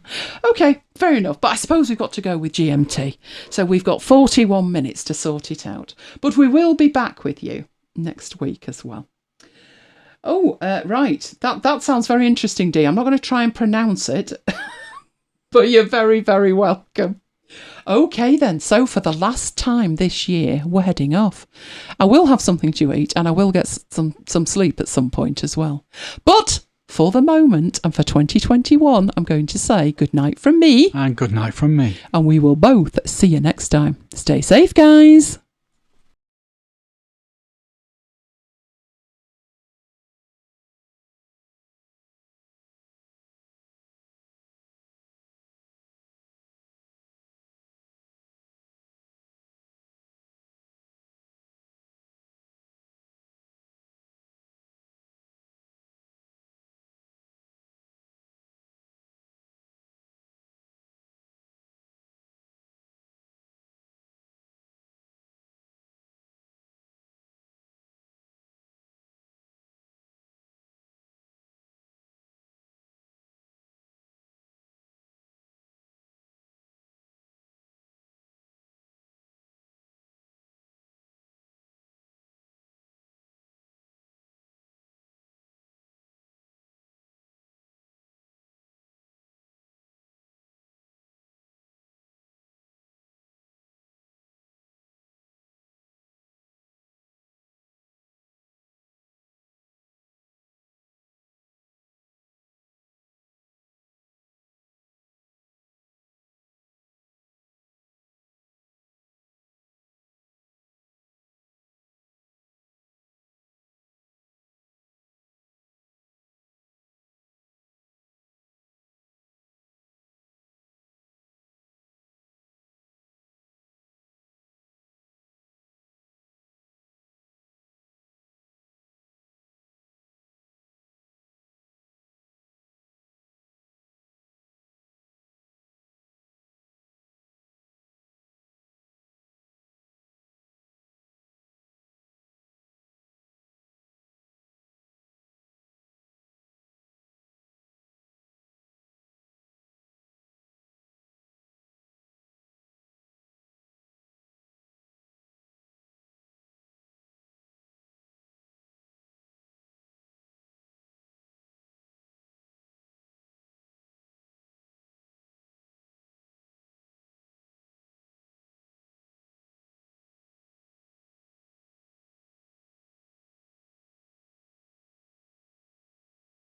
Okay, fair enough. But I suppose we've got to go with GMT. So we've got 41 minutes to sort it out. But we will be back with you next week as well. Oh, right. That sounds very interesting, Dee. I'm not going to try and pronounce it, but you're very, very welcome. Okay then, so for the last time this year, we're heading off. I will have something to eat and I will get some sleep at some point as well. But for the moment and for 2021, I'm going to say good night from me. And good night from me. And we will both see you next time. Stay safe, guys.